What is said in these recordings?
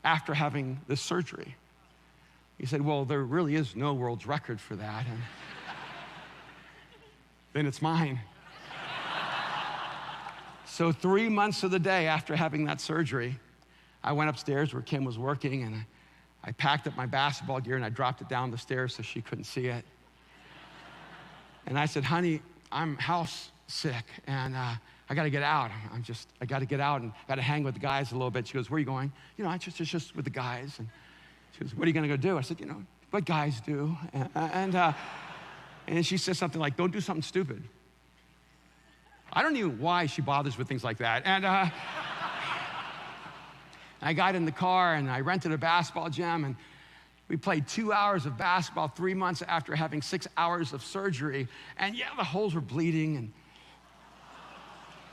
after having this surgery. He said, well, there really is no world's record for that. And then it's mine. So 3 months to the day after having that surgery, I went upstairs where Kim was working, and I packed up my basketball gear and I dropped it down the stairs so she couldn't see it. And I said, honey, I'm house sick and I gotta get out. I gotta get out and gotta hang with the guys a little bit. She goes, where are you going? I just with the guys. And she goes, what are you gonna go do? I said, what guys do. And she says something like, don't do something stupid. I don't know why she bothers with things like that. And I got in the car and I rented a basketball gym and we played 2 hours of basketball 3 months after having 6 hours of surgery. And yeah, the holes were bleeding.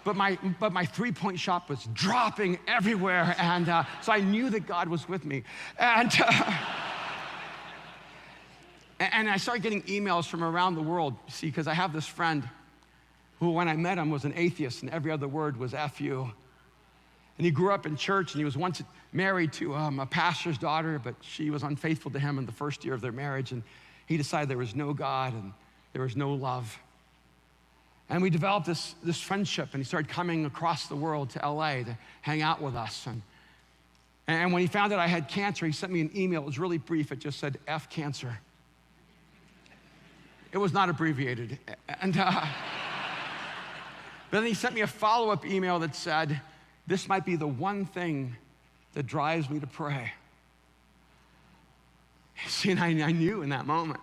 But my three-point shot was dropping everywhere. And so I knew that God was with me. And I started getting emails from around the world, see, because I have this friend who, when I met him, was an atheist and every other word was F you. And he grew up in church and he was once married to a pastor's daughter, but she was unfaithful to him in the first year of their marriage. And he decided there was no God and there was no love. And we developed this friendship, and he started coming across the world to LA to hang out with us. And when he found out I had cancer, he sent me an email. It was really brief. It just said, F cancer. It was not abbreviated. And but then he sent me a follow-up email that said, this might be the one thing that drives me to pray. See, and I knew in that moment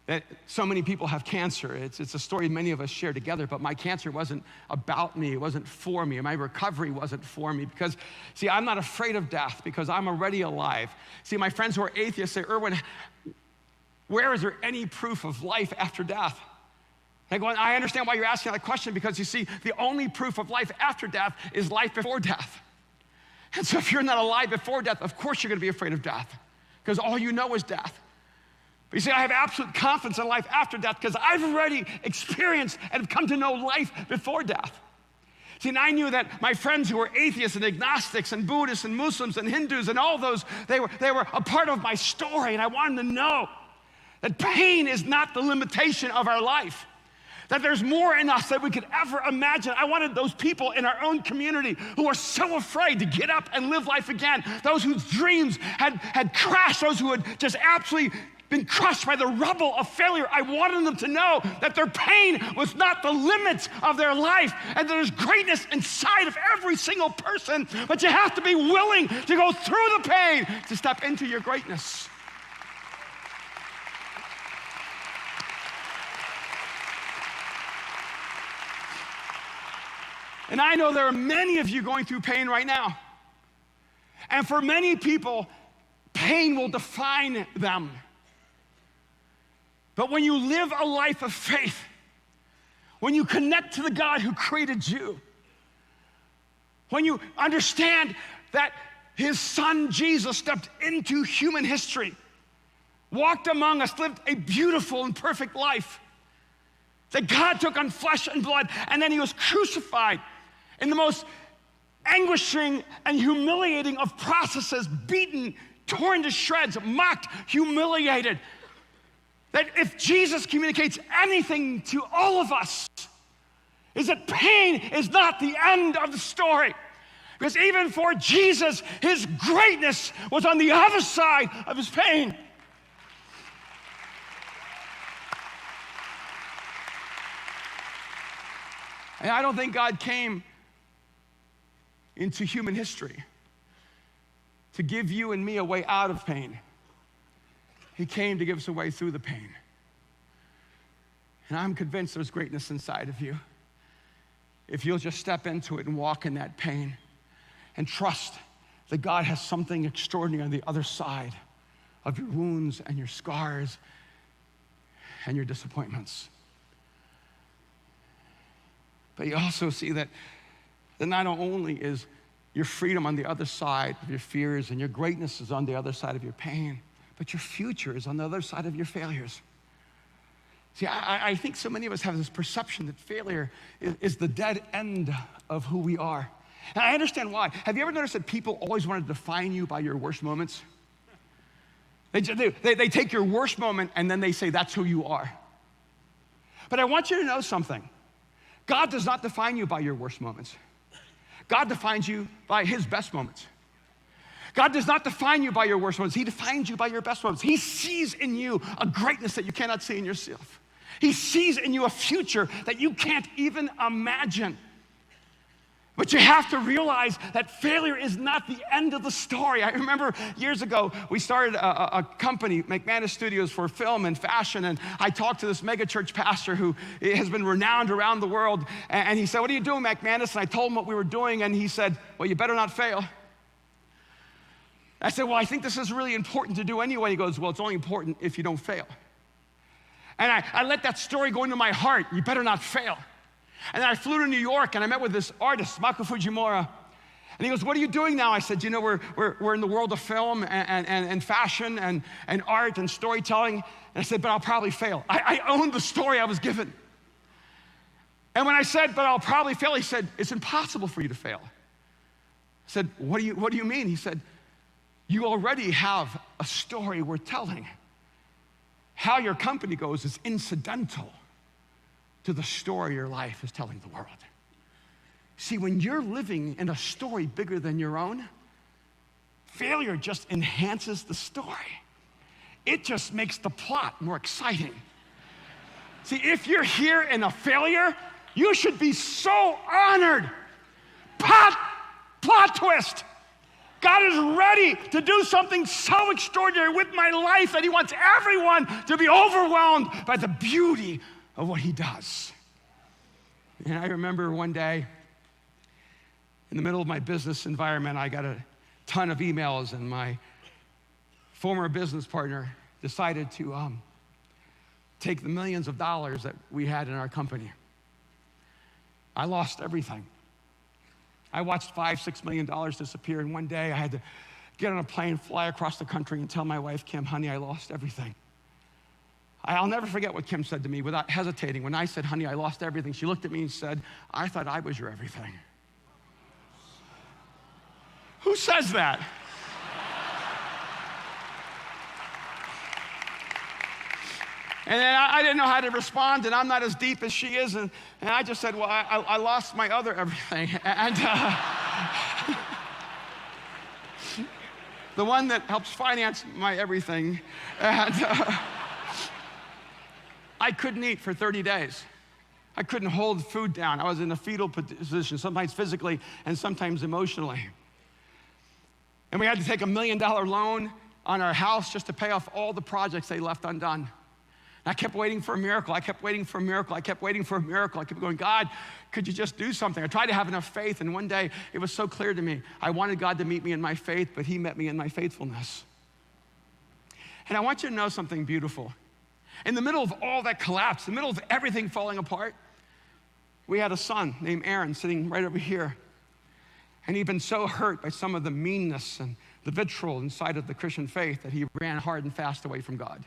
that so many people have cancer. It's a story many of us share together, but my cancer wasn't about me. It wasn't for me. My recovery wasn't for me because, see, I'm not afraid of death because I'm already alive. See, my friends who are atheists say, Erwin, where is there any proof of life after death? I go, I understand why you're asking that question because you see, the only proof of life after death is life before death. And so if you're not alive before death, of course you're gonna be afraid of death because all you know is death. But you see, I have absolute confidence in life after death because I've already experienced and have come to know life before death. See, and I knew that my friends who were atheists and agnostics and Buddhists and Muslims and Hindus and all those, they were a part of my story, and I wanted them to know that pain is not the limitation of our life. That there's more in us than we could ever imagine. I wanted those people in our own community who are so afraid to get up and live life again, those whose dreams had crashed, those who had just absolutely been crushed by the rubble of failure. I wanted them to know that their pain was not the limits of their life and that there's greatness inside of every single person, but you have to be willing to go through the pain to step into your greatness. And I know there are many of you going through pain right now. And for many people, pain will define them. But when you live a life of faith, when you connect to the God who created you, when you understand that his son Jesus stepped into human history, walked among us, lived a beautiful and perfect life, that God took on flesh and blood, and then he was crucified in the most anguishing and humiliating of processes, beaten, torn to shreds, mocked, humiliated. That if Jesus communicates anything to all of us, is that pain is not the end of the story. Because even for Jesus, his greatness was on the other side of his pain. And I don't think God came into human history to give you and me a way out of pain. He came to give us a way through the pain. And I'm convinced there's greatness inside of you if you'll just step into it and walk in that pain and trust that God has something extraordinary on the other side of your wounds and your scars and your disappointments. But you also see that not only is your freedom on the other side of your fears and your greatness is on the other side of your pain, but your future is on the other side of your failures. See, I think so many of us have this perception that failure is the dead end of who we are. And I understand why. Have you ever noticed that people always want to define you by your worst moments? They take your worst moment and then they say, that's who you are. But I want you to know something. God does not define you by your worst moments. God defines you by his best moments. God does not define you by your worst moments. He defines you by your best moments. He sees in you a greatness that you cannot see in yourself. He sees in you a future that you can't even imagine. But you have to realize that failure is not the end of the story. I remember years ago, we started a company, McManus Studios, for film and fashion, and I talked to this mega church pastor who has been renowned around the world, and he said, what are you doing, McManus? And I told him what we were doing, and he said, well, you better not fail. I said, well, I think this is really important to do anyway. He goes, well, it's only important if you don't fail. And I let that story go into my heart. You better not fail. And then I flew to New York and I met with this artist, Mako Fujimura. And he goes, what are you doing now? I said, you know, we're in the world of film and fashion and art and storytelling. And I said, but I'll probably fail. I owned the story I was given. And when I said, but I'll probably fail, he said, it's impossible for you to fail. I said, what do you mean? He said, you already have a story worth telling. How your company goes is incidental to the story your life is telling the world. See, when you're living in a story bigger than your own, failure just enhances the story. It just makes the plot more exciting. See, if you're here in a failure, you should be so honored. Plot twist. God is ready to do something so extraordinary with my life that he wants everyone to be overwhelmed by the beauty of what he does. And I remember one day, in the middle of my business environment, I got a ton of emails, and my former business partner decided to take the millions of dollars that we had in our company. I lost everything. I watched $5-6 million disappear, and one day I had to get on a plane, fly across the country, and tell my wife, Kim, honey, I lost everything. I'll never forget what Kim said to me without hesitating. When I said, honey, I lost everything, she looked at me and said, I thought I was your everything. Who says that? And then I didn't know how to respond, and I'm not as deep as she is, and I just said, well, I lost my other everything. And the one that helps finance my everything. And I couldn't eat for 30 days. I couldn't hold food down. I was in a fetal position, sometimes physically and sometimes emotionally. And we had to take $1 million loan on our house just to pay off all the projects they left undone. And I kept waiting for a miracle. I kept waiting for a miracle. I kept waiting for a miracle. I kept going, God, could you just do something? I tried to have enough faith, and one day it was so clear to me. I wanted God to meet me in my faith, but he met me in my faithfulness. And I want you to know something beautiful. In the middle of all that collapse, in the middle of everything falling apart, we had a son named Aaron sitting right over here. And he'd been so hurt by some of the meanness and the vitriol inside of the Christian faith that he ran hard and fast away from God.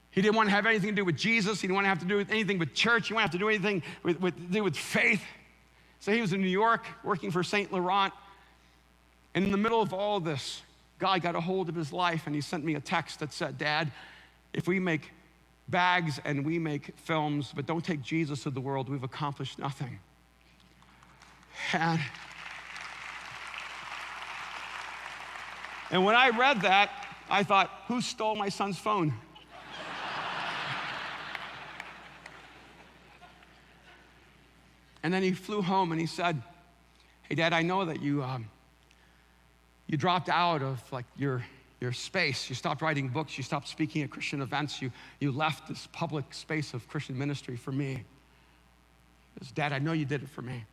He didn't want to have anything to do with Jesus. He didn't want to have to do with anything with church. He didn't want to have to do anything with faith. So he was in New York working for Saint Laurent. And in the middle of all this, God got a hold of his life, and he sent me a text that said, Dad, if we make bags and we make films, but don't take Jesus to the world, we've accomplished nothing. And when I read that, I thought, who stole my son's phone? And then he flew home and he said, hey, Dad, I know that you dropped out of like your space. You stopped writing books. You stopped speaking at Christian events. You left this public space of Christian ministry for me. He goes, Dad, I know you did it for me.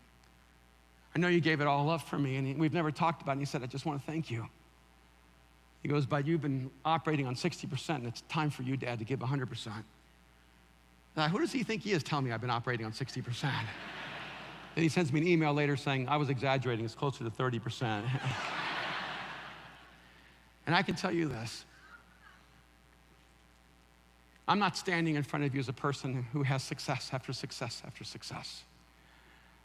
I know you gave it all up for me. And we've never talked about it. And he said, I just want to thank you. He goes, but you've been operating on 60%, and it's time for you, Dad, to give 100%. Now, who does he think he is telling me I've been operating on 60%? Then he sends me an email later saying, I was exaggerating, it's closer to 30%. And I can tell you this. I'm not standing in front of you as a person who has success after success after success.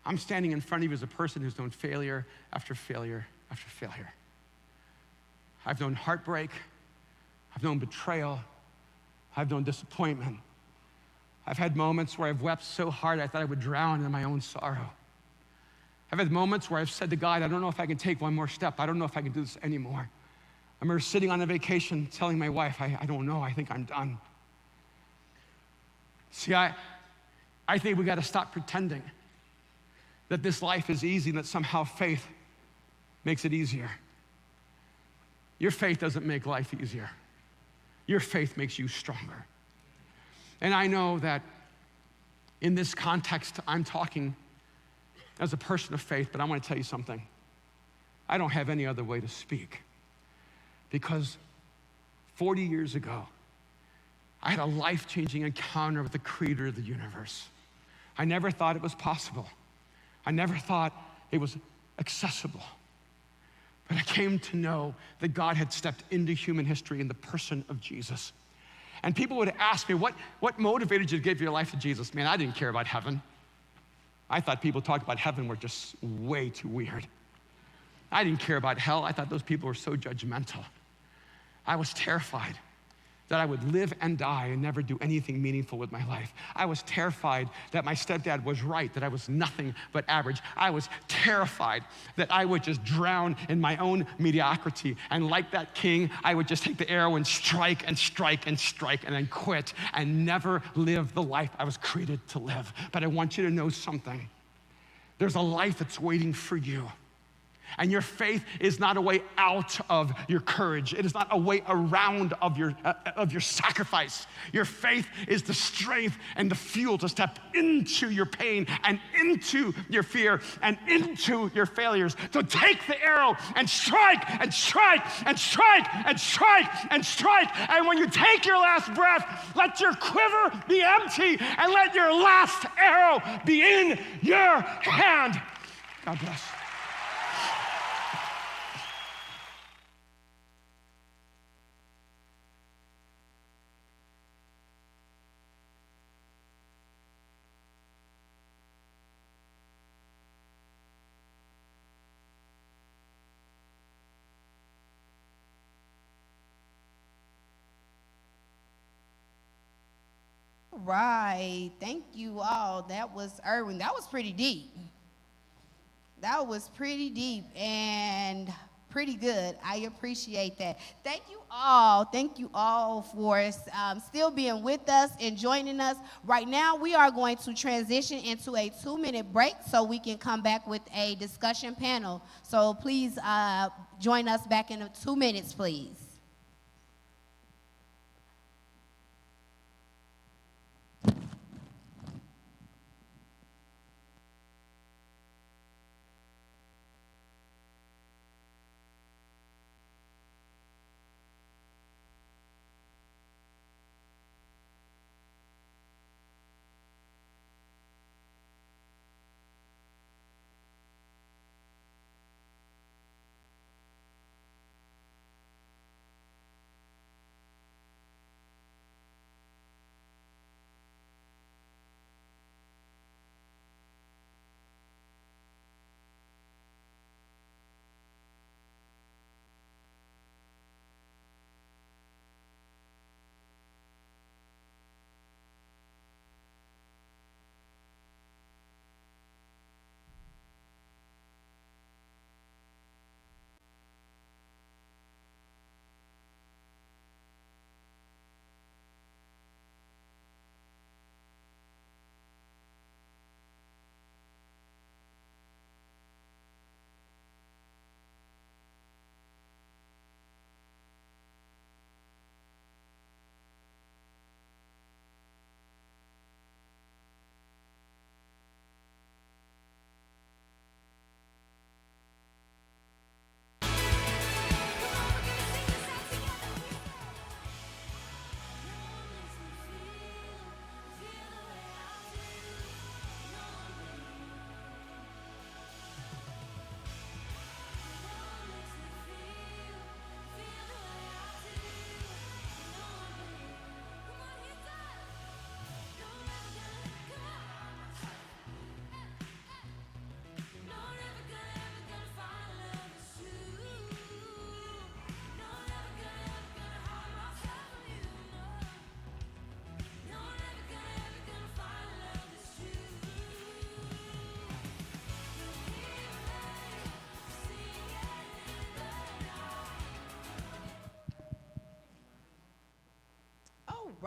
I'm standing in front of you as a person who's known failure after failure after failure. I've known heartbreak. I've known betrayal. I've known disappointment. I've had moments where I've wept so hard I thought I would drown in my own sorrow. I've had moments where I've said to God, I don't know if I can take one more step. I don't know if I can do this anymore. I remember sitting on a vacation telling my wife, I don't know, I think I'm done. See, I think we got to stop pretending that this life is easy and that somehow faith makes it easier. Your faith doesn't make life easier. Your faith makes you stronger. And I know that in this context, I'm talking as a person of faith, but I want to tell you something. I don't have any other way to speak, because 40 years ago, I had a life-changing encounter with the creator of the universe. I never thought it was possible. I never thought it was accessible. But I came to know that God had stepped into human history in the person of Jesus. And people would ask me, what motivated you to give your life to Jesus? Man, I didn't care about heaven. I thought people talking about heaven were just way too weird. I didn't care about hell. I thought those people were so judgmental. I was terrified that I would live and die and never do anything meaningful with my life. I was terrified that my stepdad was right, that I was nothing but average. I was terrified that I would just drown in my own mediocrity. And like that king, I would just take the arrow and strike and strike and strike and then quit and never live the life I was created to live. But I want you to know something. There's a life that's waiting for you. And your faith is not a way out of your courage. It is not a way around of your sacrifice. Your faith is the strength and the fuel to step into your pain and into your fear and into your failures. So take the arrow and strike and strike and strike and strike and strike. And when you take your last breath, let your quiver be empty and let your last arrow be in your hand. God bless. Right. Thank you all. That was Erwin. That was pretty deep. That was pretty deep and pretty good. I appreciate that. Thank you all. Thank you all for still being with us and joining us. Right now, we are going to transition into a 2-minute break so we can come back with a discussion panel. So please join us back in 2 minutes, please.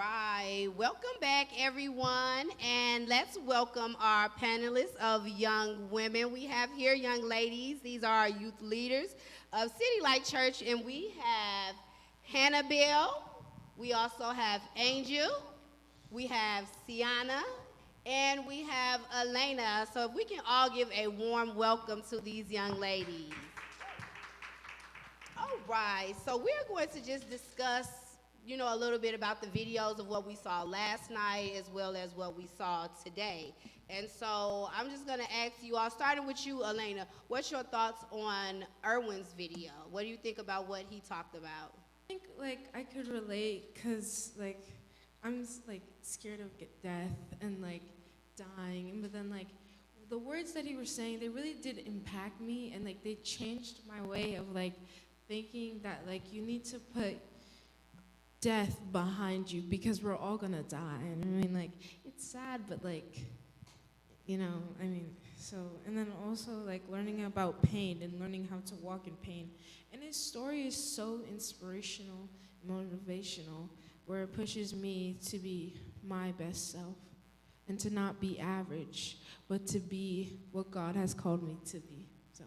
right. Welcome back, everyone. And let's welcome our panelists of young women we have here, young ladies. These are our youth leaders of City Light Church. And we have Hannah Bell. We also have Angel. We have Sienna. And we have Elena. So if we can all give a warm welcome to these young ladies. All right, so we're going to just discuss, a little bit about the videos of what we saw last night as well as what we saw today. And so I'm just going to ask you all, starting with you, Elena, what's your thoughts on Erwin's video? What do you think about what he talked about? I think, I could relate because, I'm, scared of death and, dying. But then, the words that he was saying, they really did impact me. And, they changed my way of, thinking that, you need to put death behind you because we're all gonna die. And I mean, it's sad, but so, and then also learning about pain and learning how to walk in pain. And his story is so inspirational, motivational, where it pushes me to be my best self and to not be average, but to be what God has called me to be. So.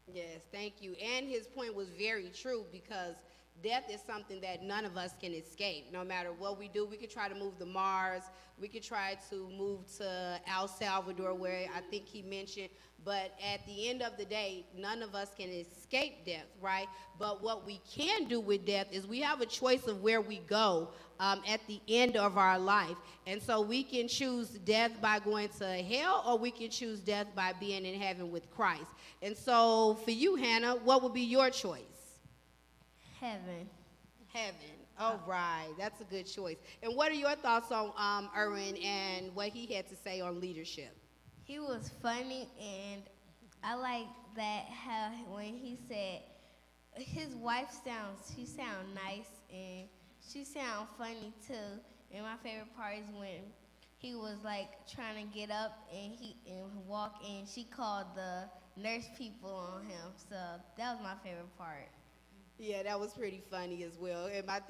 Yes, thank you. And his point was very true because death is something that none of us can escape. No matter what we do, we could try to move to Mars, we could try to move to El Salvador, where I think he mentioned, but at the end of the day, none of us can escape death, right? But what we can do with death is we have a choice of where we go at the end of our life. And so we can choose death by going to hell, or we can choose death by being in heaven with Christ. And so for you, Hannah, what would be your choice? Heaven. Heaven. All right. That's a good choice. And what are your thoughts on Erwin and what he had to say on leadership? He was funny, and I like that how when he said his wife she sound nice and she sound funny too. And my favorite part is when he was trying to get up and walk, and she called the nurse people on him. So that was my favorite part. Yeah, that was pretty funny as well. And my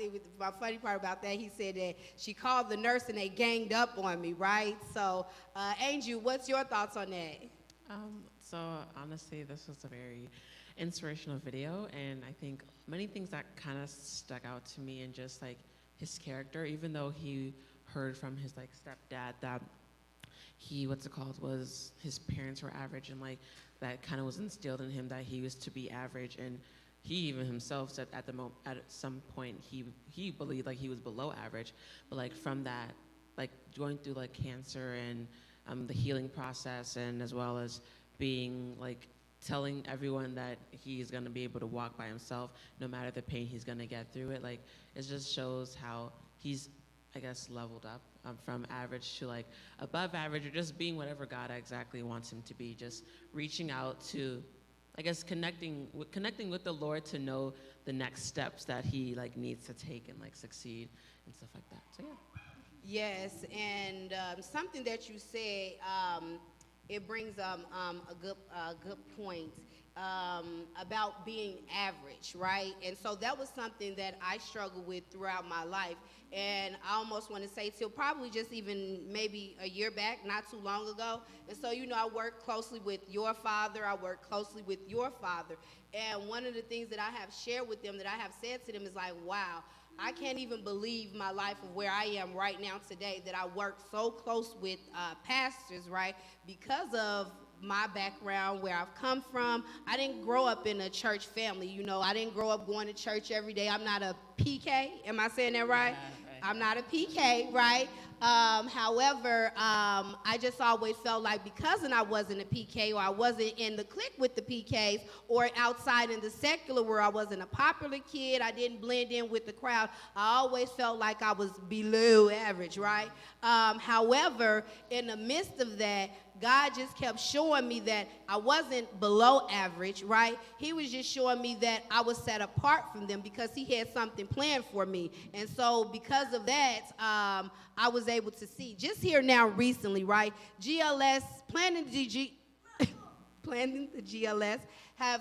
funny part about that, he said that she called the nurse and they ganged up on me, right? So, Angel, what's your thoughts on that? So honestly, this was a very inspirational video, and I think many things that kind of stuck out to me and just his character, even though he heard from his stepdad that was his parents were average, and that kind of was instilled in him that he was to be average. And he even himself said at some point he believed he was below average, but from that, going through cancer and the healing process, and as well as being telling everyone that he's gonna be able to walk by himself no matter the pain he's gonna get through it. It just shows how he's, I guess, leveled up from average to above average, or just being whatever God exactly wants him to be. Just reaching out to, I guess, connecting with the Lord to know the next steps that he needs to take and succeed and stuff like that. So yeah. Yes, and something that you said, it brings a good point about being average, right? And so that was something that I struggled with throughout my life. And I almost want to say till probably just even maybe a year back, not too long ago. And so, I work closely with your father. I work closely with your father. And one of the things that I have shared with them, that I have said to them is wow, I can't even believe my life of where I am right now today, that I work so close with pastors, right? Because of my background, where I've come from. I didn't grow up in a church family. I didn't grow up going to church every day. I'm not a PK. Am I saying that right? I'm not a PK, right? However, I just always felt because I wasn't a PK, or I wasn't in the clique with the PKs, or outside in the secular world, I wasn't a popular kid, I didn't blend in with the crowd, I always felt like I was below average, right? However, in the midst of that, God just kept showing me that I wasn't below average, right? He was just showing me that I was set apart from them because he had something planned for me. And so because of that, I was able to see. Just here now recently, right? GLS, planning the GLS have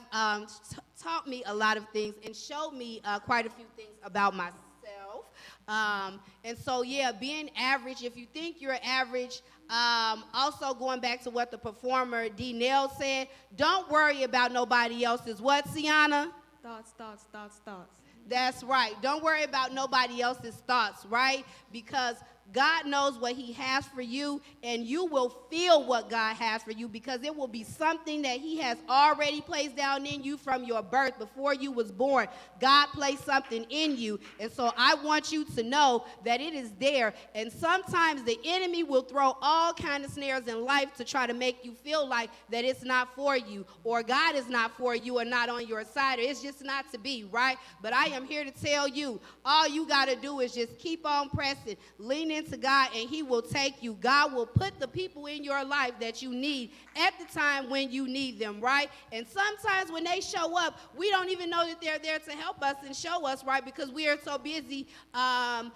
taught me a lot of things and showed me quite a few things about myself. myself. And so, yeah, being average, if you think you're average, also going back to what the performer D. Nell said, don't worry about nobody else's what, Sienna? Thoughts, thoughts, thoughts, thoughts. That's right. Don't worry about nobody else's thoughts, right? Because God knows what he has for you, and you will feel what God has for you because it will be something that he has already placed down in you from your birth. Before you was born, God placed something in you. And so I want you to know that it is there. And sometimes the enemy will throw all kinds of snares in life to try to make you feel like that it's not for you, or God is not for you, or not on your side, or it's just not to be, right? But I am here to tell you, all you got to do is just keep on pressing, lean into God, and he will take you. God will put the people in your life that you need at the time when you need them, right? And sometimes when they show up, we don't even know that they're there to help us and show us, right? Because we are so busy,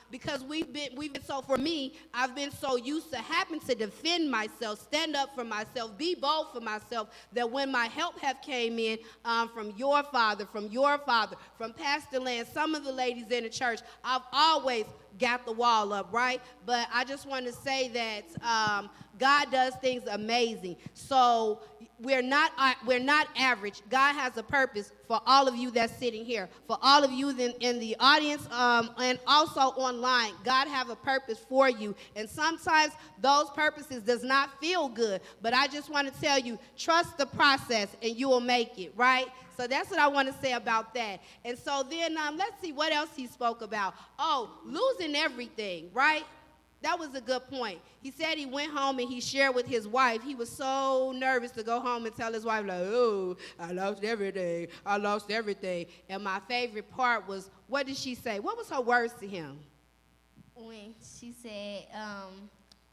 because we've been so, for me, I've been so used to having to defend myself, stand up for myself, be bold for myself, that when my help have came in from your father, from Pastor Lance, some of the ladies in the church, I've always got the wall up, right? But I just want to say that God does things amazing. So we're not average. God has a purpose for all of you that's sitting here, for all of you in the audience, and also online. God have a purpose for you, and sometimes those purposes does not feel good. But I just want to tell you, trust the process, and you will make it, right? So that's what I want to say about that. And so then let's see what else he spoke about. Oh, losing everything, right? That was a good point. He said he went home and he shared with his wife. He was so nervous to go home and tell his wife, like, oh, I lost everything. I lost everything. And my favorite part was, what did she say? What was her words to him? When she said,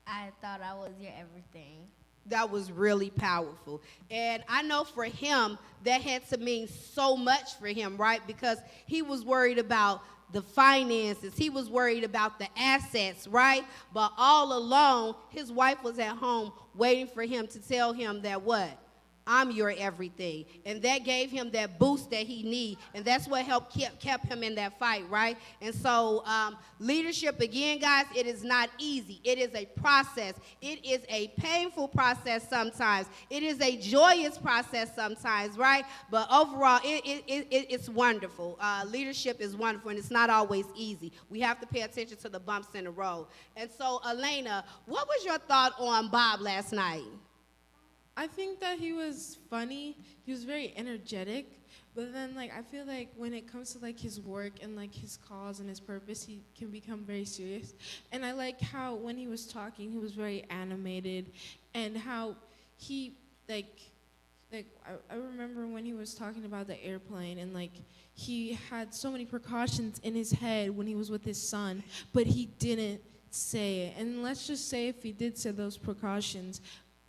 I thought I was your everything. That was really powerful. And I know for him, that had to mean so much for him, right? Because he was worried about the finances. He was worried about the assets, right? But all along, his wife was at home waiting for him to tell him that what? I'm your everything. And that gave him that boost that he needed. And that's what kept him in that fight, right? And so leadership, again, guys, it is not easy. It is a process. It is a painful process sometimes. It is a joyous process sometimes, right? But overall, it's wonderful. Leadership is wonderful, and it's not always easy. We have to pay attention to the bumps in the road. And so, Elena, what was your thought on Bob last night? I think that he was funny. He was very energetic. But then, like, I feel like when it comes to, like, his work and, like, his cause and his purpose, he can become very serious. And I like how when he was talking, he was very animated. And how he, I remember when he was talking about the airplane and, like, he had so many precautions in his head when he was with his son, but he didn't say it. And let's just say if he did say those precautions,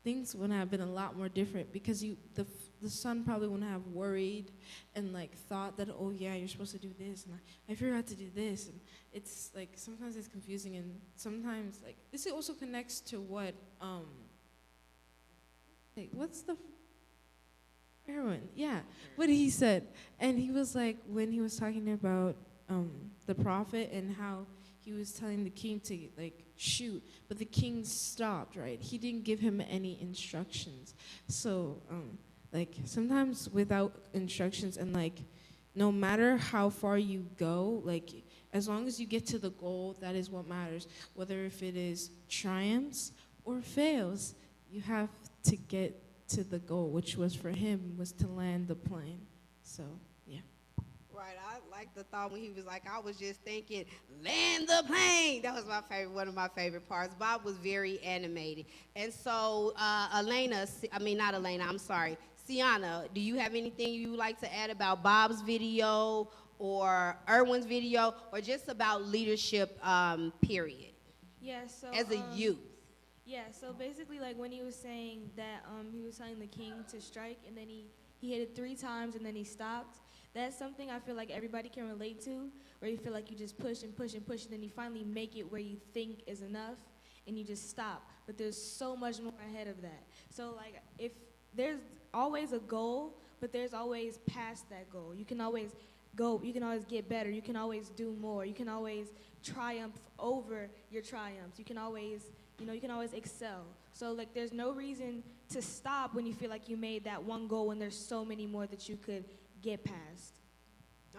things would have been a lot more different because the son probably wouldn't have worried and like thought that, oh yeah, you're supposed to do this and I forgot to do this. And it's like sometimes it's confusing, and sometimes like this also connects to what what's the heroin? Yeah, what he said. And he was like, when he was talking about the prophet and how he was telling the king to like shoot, but the king stopped, right? He didn't give him any instructions. So like sometimes without instructions, and like no matter how far you go, like as long as you get to the goal, that is what matters. Whether if it is triumphs or fails, you have to get to the goal, which was for him was to land the plane. So yeah. Right, I like the thought when he was like, I was just thinking, land the plane. That was one of my favorite parts. Bob was very animated. And so, Sienna, do you have anything you would like to add about Bob's video or Erwin's video, or just about leadership, period, Yeah, so as a youth? Yeah, so basically, like when he was saying that he was telling the king to strike, and then he hit it 3 times, and then he stopped. That's something I feel like everybody can relate to, where you feel like you just push and push and push, and then you finally make it where you think is enough, and you just stop. But there's so much more ahead of that. So like, if there's always a goal, but there's always past that goal. You can always you can always get better. You can always do more. You can always triumph over your triumphs. You can always, you can always excel. So like there's no reason to stop when you feel like you made that one goal when there's so many more that you could get past.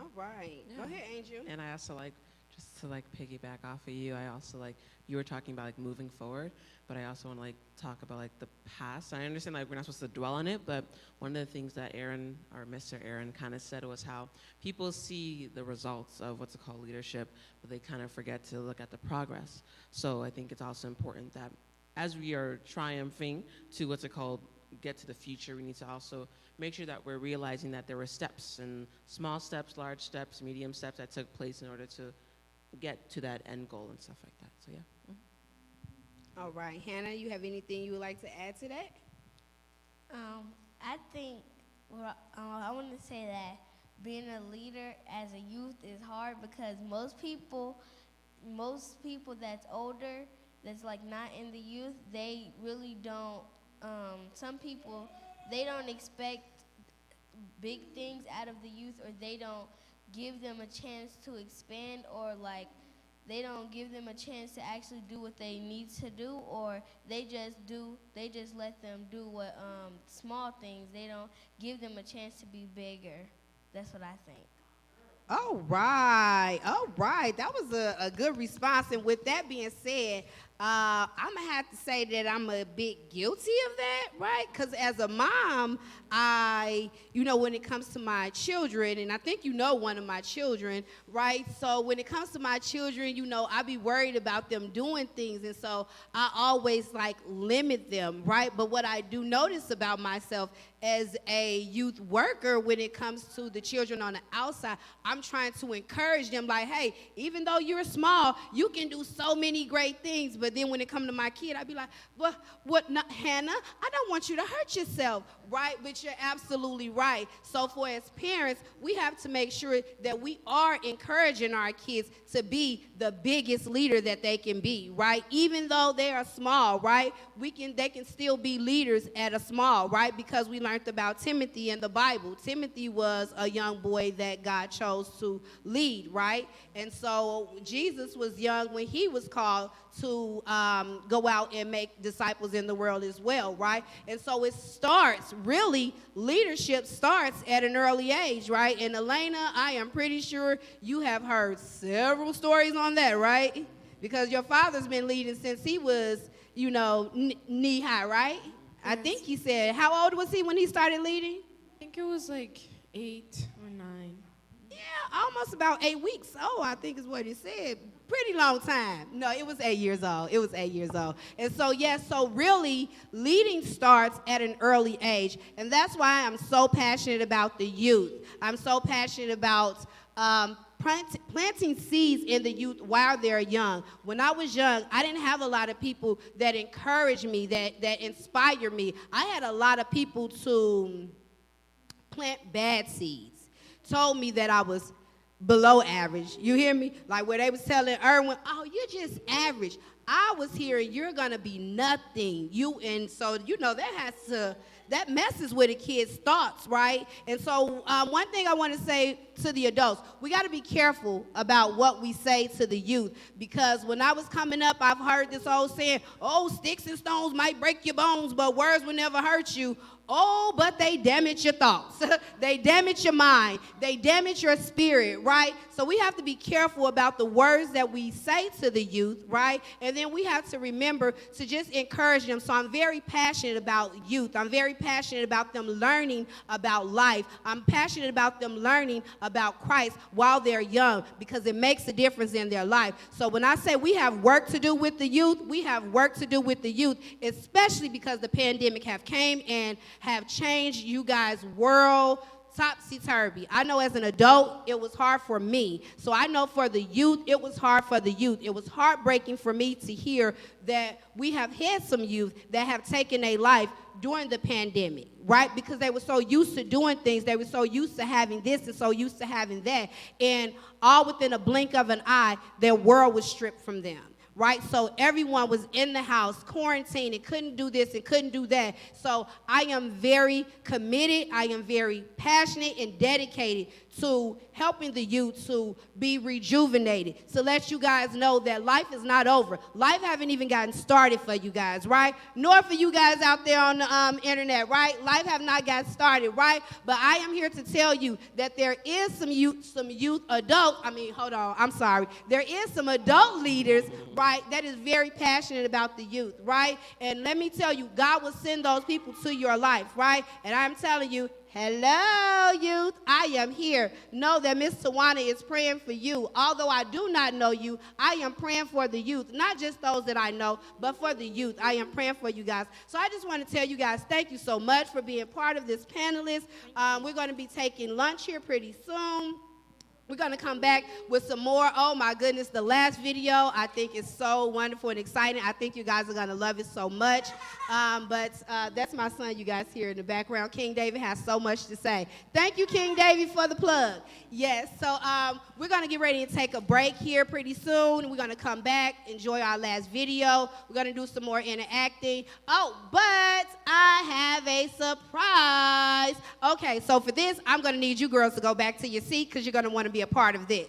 All right. Yeah. Go ahead, Angel. And I also like, just to like piggyback off of you, I also like, you were talking about like moving forward, but I also want to like talk about like the past. I understand like we're not supposed to dwell on it, but one of the things that Aaron, or Mr. Aaron, kind of said was how people see the results of what's called leadership, but they kind of forget to look at the progress. So I think it's also important that as we are triumphing to what's it called, get to the future, we need to also make sure that we're realizing that there were steps, and small steps, large steps, medium steps that took place in order to get to that end goal and stuff like that. So yeah. All right. Hannah, you have anything you would like to add to that? I think I want to say that being a leader as a youth is hard because most people that's older, that's like not in the youth, they really don't. Some people, they don't expect big things out of the youth, or they don't give them a chance to expand, or like they don't give them a chance to actually do what they need to do, or they just let them do what small things. They don't give them a chance to be bigger. That's what I think. All right. That was a good response. And with that being said, I'm going to have to say that I'm a bit guilty of that, right? Because as a mom, when it comes to my children, and I think one of my children, right? So when it comes to my children, I be worried about them doing things. And so I always limit them, right? But what I do notice about myself as a youth worker, when it comes to the children on the outside, I'm trying to encourage them like, hey, even though you're small, you can do so many great things. But then when it comes to my kid, I'd be like, well, what, not, Hannah, I don't want you to hurt yourself, right? But you're absolutely right. So for as parents, we have to make sure that we are encouraging our kids to be the biggest leader that they can be, right? Even though they are small, right? They can still be leaders at a small, right? Because we learned about Timothy in the Bible. Timothy was a young boy that God chose to lead, right? And so Jesus was young when he was called to go out and make disciples in the world as well, right? And so it starts, really, leadership starts at an early age, right? And Elena, I am pretty sure you have heard several stories on that, right? Because your father's been leading since he was, knee high, right? Yes. I think he said, how old was he when he started leading? I think it was like 8 or 9. Yeah, almost about 8 weeks. Oh, I think is what he said. Pretty long time. No, it was 8 years old. And so, so really, leading starts at an early age. And that's why I'm so passionate about the youth. I'm so passionate about planting seeds in the youth while they're young. When I was young, I didn't have a lot of people that encouraged me, that inspired me. I had a lot of people to plant bad seeds, told me that I was below average. You hear me? Like where they was telling Erwin, oh, you're just average. I was hearing you're gonna be nothing. And so that messes with a kid's thoughts, right? And so one thing I want to say to the adults, we got to be careful about what we say to the youth, because when I was coming up, I've heard this old saying, oh, sticks and stones might break your bones, but words will never hurt you. Oh, but they damage your thoughts. They damage your mind. They damage your spirit, right? So we have to be careful about the words that we say to the youth, right? And then we have to remember to just encourage them. So I'm very passionate about youth. I'm very passionate about them learning about life. I'm passionate about them learning about Christ while they're young, because it makes a difference in their life. So when I say we have work to do with the youth, we have work to do with the youth, especially because the pandemic have came and have changed you guys' world topsy-turvy. I know as an adult, it was hard for me. So I know for the youth, it was hard for the youth. It was heartbreaking for me to hear that we have had some youth that have taken a life during the pandemic, right? Because they were so used to doing things. They were so used to having this and so used to having that. And all within a blink of an eye, their world was stripped from them. Right? So everyone was in the house, quarantined, and couldn't do this and couldn't do that. So I am very committed, I am very passionate and dedicated to helping the youth to be rejuvenated, to let you guys know that life is not over. Life haven't even gotten started for you guys, right? Nor for you guys out there on the internet, right? Life have not got started, right? But I am here to tell you that there is some there is some adult leaders, right, that is very passionate about the youth, right? And let me tell you, God will send those people to your life, right? And I'm telling you, hello, youth, I am here. Know that Miss Tawana is praying for you. Although I do not know you, I am praying for the youth, not just those that I know, but for the youth. I am praying for you guys. So I just want to tell you guys, thank you so much for being part of this panelist. We're going to be taking lunch here pretty soon. We're going to come back with some more. Oh, my goodness, the last video, I think is so wonderful and exciting. I think you guys are going to love it so much. But that's my son you guys hear in the background. King David has so much to say. Thank you, King David, for the plug. Yes, so we're going to get ready to take a break here pretty soon. We're going to come back, enjoy our last video. We're going to do some more interacting. Oh, but I have a surprise. Okay, so for this, I'm going to need you girls to go back to your seat because you're going to want to be a part of this.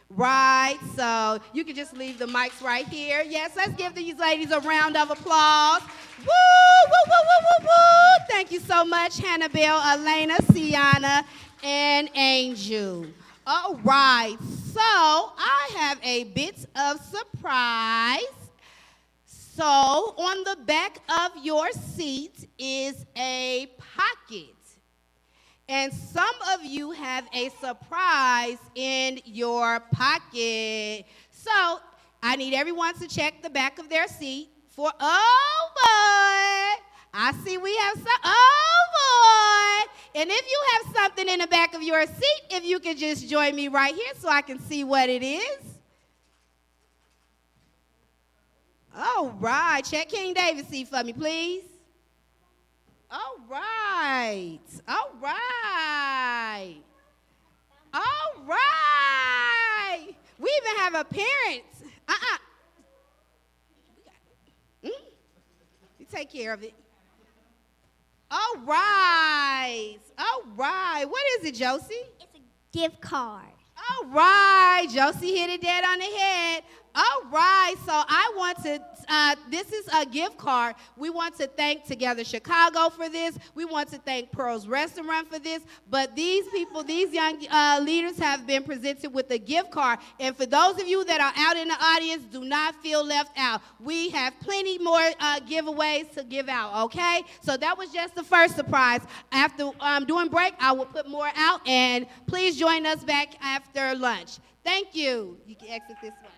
Right, so you can just leave the mics right here. Yes, let's give these ladies a round of applause. Woo, woo, woo, woo, woo, woo. Thank you so much, Hannibal, Elena, Sienna, and Angel. All right, so I have a bit of surprise. So on the back of your seat is a pocket. And some of you have a surprise in your pocket. So I need everyone to check the back of their seat for, oh boy, I see we have some, oh boy. And if you have something in the back of your seat, if you could just join me right here so I can see what it is. All right, check King David's seat for me, please. All right. All right. All right. We even have a parent. You take care of it. All right. All right. What is it, Josie? It's a gift card. All right. Josie hit it dead on the head. All right, so I want to, this is a gift card. We want to thank Together Chicago for this. We want to thank Pearl's Restaurant for this. But these people, these young leaders have been presented with a gift card. And for those of you that are out in the audience, do not feel left out. We have plenty more giveaways to give out, okay? So that was just the first surprise. After during break, I will put more out. And please join us back after lunch. Thank you. You can exit this way.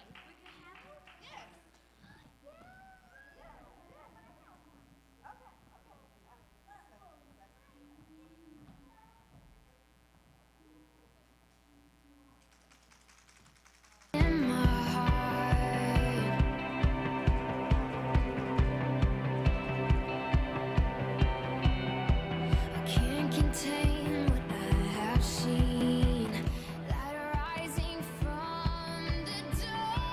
Contain what I have seen, light rising from the dark.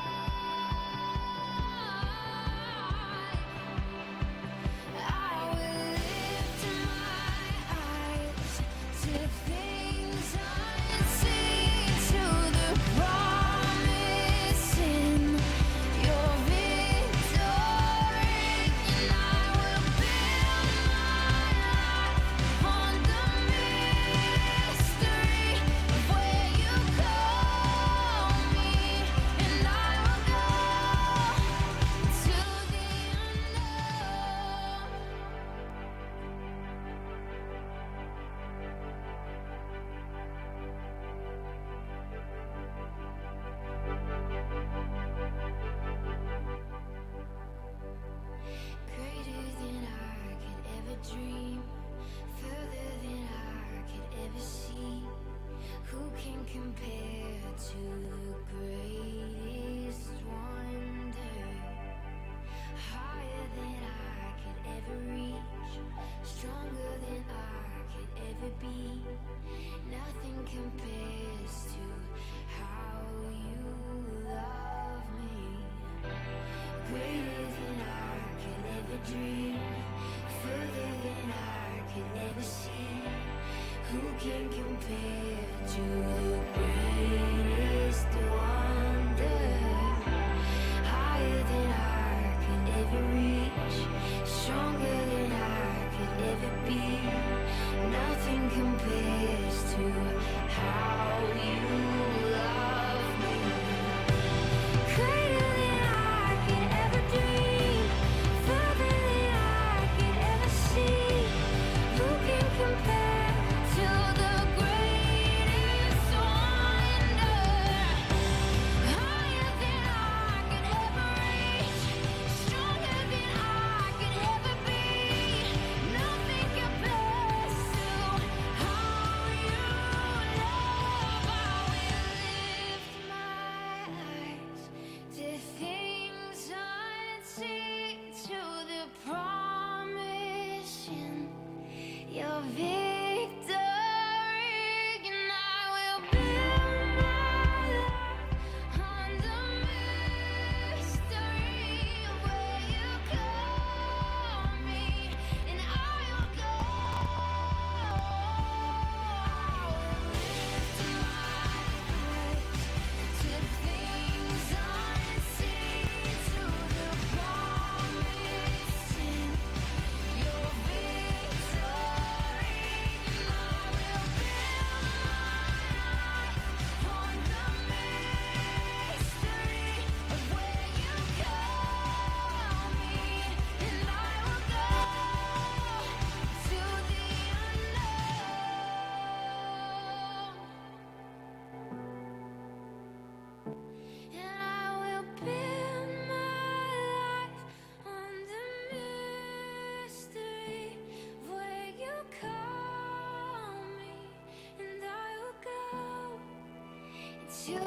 to the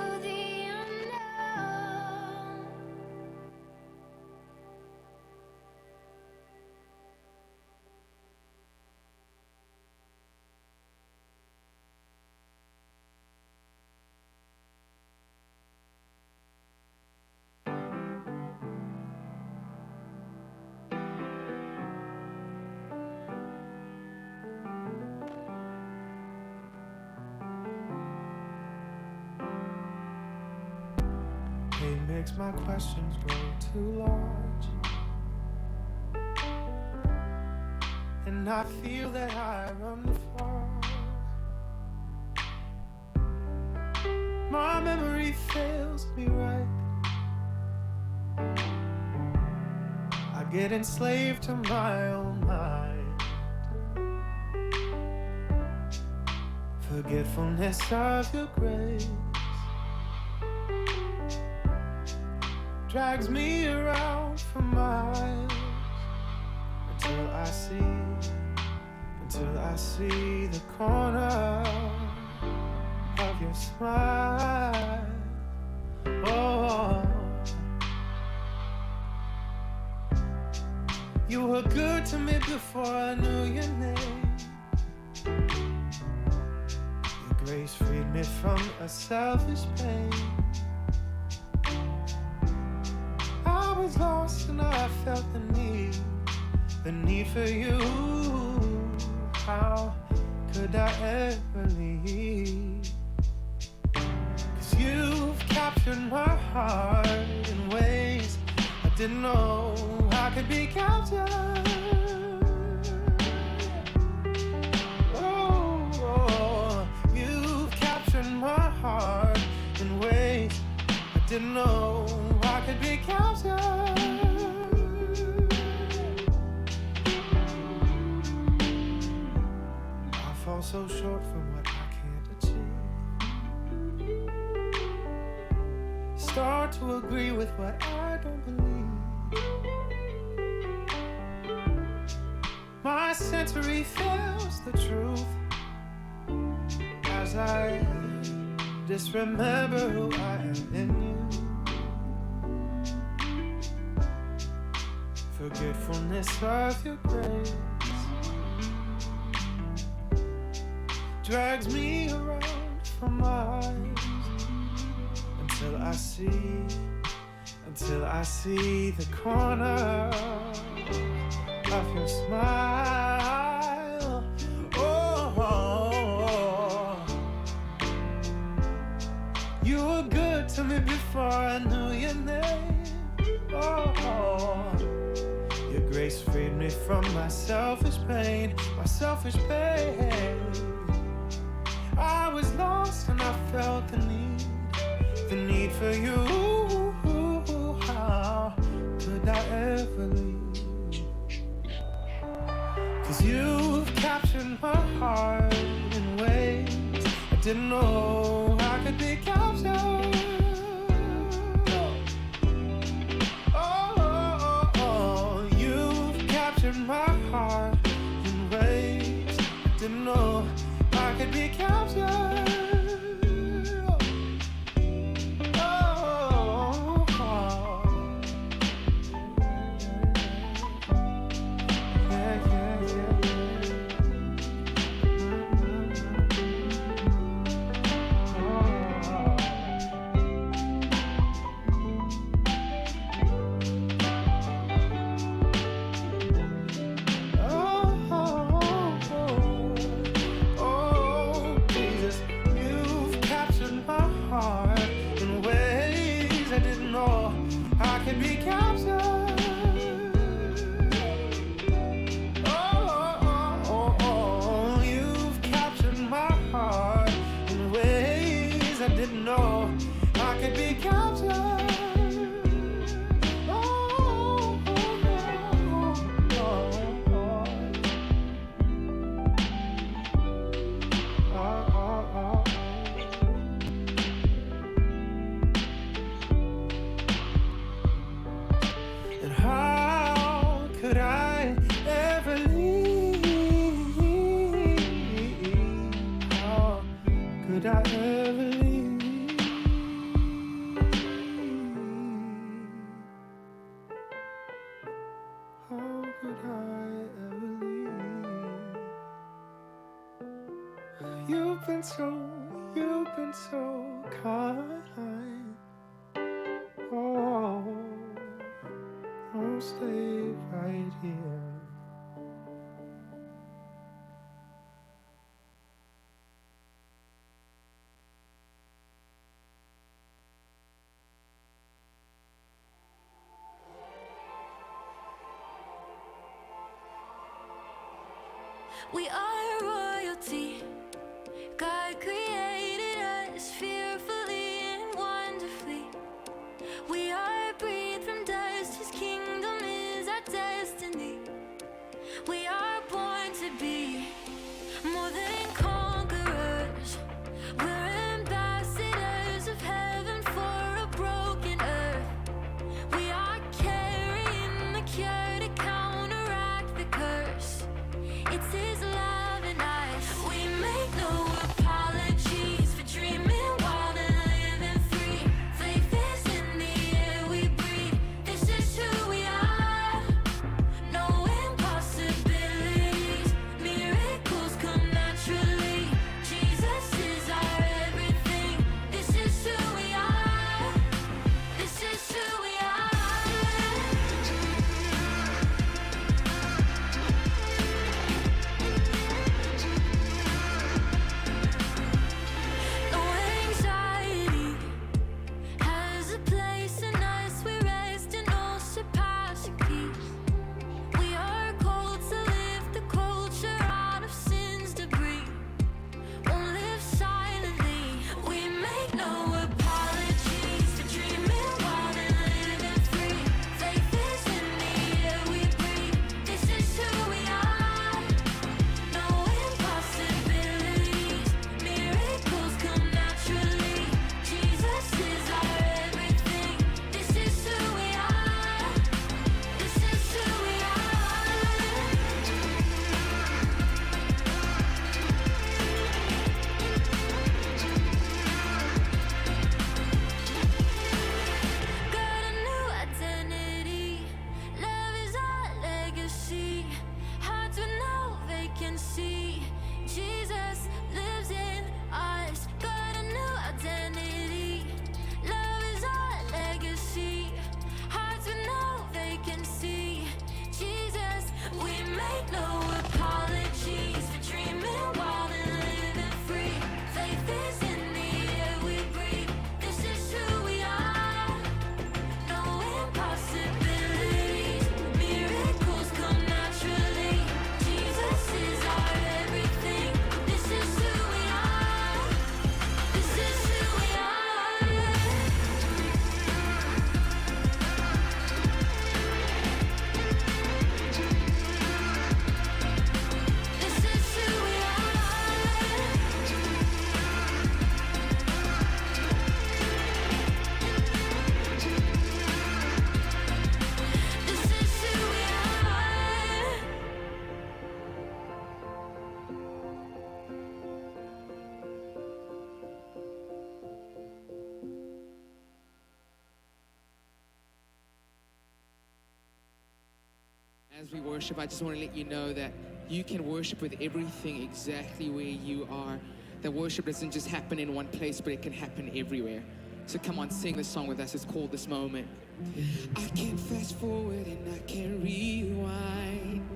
unknown. It makes my questions grow too large, and I feel that I run far. My memory fails me right. I get enslaved to my own mind. Forgetfulness of your grace drags me around for miles until I see the corner of your smile. Oh, you were good to me before I knew your name. Your grace freed me from a selfish pain. I was lost and I felt the need for you. How could I ever leave? 'Cause you've captured my heart in ways I didn't know I could be captured. Oh, you've captured my heart in ways I didn't know I could be captured. I fall so short from what I can't achieve. Start to agree with what I don't believe. My sensory fails the truth as I disremember who I am in you. Forgetfulness of your grace drags me around for miles until I see the corner of your smile. Oh, you were good to me before I knew your name. Oh, your grace freed me from my selfish pain, I was lost and I felt the need for you. How could I ever leave? 'Cause you've captured my heart in ways I didn't know I could be captured. Oh, you've captured my heart in ways I didn't know I could be captured. Could I ever leave? you've been so kind. Oh, I'll stay right here. We are royalty. God created us fearfully and wonderfully. We are breathed from dust. His kingdom is our destiny. We are born to be more than conquerors. We're ambassadors of heaven for a broken earth. We are carrying the cure to counteract the curse. It's His love in us. We make no apologies for dreaming wild and living free. Faith is in the air we breathe. This is who we are. No impossibilities. Miracles come naturally. Jesus is our everything. This is who we are. This is who we are. No anxiety has a place in us. We rest in all surpassing peace. We are called to lift the culture out of sin's debris. Won't live silently. We make no apologies for dreaming wild and living free. Faith is in the air we breathe. This is who we are. No impossibilities. Miracles come naturally. Jesus is our everything. This is who we are. This is who we are. Got a new identity. Love is our legacy. Hearts with no vacancy. Jesus lives in us. Got a new identity. Love is our legacy. Hearts with no vacancy. Jesus, we make no apologies for dreaming wild and living free. Faith is in the air we breathe. This is who we are. No impossibilities. Miracles come naturally. Jesus is our everything. This is who we are. This is who we are. This is who we are. This is who we are. As we worship, I just want to let you know that you can worship with everything exactly where you are. That worship doesn't just happen in one place, but it can happen everywhere. So come on, sing this song with us. It's called This Moment. I can't fast forward and I can't rewind.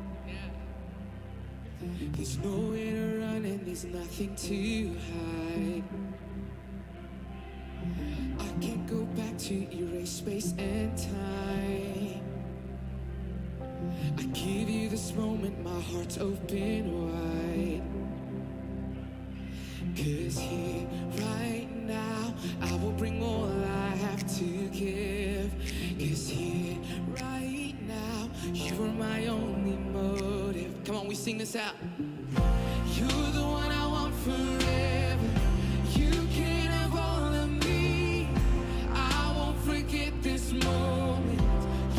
There's nowhere to run and there's nothing to hide. I can't go back to erase space and time. I give you this moment, my heart's open wide. 'Cause here, right now, I will bring all I have to give. 'Cause here, right now, you are my only motive. Come on, we sing this out. You're the one I want forever. You can have all of me. I won't forget this moment.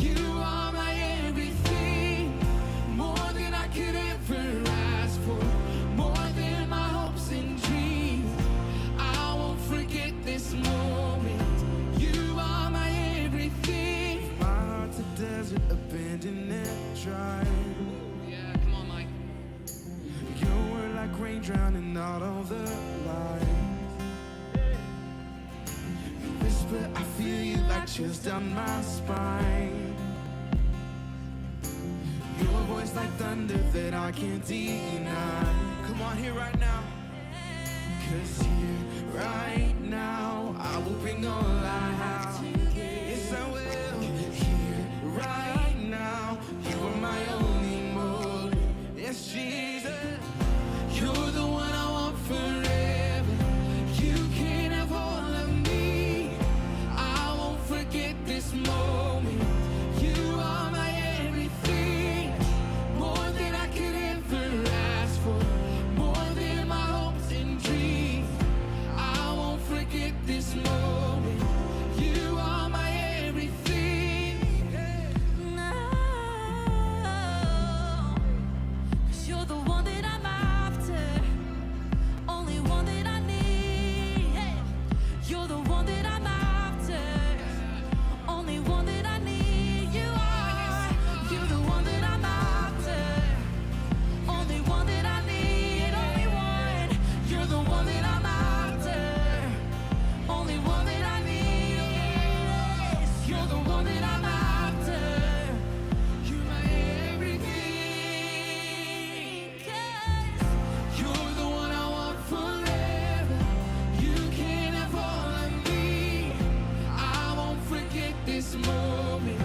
You are my everything. More than I could ever ask for. More than my hopes and dreams. I won't forget this moment. You are my everything. My heart's a desert, abandoned and dry. Yeah, come on, Mike. chills down my spine. Your voice like thunder that I can't deny. Come on, here right now. 'Cause here right now I will bring all I have to give. Yes, I will. Here right now, you are my only motive. Yes, Jesus, you're the one I want forever. You can have all of me. I won't forget this moment. You are my everything, more than I could ever ask for, more than my hopes and dreams. I won't forget this moment. You are my everything. No, 'cause you're the one that I'm after, only one that I need. Hey, you're the one that I'm after, only one that I need. You're the one that I'm after, only one that I need. Only one. You're the one that I'm after, only one that I need. You're the one that I'm after. You're my everything. 'Cause you're the one I want forever. You can have all of me. I won't forget this moment.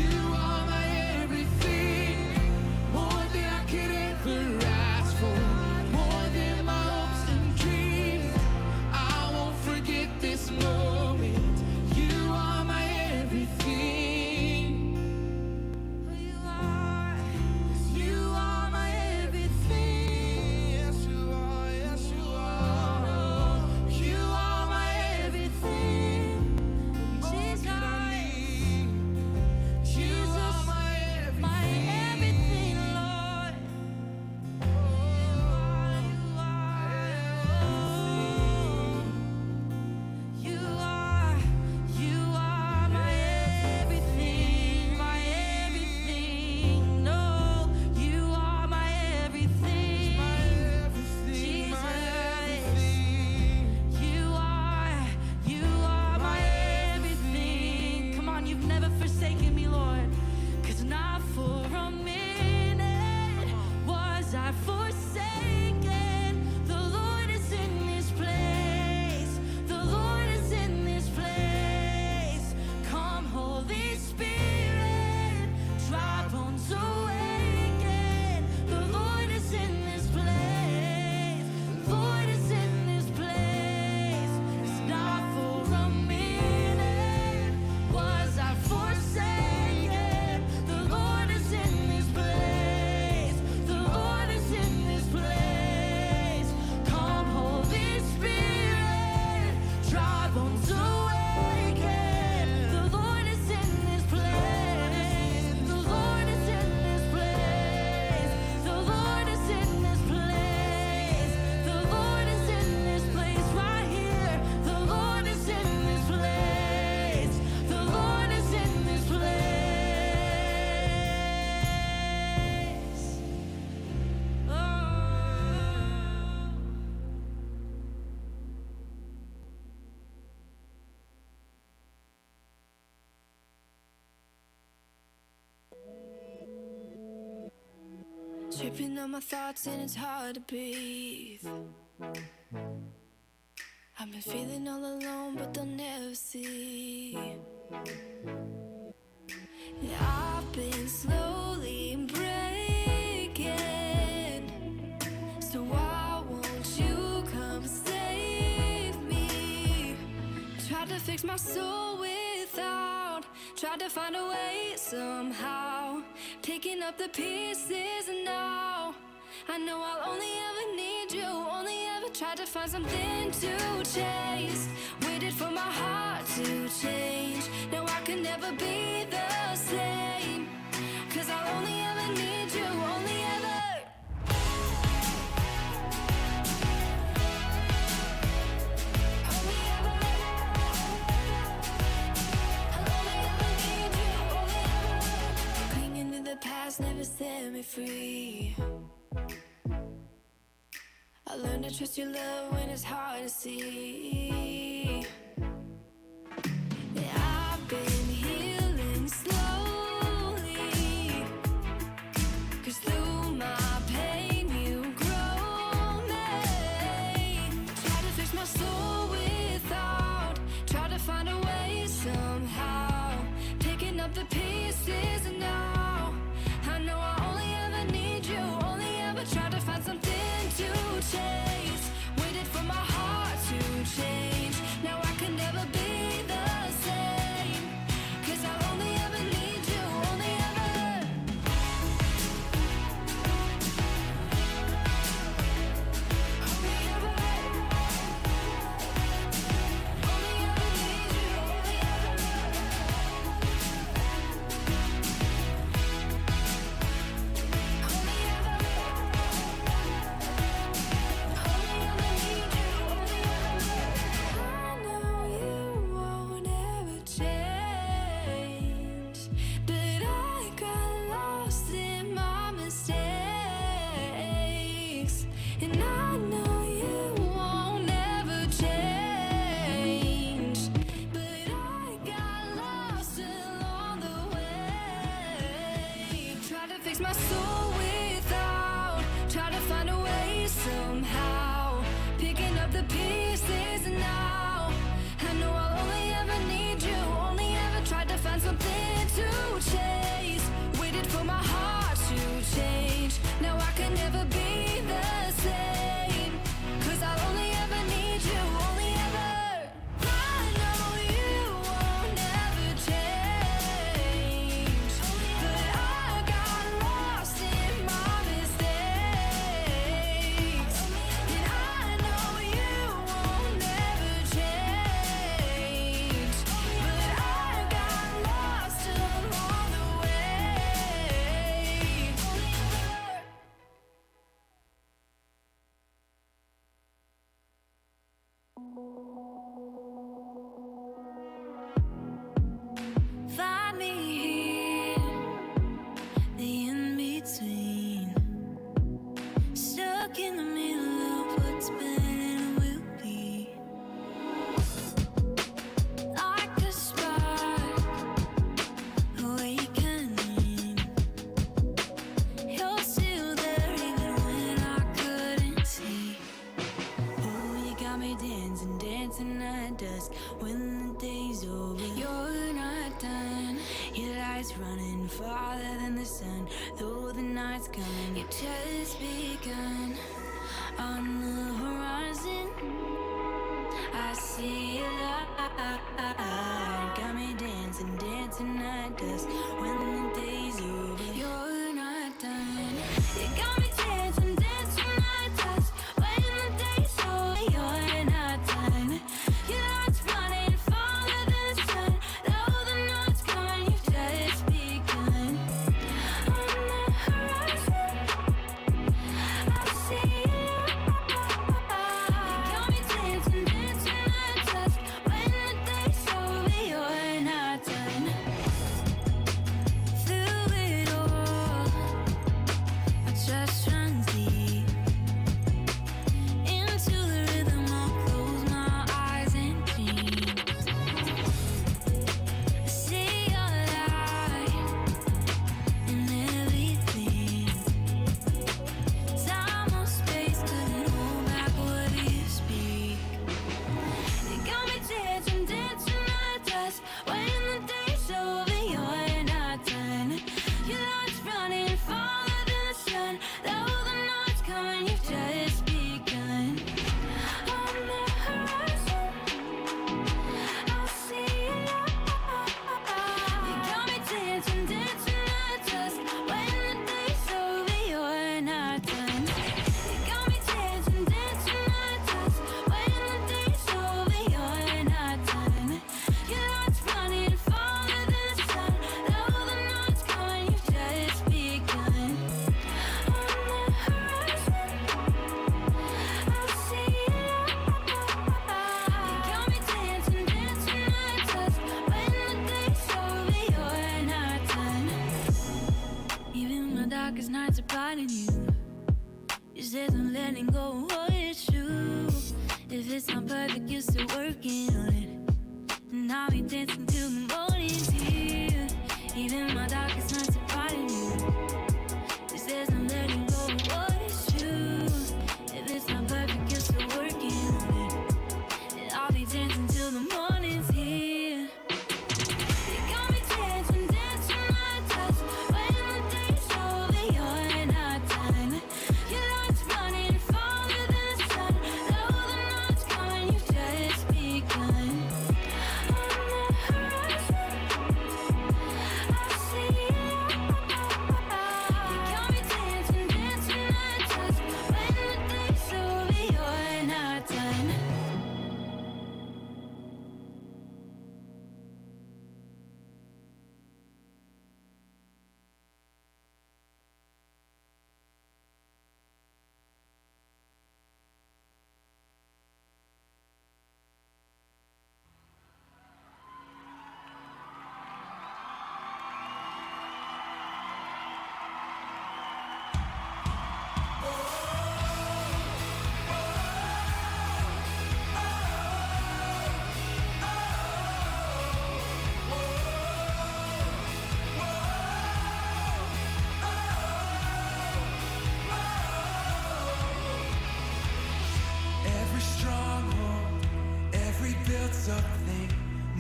You are my everything, more than I could ever ask for, more than my hopes and dreams. I won't forget this moment. You are my everything. You are my everything. Yes, you are. Yes, you are. You are my everything. Jesus, Jesus, my everything, Lord. You are my everything, my everything. No, you are my everything. Jesus, you are my everything. Come on, you've never forsaken me, Lord. 'Cause not for a minute was I forsaken. The Lord is in this place. The Lord is in this place. Come, Holy Spirit, dry bones awaken. The Lord is in this place. Lord is in this place. It's not for a minute was I forsaken. The Lord is in this place. The Lord is in this place. Come, Holy Spirit, dry bones awaken. The Lord is in this place. The Lord is in this place. The Lord is in this place. The Lord is in this place right here. The Lord is in this place. The Lord is in this place. Oh. Tripping on my thoughts and it's hard to breathe. I've been feeling all alone, but they'll never see. I've been slowly breaking. So why won't you come save me? Tried to fix my soul without, tried to find a way somehow, picking up the pieces and now I know I'll only ever need you. Only ever tried to find something to chase, waited for my heart to change. Now I can never be the same, 'cause I'll only ever need you. Only ever. Only ever. I'll only ever need you. Only ever. Clinging to the past never set me free. I learned to trust your love when it's hard to see. I've been up the pieces, and now I know I only ever need you. Only ever tried to find something to chase. Waited for my heart to change. Now I can never be the same. 'Cause I only ever need you. Only ever. Only ever. Only ever need you. Only ever. Only ever. Only ever need you. Only ever. I know you won't ever change, but I got lost in my mistakes, and I know you won't ever change, but I got lost along the way. Try to fix my soul without, try to find a way somehow, picking up the pieces, and now I know I'll only ever need you. Only ever tried to find something to chase. Waited for my heart to change. Now I can never be the same. 'Cause I'll only ever need you. Only ever. I know you won't ever change, but I got lost in my mistakes, and I know you won't ever change, but I got lost along the way. Find me here, the in-between, stuck in the middle of what's been and will be. Like a spark, awakening. You're still there even when I couldn't see. Oh, you got me dancing, dancing at dusk when the day's over. You're not done. Your light's running farther than the sun. Though the night's coming, you've just begun. On the horizon, I see a light. Got me dancing, dancing at dusk when the day's over. You're not done. You got me dancing, dancing at dusk when the day's over. You're not done. Your light's running farther than the sun. Though the night's coming, you've just begun. On the horizon, I see a light. You got me dancing, dancing at dusk when the day's over. You're not done.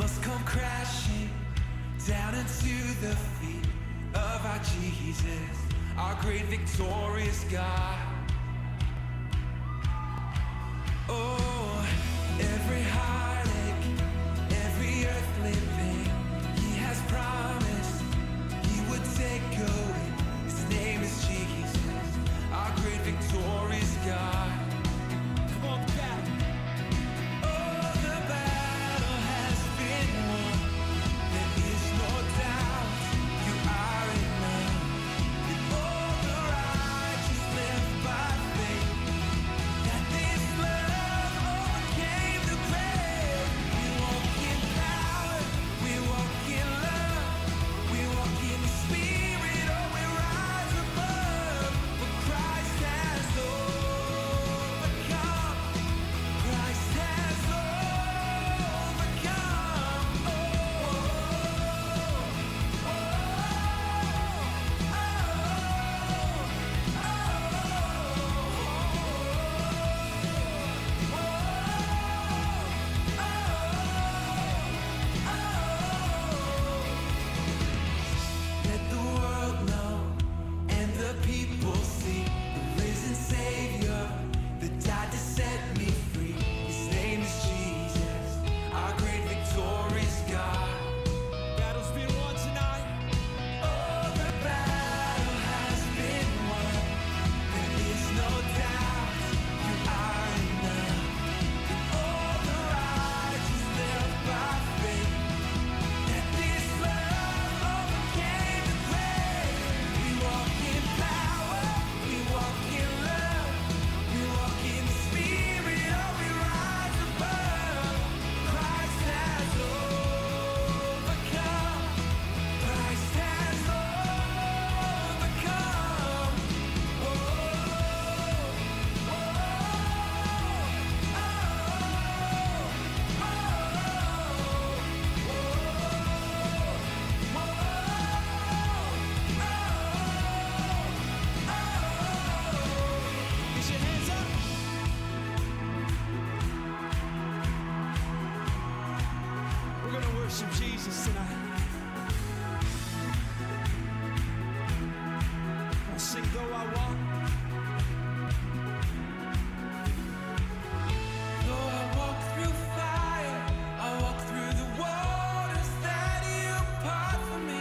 must come crashing down into the feet of our Jesus, our great victorious God. Oh, every heartache, every earthly thing, He has promised He would take away. His name is Jesus, our great victorious God. Come on, Pat. Oh, the battle has been won. There is no doubt you are enough. And all the righteous live by faith. That this love overcame the grave. We walk in power, we walk in love, we walk in the Spirit, oh, we rise above. For Christ has overcome. Christ has overcome. Oh, let the world know and the people see the risen Savior that died to set me free. His name is Jesus, our great victorious God. Battle's been won tonight. Oh, the battle has been won. There is no doubt you are enough. And all the righteous live by faith. That this love overcame the grave. We walk in power, we walk in love, we walk in the Spirit, oh, we rise above. Christ has overcome. Christ has overcome. Get your hands up. We're gonna worship Jesus tonight. I'll sing though I walk. Though I walk through fire, I walk through the waters that You part for me.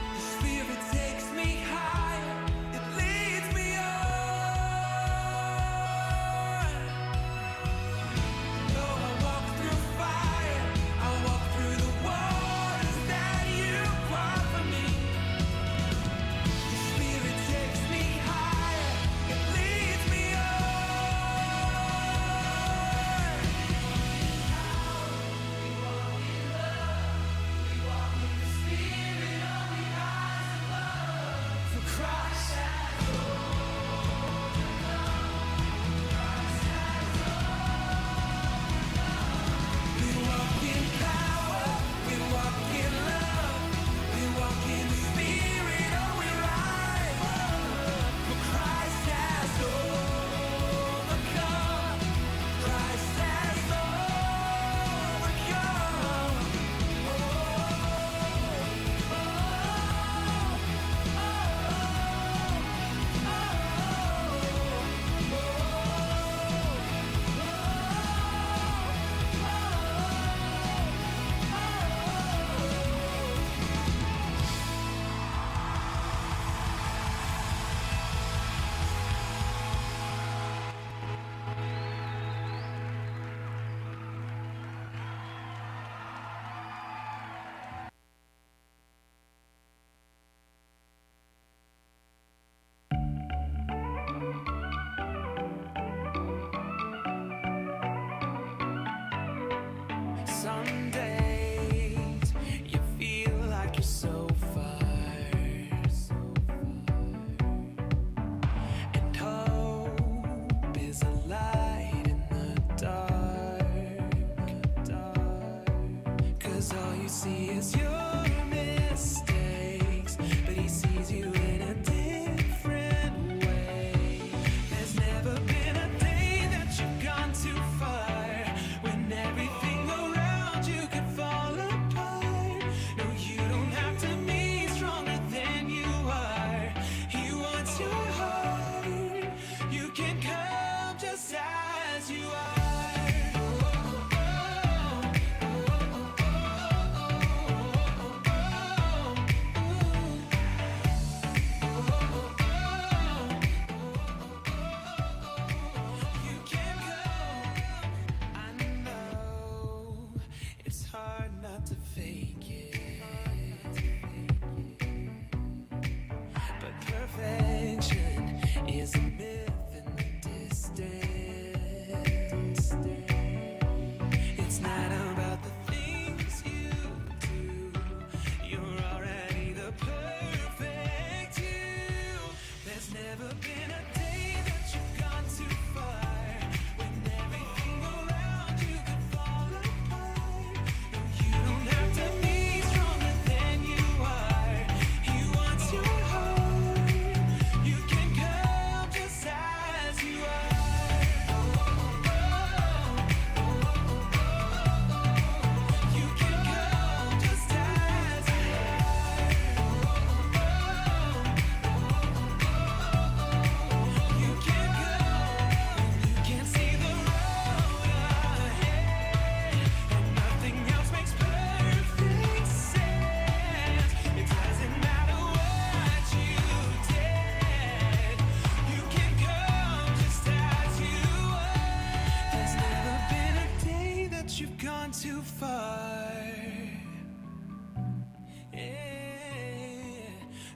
The Spirit takes me higher, it leads me on. Though I walk through fire, I walk through the waters that You part for me. The Spirit takes me higher, it leads me on. We walk in love, we walk in the Spirit, oh, we rise above. For Christ has overcome. Christ has overcome. We walk in power, we walk in love, we walk in the Spirit, oh, we rise above. For Christ has overcome. Christ has overcome. Some days you feel like you're so far, and hope is a light in the dark. 'Cause all you see is your mistakes, but He sees you in a different way. There's never been a day that you've gone too far when everything around you hard not to fake it. But perfection is a myth in the distance. It's not about the things you do. You're already the perfect you. There's never been a day that you've gone too far. When everything around you could fall apart. No, you don't have to be stronger than you are. He wants your heart. You can come just as you are. You can come just as you are. You can come. You can see the road ahead, and nothing else makes perfect sense. It doesn't matter what you did. You can come just as you are. There's never been a day that you've gone too far. Yeah.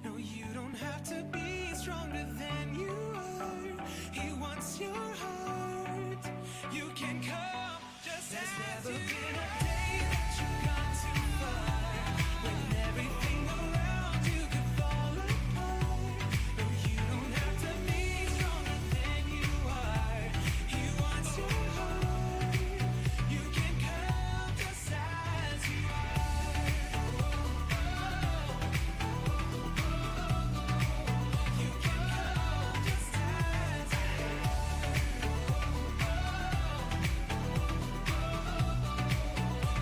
No, you don't have to be stronger than you are. He wants your heart. You can come just as never been a day that you've gone too far. When everything around you could fall apart. No, you don't have to be stronger than you are. He wants your heart. You can come just as you are. You can come just as you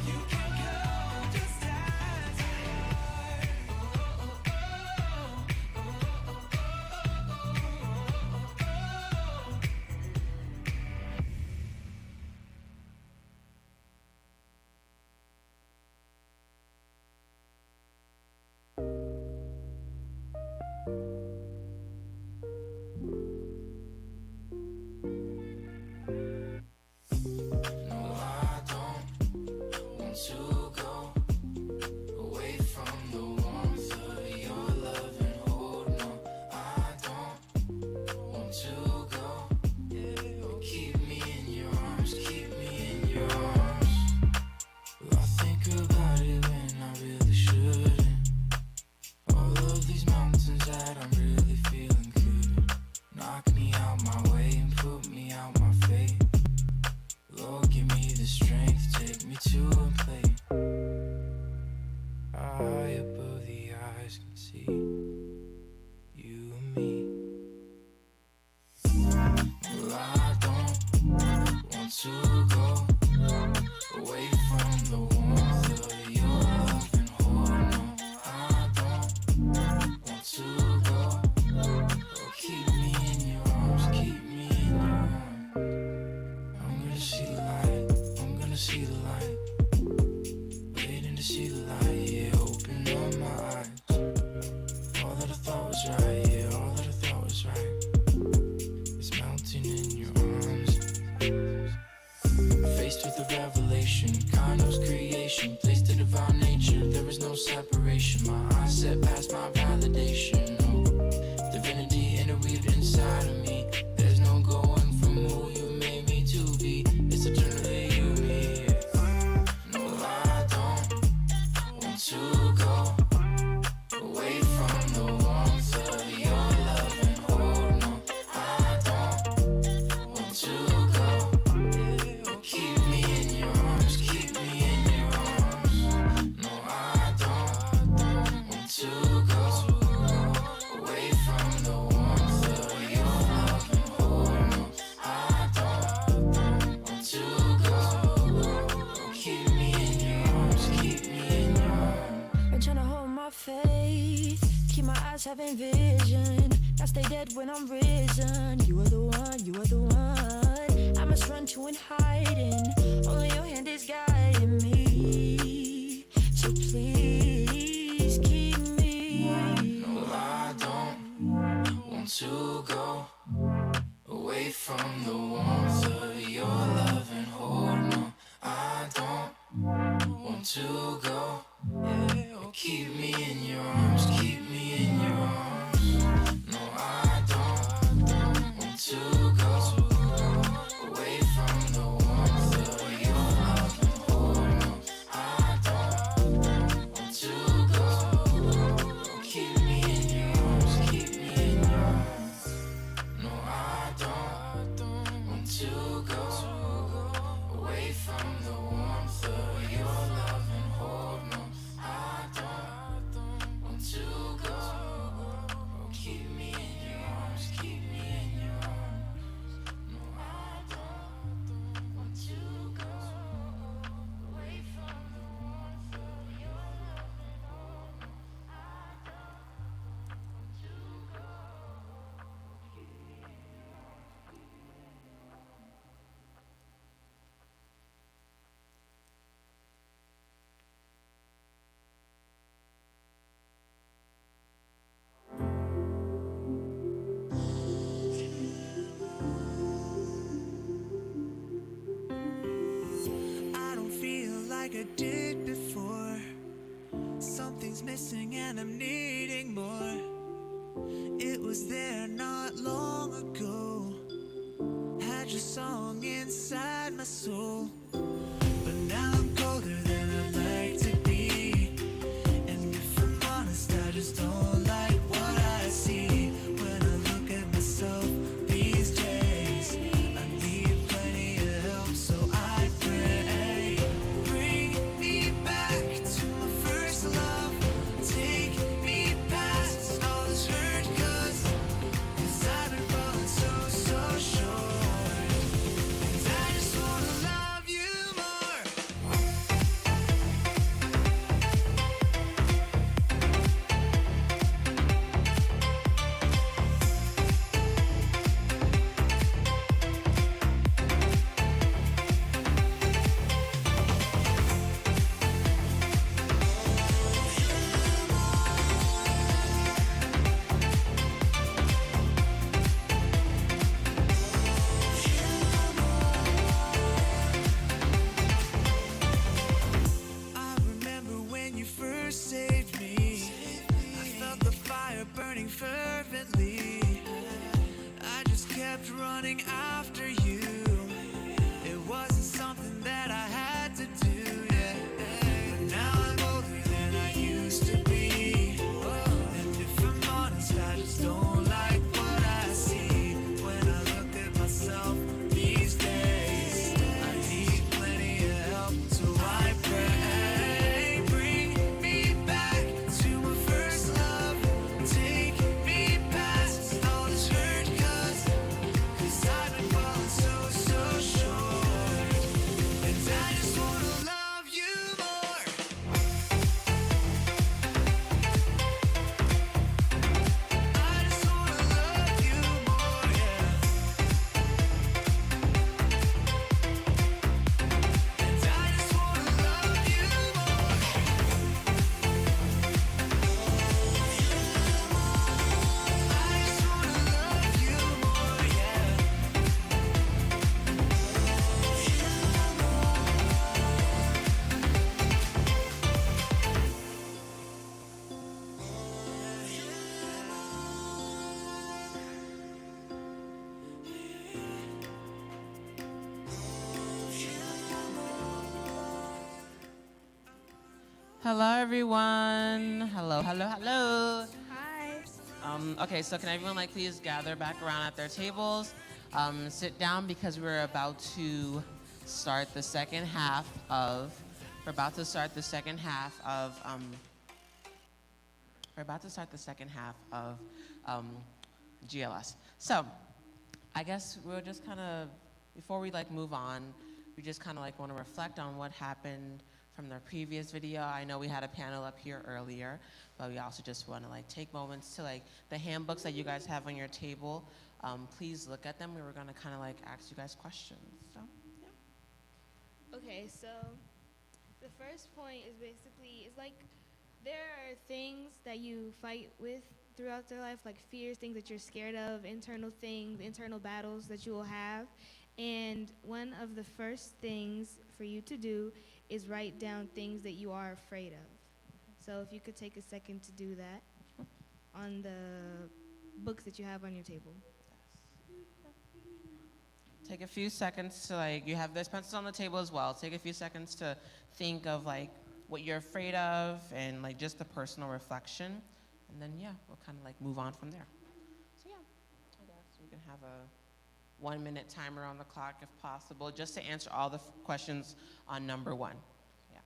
You can come just as you No, I don't want to go away from the warmth of your love and hold. No, I don't want to go. Keep me in your arms, keep me in your arms. Well, I think about it when I really shouldn't. All of these mountains that I'm really feeling could knock me out my way and put me out my fate. Lord, give me the strength, take me to a place high above the eyes can see you and me. Well, I don't want to go away from the warmth of your love and hold. No, I don't want to go. Oh, keep me in your arms, keep me in your arms. I'm gonna see the light, I'm gonna see the light. Waiting to see the light, yeah, open up my eyes. All that I thought was right, yeah, all that I thought was right. It's melting in your arms. Faced with a revelation, God knows creation. Placed to divine nature, there is no separation. My eyes set past my validation. No divinity interweaved inside of me. There's no going from who you made me to be. It's eternally you and me. No, I don't want to go away from the warmth of your love and hold. No, I don't want to go. Keep me in your arms, keep me in your arms. No, I don't want to go away from the warmth of your love and hold. No, I don't want to go. Keep me in your arms, keep me in your arms. I'm trying to hold my faith, keep my eyes having vision. Not stay dead when I'm risen. You are the one, you are the one. I must run to and hiding. Only your hand is guiding me. So please keep me. No, I don't want to go away from the warmth of your love and hold. No, I don't want want to go. Yeah, keep me in your arms, keep me in your arms. No, I don't want to go away from the warmth of your love and hold. No, I don't want to go. Keep me in your arms, keep me in your arms. No, I don't want to go away from the warmth of your love and hold. No, I don't want to go. Keep me in your arms, keep me in your arms. No, I don't want to go away from the warmth of your love and hold. No, I don't want to go. Keep me in your arms. I don't feel like I did before. Something's missing and I'm needing more. It was there not long ago. Had your song inside my soul. But now I'm colder than I'd like to be. And if I'm honest, I just don't like what I see. When I look at myself these days, I need plenty of help, so I pray. Bring me back to my first love. Take me past all this hurt, 'cause I've been falling so short. And I just wanna love you more. I remember when you first saved me. I felt the fire burning fervently. I just kept running after you. It wasn't something that I had to do, yeah. But now I'm older than I used to be. And if I'm honest, I just don't like what I see. When I look at myself these days, I need plenty of help, so I pray. Bring me back to my first love. Take me past all this hurt, 'cause I've been falling so short. And I just wanna love you more. I just wanna love you more, yeah. And I just wanna love you more. I just wanna love you more, yeah. Hello, everyone. Hello, hello, hello. Hi. Okay, so can everyone please gather back around at their tables? Sit down because we're about to start the second half of. We're about to start the second half of. We're about to start the second half of GLS. So, I guess we'll just kind of, before we move on, we just kind of want to reflect on what happened from the previous video. I know we had a panel up here earlier, but we also just want to take moments to the handbooks that you guys have on your table. Please look at them. We were going to kind of ask you guys questions. So, yeah. Okay, so the first point is basically, it's there are things that you fight with throughout your life, like fears, things that you're scared of, internal things, internal battles that you will have. And one of the first things for you to do is write down things that you are afraid of. So if you could take a second to do that on the books that you have on your table. Take a few seconds to like, you have this pencil on the table as well. Take a few seconds to think of like what you're afraid of and like just the personal reflection. And then yeah, we'll kind of like move on from there. So yeah, I guess we can have a 1 minute timer on the clock if possible, just to answer all the questions on number 1. Yeah.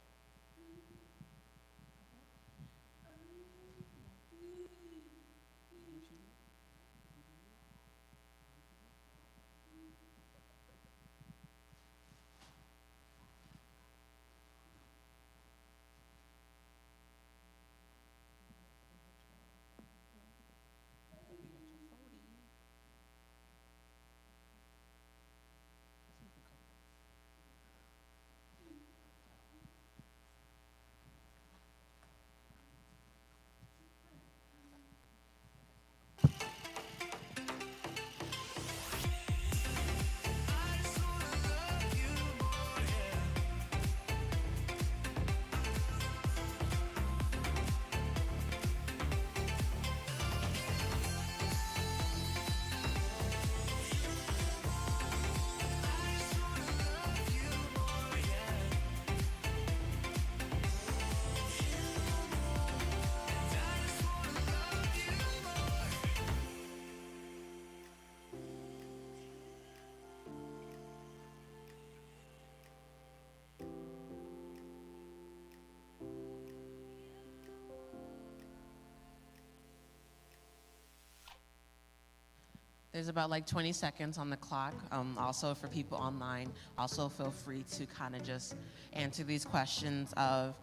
There's about like 20 seconds on the clock. Also for people online, also feel free to kind of just answer these questions of,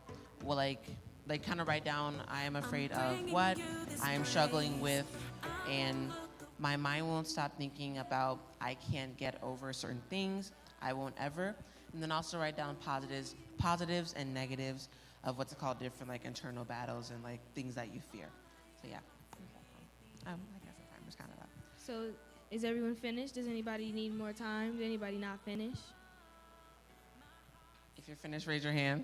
well, like kind of write down, I am afraid of what, I am struggling with, and my mind won't stop thinking about I can't get over certain things, I won't ever. And then also write down positives and negatives of what's called different like internal battles and like things that you fear. So yeah, I guess the timer's kind of up. So is everyone finished? Does anybody need more time? Does anybody not finish? If you're finished, raise your hand.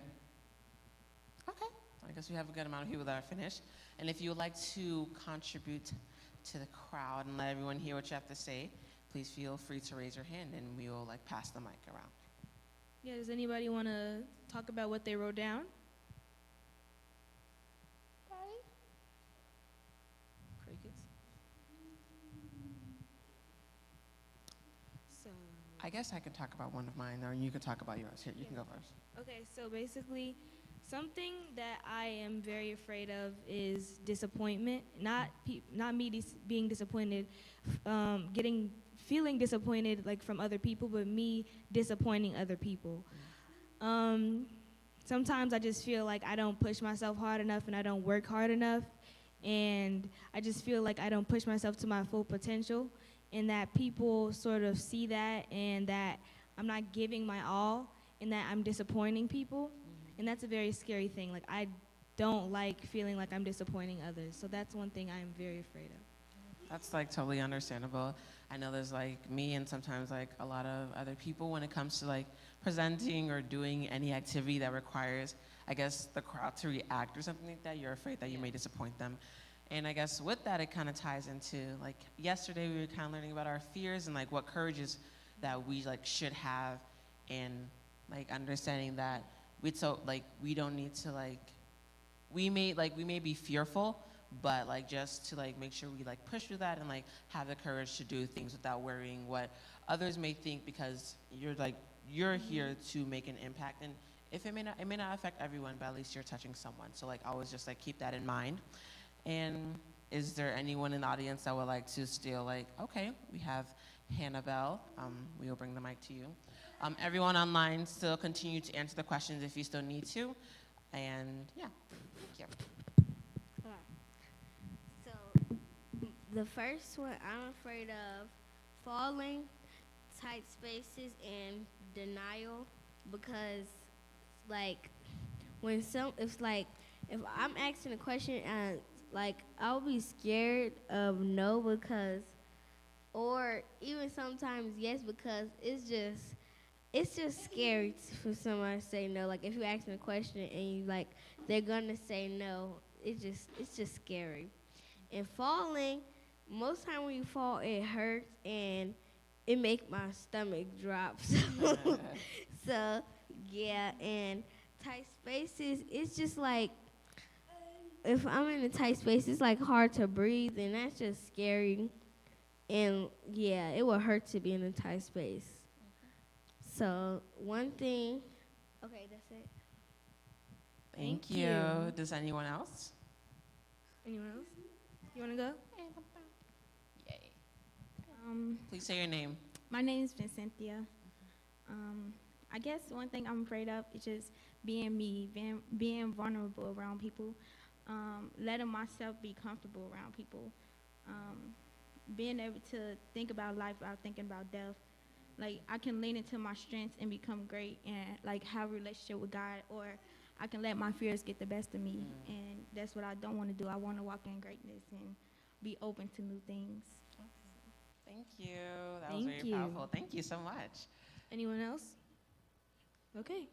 Okay, I guess we have a good amount of people that are finished. And if you would like to contribute to the crowd and let everyone hear what you have to say, please feel free to raise your hand and we will like pass the mic around. Yeah, does anybody want to talk about what they wrote down? Crickets? So, I guess I could talk about one of mine, or you could talk about yours. Here, you can go first. okay, so basically, something that I am very afraid of is disappointment. Not me being disappointed, feeling disappointed like from other people, but me disappointing other people. Sometimes I just feel like I don't push myself hard enough and I don't work hard enough, and I just feel like I don't push myself to my full potential, and that people sort of see that and that I'm not giving my all and that I'm disappointing people. And that's a very scary thing. Like, I don't like feeling like I'm disappointing others. So that's one thing I'm very afraid of. That's like totally understandable. I know there's like me and sometimes like a lot of other people when it comes to like presenting or doing any activity that requires, I guess, the crowd to react or something like that. You're afraid that you may disappoint them. And I guess with that, it kind of ties into like yesterday we were kind of learning about our fears and like what courages that we like should have, and like understanding that we don't need to we may be fearful, but like just to like make sure we like push through that and like have the courage to do things without worrying what others may think, because you're here to make an impact, and if it may not affect everyone, but at least you're touching someone. So like always just like keep that in mind. And is there anyone in the audience that would like to still okay, we have Hannibal. We will bring the mic to you. Everyone online, still continue to answer the questions if you still need to. And yeah, thank you. So the first one, I'm afraid of falling, tight spaces, and denial, because if I'm asking a question and I'll be scared of no, or even sometimes yes, because it's just it's just scary for someone to say no. Like if you ask them a question and you like they're gonna say no, it's just scary. And falling, most time when you fall, it hurts and it make my stomach drop. So yeah, and tight spaces, it's just like if I'm in a tight space, it's like hard to breathe, and that's just scary. And yeah, it will hurt to be in a tight space. So one thing, okay, that's it. Thank Thank you. you. Does anyone else? Anyone else? You want to go? Yay. Um, Please say your name. my name is Vincentia. I guess one thing I'm afraid of is just being me, being vulnerable around people, letting myself be comfortable around people, being able to think about life without thinking about death. Like I can lean into my strengths and become great and like have a relationship with God, or I can let my fears get the best of me, and that's what I don't want to do. I want to walk in greatness and be open to new things. Thank you. That was Thank very you. powerful. Thank you so much. Anyone else? Okay.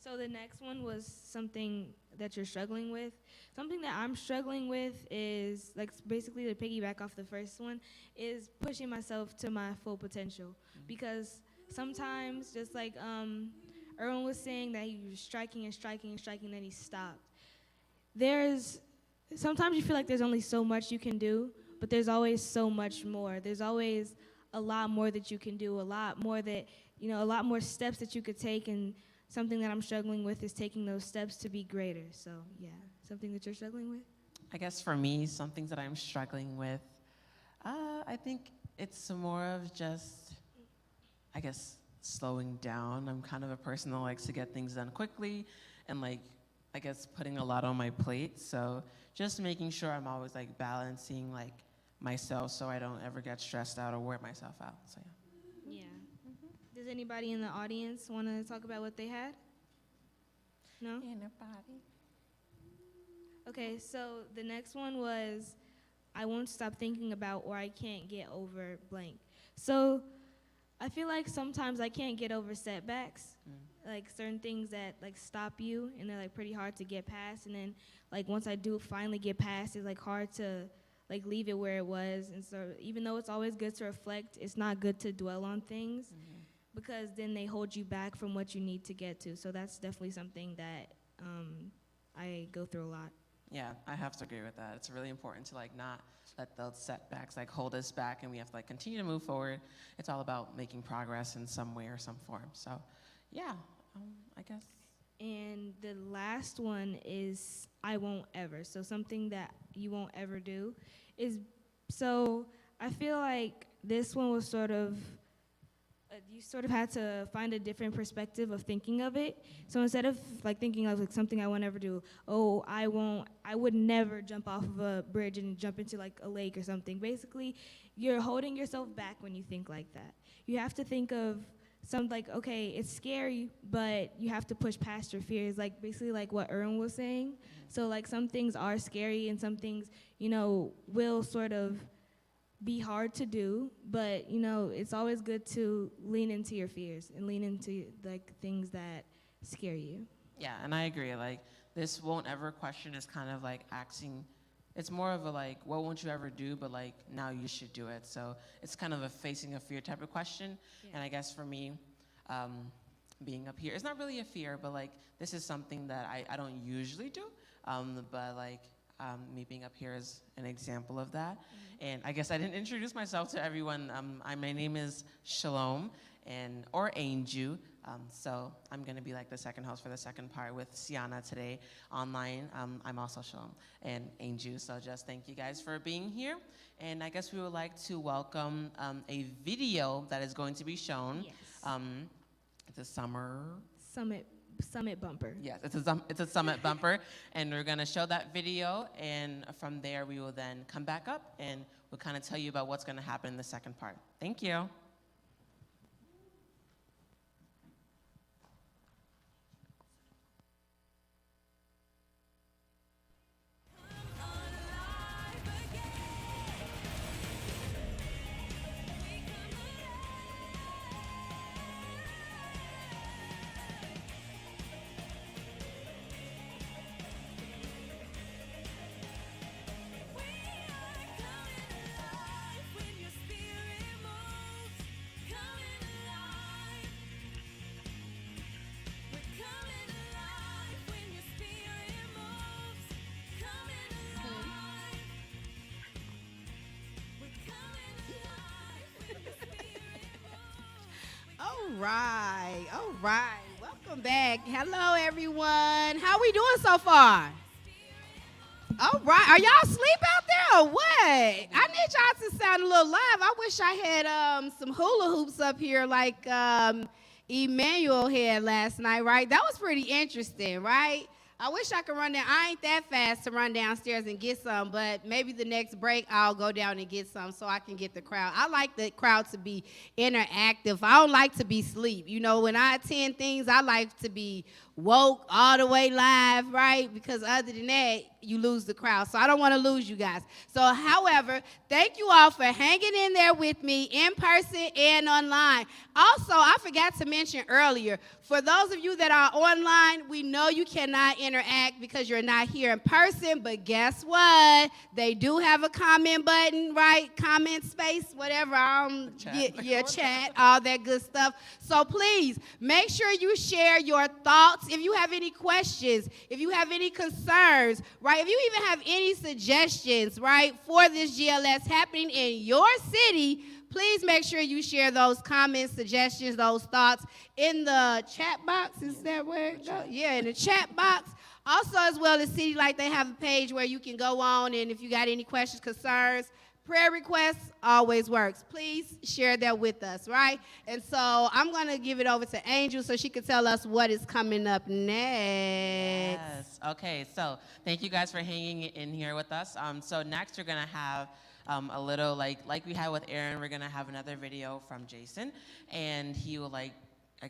So the next one was something that you're struggling with. Something that I'm struggling with is like basically to piggyback off the first one is pushing myself to my full potential, because sometimes just like Erwin was saying that he was striking and striking and striking, then he stopped. Sometimes you feel like there's only so much you can do, but there's always so much more. There's always a lot more that you can do, a lot more steps that you could take, and something that I'm struggling with is taking those steps to be greater. So yeah, something that you're struggling with? I guess for me, some things that I'm struggling with, I think it's more of just, I guess, slowing down. I'm kind of a person that likes to get things done quickly and like, I guess, putting a lot on my plate. So just making sure I'm always like balancing like myself so I don't ever get stressed out or wear myself out. So yeah. Yeah. Does anybody in the audience want to talk about what they had? No? Anybody? Okay, so the next one was I won't stop thinking about, or I can't get over blank. So I feel like sometimes I can't get over setbacks, like certain things that like stop you and they're like pretty hard to get past. And then like once I do finally get past, it's like hard to like leave it where it was. And so even though it's always good to reflect, it's not good to dwell on things because then they hold you back from what you need to get to. So that's definitely something that I go through a lot. Yeah, I have to agree with that. It's really important to like not let those setbacks like hold us back, and we have to like continue to move forward. It's all about making progress in some way or some form. So, yeah, I guess. And the last one is I won't ever. So something that you won't ever do is, so I feel like this one was sort of, you sort of had to find a different perspective of thinking of it. So instead of like thinking of like something I won't ever do, oh, I would never jump off of a bridge and jump into like a lake or something. Basically, you're holding yourself back when you think like that. You have to think of something like, okay, it's scary, but you have to push past your fears, like basically like what Erwin was saying. So like some things are scary and some things, will sort of be hard to do, but it's always good to lean into your fears and lean into like things that scare you. Yeah, and I agree. Like this won't ever question is kind of like asking. It's more of a like, what won't you ever do? But like now you should do it. So it's kind of a facing a fear type of question. Yeah. And I guess for me, being up here, it's not really a fear, but like this is something that I don't usually do. But like me being up here is an example of that. And I guess I didn't introduce myself to everyone. My name is Shalom, or Anju. So I'm going to be like the second host for the second part with Sienna today online. I'm also Shalom and Anju. So just thank you guys for being here. And I guess we would like to welcome a video that is going to be shown. Yes. It's a Summit bumper. Yes, it's a summit bumper, and we're gonna show that video, and from there we will then come back up and we'll kind of tell you about what's gonna happen in the second part. Thank you. right. All right. Welcome back. Hello, everyone. How we doing so far? All right. Are y'all asleep out there or what? I need y'all to sound a little live. I wish I had some hula hoops up here like Emmanuel had last night, right? That was pretty interesting, right? I wish I could run down. I ain't that fast to run downstairs and get some, but maybe the next break I'll go down and get some so I can get the crowd. I like the crowd to be interactive. I don't like to be asleep. You know, when I attend things, I like to be woke all the way live, right? Because other than that, you lose the crowd. So I don't want to lose you guys. So, however, thank you all for hanging in there with me in person and online. Also, I forgot to mention earlier, for those of you that are online, we know you cannot interact because you're not here in person, but guess what? They do have a comment button, right? Comment space, whatever, chat, all that good stuff. So please, make sure you share your thoughts. If you have any questions, if you have any concerns, right? If you even have any suggestions, right, for this GLS happening in your city, please make sure you share those comments, suggestions, those thoughts in the chat box. Is that where it goes? Yeah, in the chat box. Also, as well as City Light, they have a page where you can go on, and if you got any questions, concerns, prayer requests, always works. Please share that with us, right? And so I'm going to give it over to Angel so she can tell us what is coming up next. Yes. Okay, so thank you guys for hanging in here with us. So next we're going to have a little, like we had with Aaron, we're going to have another video from Jason, and he will, I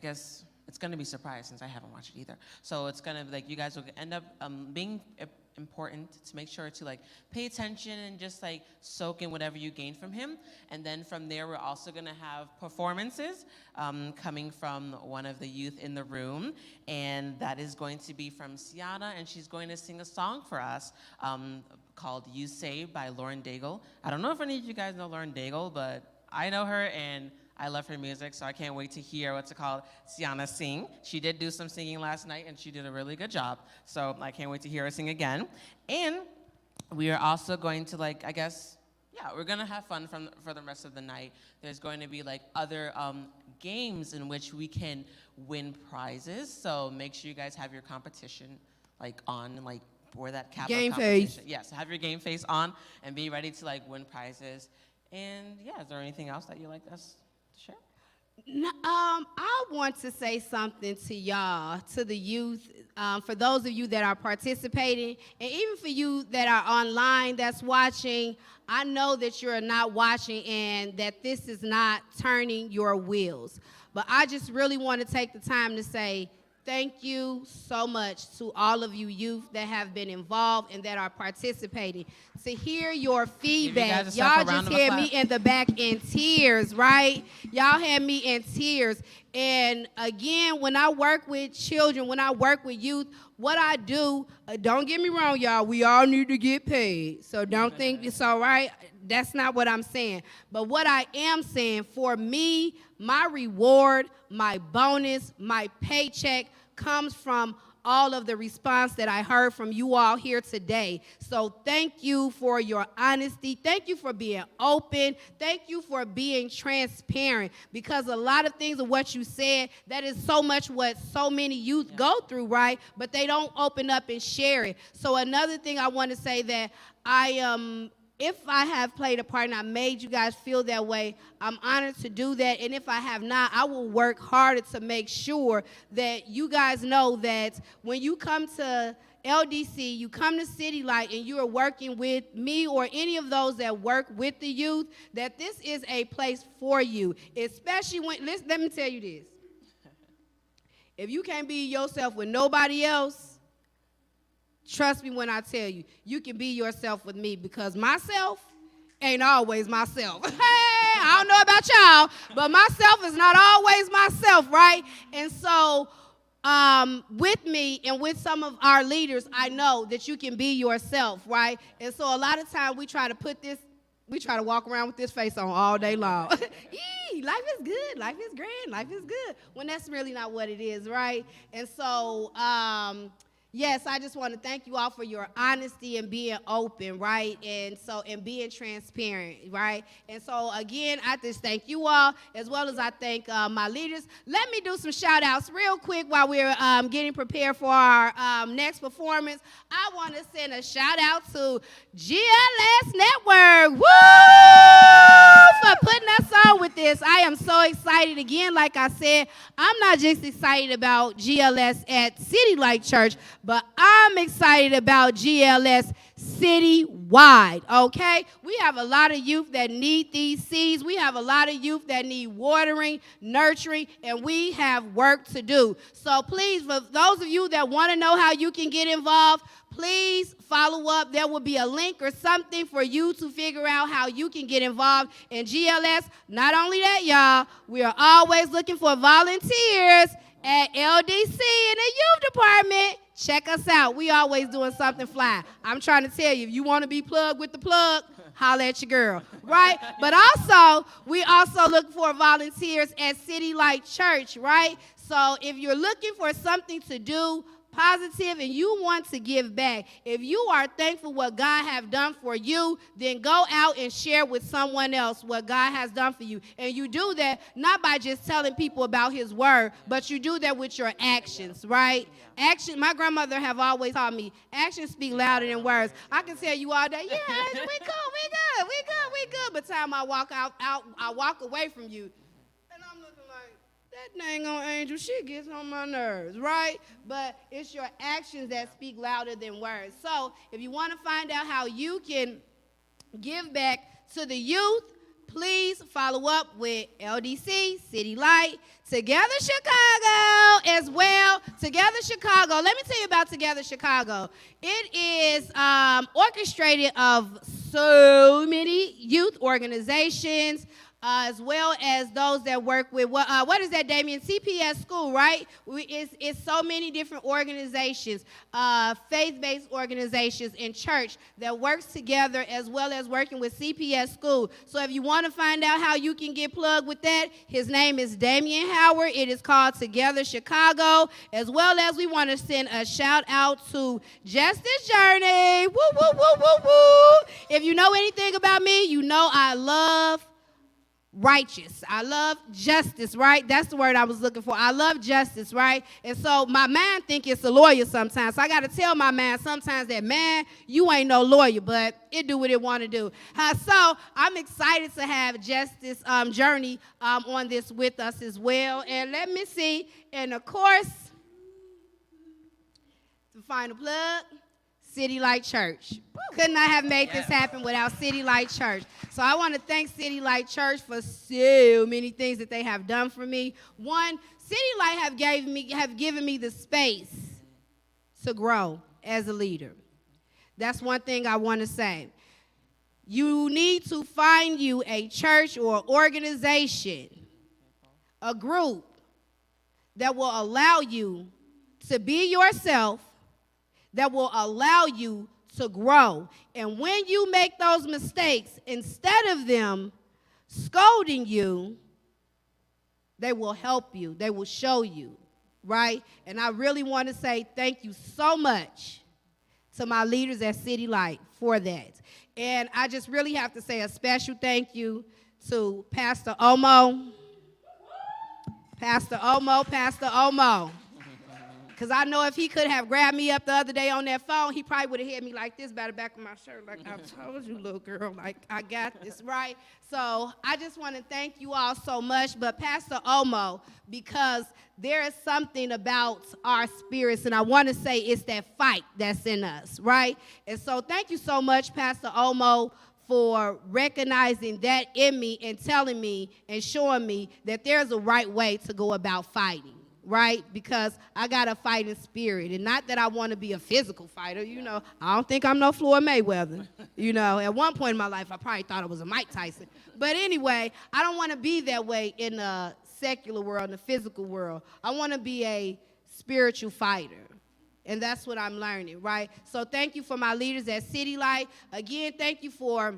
guess it's going to be a surprise since I haven't watched it either. So it's going to, you guys will end up being important to make sure to pay attention and just soak in whatever you gain from him. And then from there, we're also going to have performances coming from one of the youth in the room, and that is going to be from Sienna, and she's going to sing a song for us called You Say by Lauren Daigle. I don't know if any of you guys know Lauren Daigle, but I know her and I love her music, so I can't wait to hear what's it called, Sienna sing. She did do some singing last night, and she did a really good job. So I can't wait to hear her sing again. And we are also going to, we're going to have fun for the rest of the night. There's going to be, other games in which we can win prizes. So make sure you guys have your competition, on, for that capital game competition. face. Yes, have your game face on and be ready to, win prizes. And, yeah, is there anything else that you'd like us to share? I want to say something to y'all, to the youth, for those of you that are participating, and even for you that are online that's watching. I know that you're not watching and that this is not turning your wheels, but I just really want to take the time to say thank you so much to all of you youth that have been involved and that are participating. To hear your feedback, y'all just had me in the back in tears, right? Y'all had me in tears. And again, when I work with children, when I work with youth, what I do, don't get me wrong, y'all, we all need to get paid. So don't think it's all right. That's not what I'm saying. But what I am saying, for me, my reward, my bonus, my paycheck comes from all of the response that I heard from you all here today. So thank you for your honesty. Thank you for being open. Thank you for being transparent, because a lot of things of what you said, that is so much what so many youth go through, right? But they don't open up and share it. So another thing I want to say that if I have played a part and I made you guys feel that way, I'm honored to do that. And if I have not, I will work harder to make sure that you guys know that when you come to LDC, you come to City Light, and you are working with me or any of those that work with the youth, that this is a place for you. Especially when, let me tell you this. If you can't be yourself with nobody else, trust me when I tell you, you can be yourself with me, because myself ain't always myself. Hey, I don't know about y'all, but myself is not always myself, right? And so with me and with some of our leaders, I know that you can be yourself, right? And so a lot of times we try to walk around with this face on all day long. Yee, life is good, life is grand, life is good, when that's really not what it is, right? And so, Yes, I just want to thank you all for your honesty and being open, right? And being transparent, right? And so again, I just thank you all as well as I thank my leaders. Let me do some shout outs real quick while we're getting prepared for our next performance. I want to send a shout out to GLS Network. Woo! For putting us on with this. I am so excited. Again, like I said, I'm not just excited about GLS at City Light Church, but I'm excited about GLS citywide, okay? We have a lot of youth that need these seeds. We have a lot of youth that need watering, nurturing, and we have work to do. So please, for those of you that want to know how you can get involved, please follow up. There will be a link or something for you to figure out how you can get involved in GLS. Not only that, y'all, we are always looking for volunteers at LDC in the youth department. Check us out. We always doing something fly. I'm trying to tell you, if you want to be plugged with the plug, holla at your girl, right? But also, we also look for volunteers at City Light Church, right? So if you're looking for something to do positive and you want to give back, if you are thankful what God have done for you, then go out and share with someone else what God has done for you. And you do that not by just telling people about his word, but you do that with your actions, right? Action. My grandmother have always taught me, actions speak louder than words. I can tell you all day, yeah, we cool, we good. By the time I walk I walk away from you, and I'm looking like, that dang on Angel, she gets on my nerves, right? But it's your actions that speak louder than words. So if you want to find out how you can give back to the youth, please follow up with LDC, City Light, Together Chicago as well. Together Chicago, let me tell you about Together Chicago. It is orchestrated of so many youth organizations, as well as those that work with, what is that, Damien? CPS School, right? It's so many different organizations, faith-based organizations in church that works together as well as working with CPS School. So if you want to find out how you can get plugged with that, his name is Damien Howard. It is called Together Chicago, as well as we want to send a shout out to Justice Journey. Woo, woo, woo, woo, woo. If you know anything about me, you know I love righteous. I love justice, right? That's the word I was looking for. I love justice, right? And so my mind think it's a lawyer sometimes. So I got to tell my man sometimes that, man, you ain't no lawyer, but it do what it want to do. So I'm excited to have Justice Journey on this with us as well. And let me see. And of course, the final plug, City Light Church. Could not have made this happen without City Light Church. So I want to thank City Light Church for so many things that they have done for me. One, City Light have given me the space to grow as a leader. That's one thing I want to say. You need to find you a church or organization, a group that will allow you to be yourself, that will allow you to grow. And when you make those mistakes, instead of them scolding you, they will help you. They will show you, right? And I really want to say thank you so much to my leaders at City Light for that. And I just really have to say a special thank you to Pastor Omo. Pastor Omo. Because I know if he could have grabbed me up the other day on that phone, he probably would have hit me like this by the back of my shirt, like, I told you, little girl, like, I got this, right? So I just want to thank you all so much. But Pastor Omo, because there is something about our spirits, and I want to say it's that fight that's in us, right? And so thank you so much, Pastor Omo, for recognizing that in me and telling me and showing me that there's a right way to go about fighting. Right? Because I got a fighting spirit. And not that I want to be a physical fighter, you know. I don't think I'm no Floyd Mayweather. You know, at one point in my life, I probably thought I was a Mike Tyson. But anyway, I don't want to be that way in the secular world, in the physical world. I want to be a spiritual fighter. And that's what I'm learning, right? So thank you for my leaders at City Light. Again, thank you for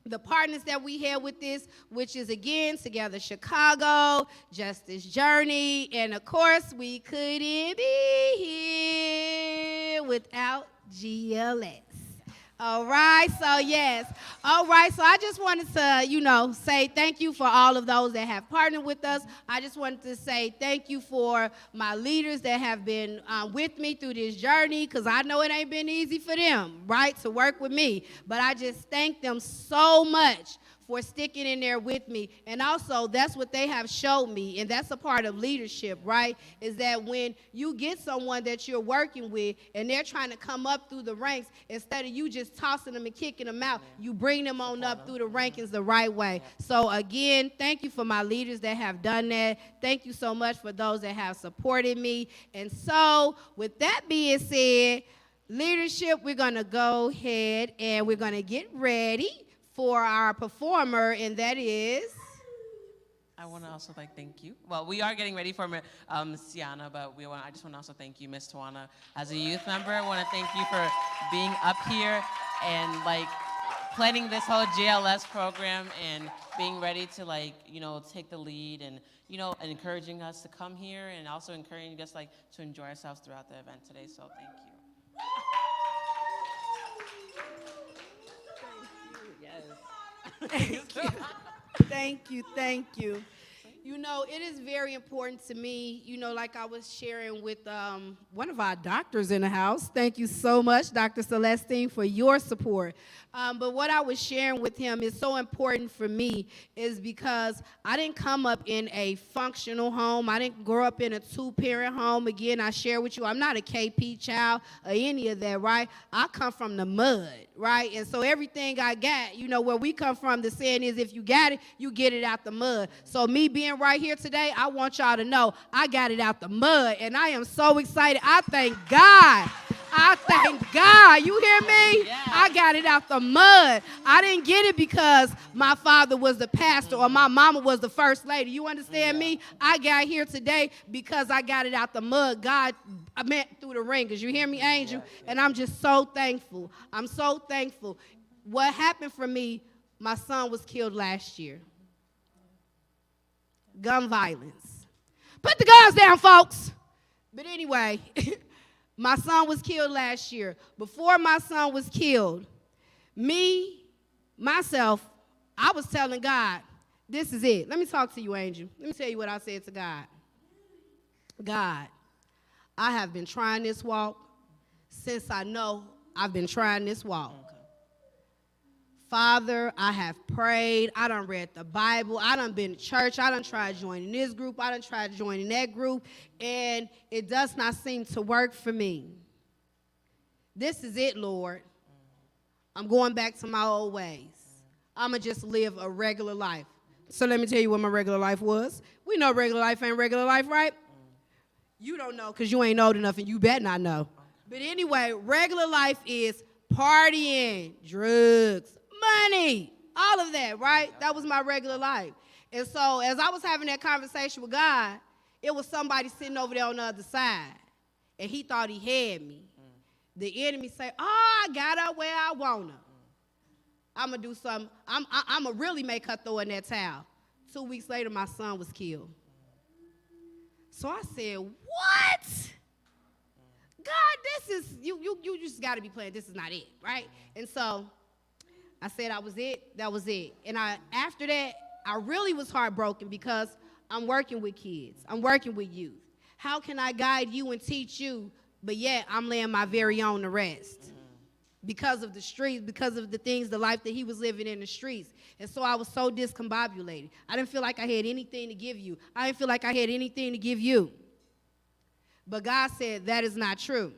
the partners that we have with this, which is, again, Together Chicago, Justice Journey, and, of course, we couldn't be here year without GLS. All right, so yes. All right, so I just wanted to, say thank you for all of those that have partnered with us. I just wanted to say thank you for my leaders that have been with me through this journey, because I know it ain't been easy for them, right, to work with me. But I just thank them so much for sticking in there with me. And also, that's what they have showed me, and that's a part of leadership, right, is that when you get someone that you're working with and they're trying to come up through the ranks, instead of you just tossing them and kicking them out, you bring them on up through the rankings the right way. So again, thank you for my leaders that have done that. Thank you so much for those that have supported me. And so with that being said, leadership, we're going to go ahead and we're going to get ready for our performer, and that is... I want to also thank you. Well, we are getting ready for Sienna, but I just want to also thank you, Miss Tawana, as a youth member. I want to thank you for being up here and planning this whole JLS program and being ready to take the lead and encouraging us to come here and also encouraging us to enjoy ourselves throughout the event today. So thank you. Thank you. Thank you. It is very important to me, like I was sharing with one of our doctors in the house. Thank you so much, Dr. Celestine, for your support. But what I was sharing with him is so important for me is because I didn't come up in a functional home. I didn't grow up in a two-parent home. Again, I share with you, I'm not a KP child or any of that, right? I come from the mud, right? And so everything I got, where we come from, the saying is if you got it, you get it out the mud. So me being right here today, I want y'all to know I got it out the mud, and I am so excited. I thank God. I thank God. You hear me? Yeah. I got it out the mud. I didn't get it because my father was the pastor or my mama was the first lady. You understand me? I got here today because I got it out the mud. God, I meant through the ringers. You hear me, Angel? Yeah. And I'm just so thankful. I'm so thankful. What happened for me, my son was killed last year. Gun violence. Put the guns down, folks. But anyway, my son was killed last year. Before my son was killed, myself, I was telling God, this is it. Let me talk to you, Angel. Let me tell you what I said to God. God, I have been trying this walk since I know I've been trying this walk. Father, I have prayed. I done read the Bible. I done been to church. I done tried joining this group. I done tried joining that group. And it does not seem to work for me. This is it, Lord. I'm going back to my old ways. I'm going to just live a regular life. So let me tell you what my regular life was. We know regular life ain't regular life, right? You don't know because you ain't old enough and you better not know. But anyway, regular life is partying, drugs, money, all of that, right? That was my regular life. And so as I was having that conversation with God, it was somebody sitting over there on the other side, and he thought he had me. The enemy say, I got her where I want her. I'm going to do something. I'm going to really make her throw in that towel. 2 weeks later, my son was killed. So I said, what? God, this is, you just got to be playing. This is not it, right? And so I said that was it. And after that, I really was heartbroken because I'm working with kids. I'm working with youth. How can I guide you and teach you, but yet I'm laying my very own to rest? Because of the streets, because of the things, the life that he was living in the streets. And so I was so discombobulated. I didn't feel like I had anything to give you. I didn't feel like I had anything to give you. But God said that is not true.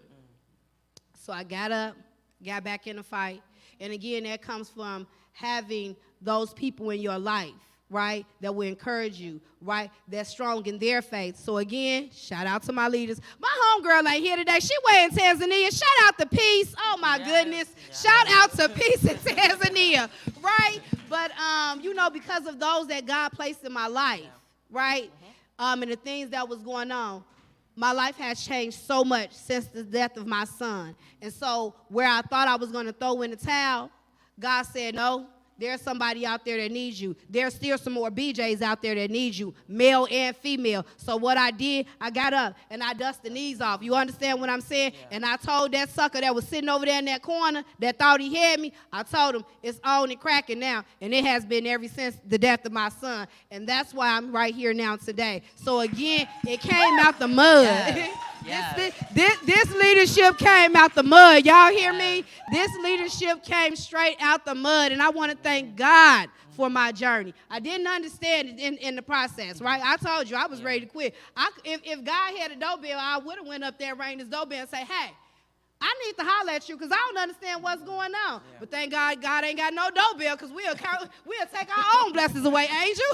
So I got up, got back in the fight. And again, that comes from having those people in your life, right, that will encourage you, right, that's strong in their faith. So again, shout out to my leaders. My homegirl ain't here today. She way in Tanzania. Shout out to Peace. Oh, my goodness. Yes. Shout out to Peace in Tanzania, right? But, because of those that God placed in my life, right, and the things that was going on, my life has changed so much since the death of my son. And so where I thought I was going to throw in the towel, God said, no, there's somebody out there that needs you. There's still some more BJs out there that need you, male and female. So what I did, I got up and I dusted the knees off. You understand what I'm saying? Yeah. And I told that sucker that was sitting over there in that corner that thought he had me, I told him it's on and cracking now. And it has been ever since the death of my son. And that's why I'm right here now today. So again, it came out the mud. Yeah. This leadership came out the mud. Y'all hear me? This leadership came straight out the mud. And I want to thank God for my journey. I didn't understand it in the process, right? I told you I was ready to quit. If God had a doorbell, I would have went up there, rang his doorbell and say, hey, I need to holler at you because I don't understand what's going on. Yeah. But thank God, God ain't got no doorbell because we'll take our own blessings away, angel.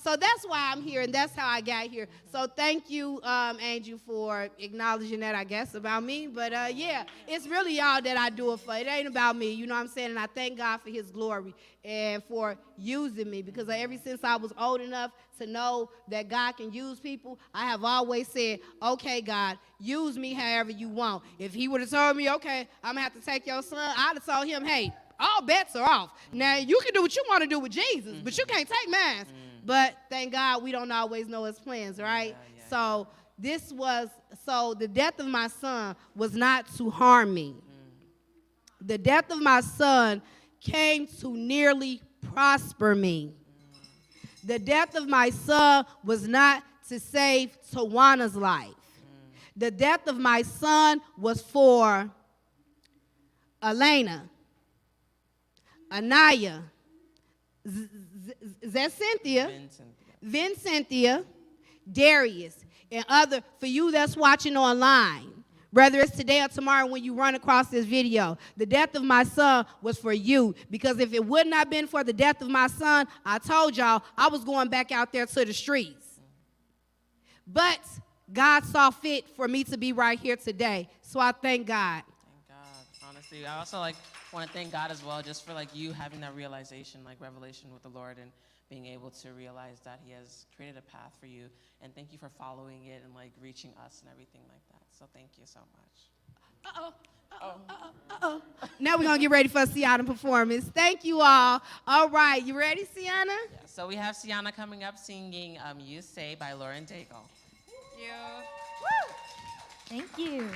So that's why I'm here, and that's how I got here. So thank you, Angel, for acknowledging that, I guess, about me. But, yeah, it's really y'all that I do it for. It ain't about me, you know what I'm saying? And I thank God for his glory and for using me because ever since I was old enough to know that God can use people, I have always said, okay, God, use me however you want. If he would have told me, okay, I'm going to have to take your son, I'd have told him, hey, all bets are off. Now, you can do what you want to do with Jesus, but you can't take mine. But thank God we don't always know his plans, right? So the death of my son was not to harm me. The death of my son came to nearly prosper me. The death of my son was not to save Tawana's life. The death of my son was for Elena, Anaya, Vincentia, Darius, and other, for you that's watching online, whether it's today or tomorrow when you run across this video. The death of my son was for you, because if it would not have been for the death of my son, I told y'all I was going back out there to the streets. But God saw fit for me to be right here today, so I thank God. Thank God. Honestly, I also want to thank God as well, just for you having that realization, revelation with the Lord, and being able to realize that he has created a path for you. And thank you for following it and reaching us and everything like that. So thank you so much. Now we're going to get ready for a Sienna performance. Thank you all. All right, you ready, Sienna? Yeah, so we have Sienna coming up singing You Say by Lauren Daigle. Yeah. Woo! Thank you.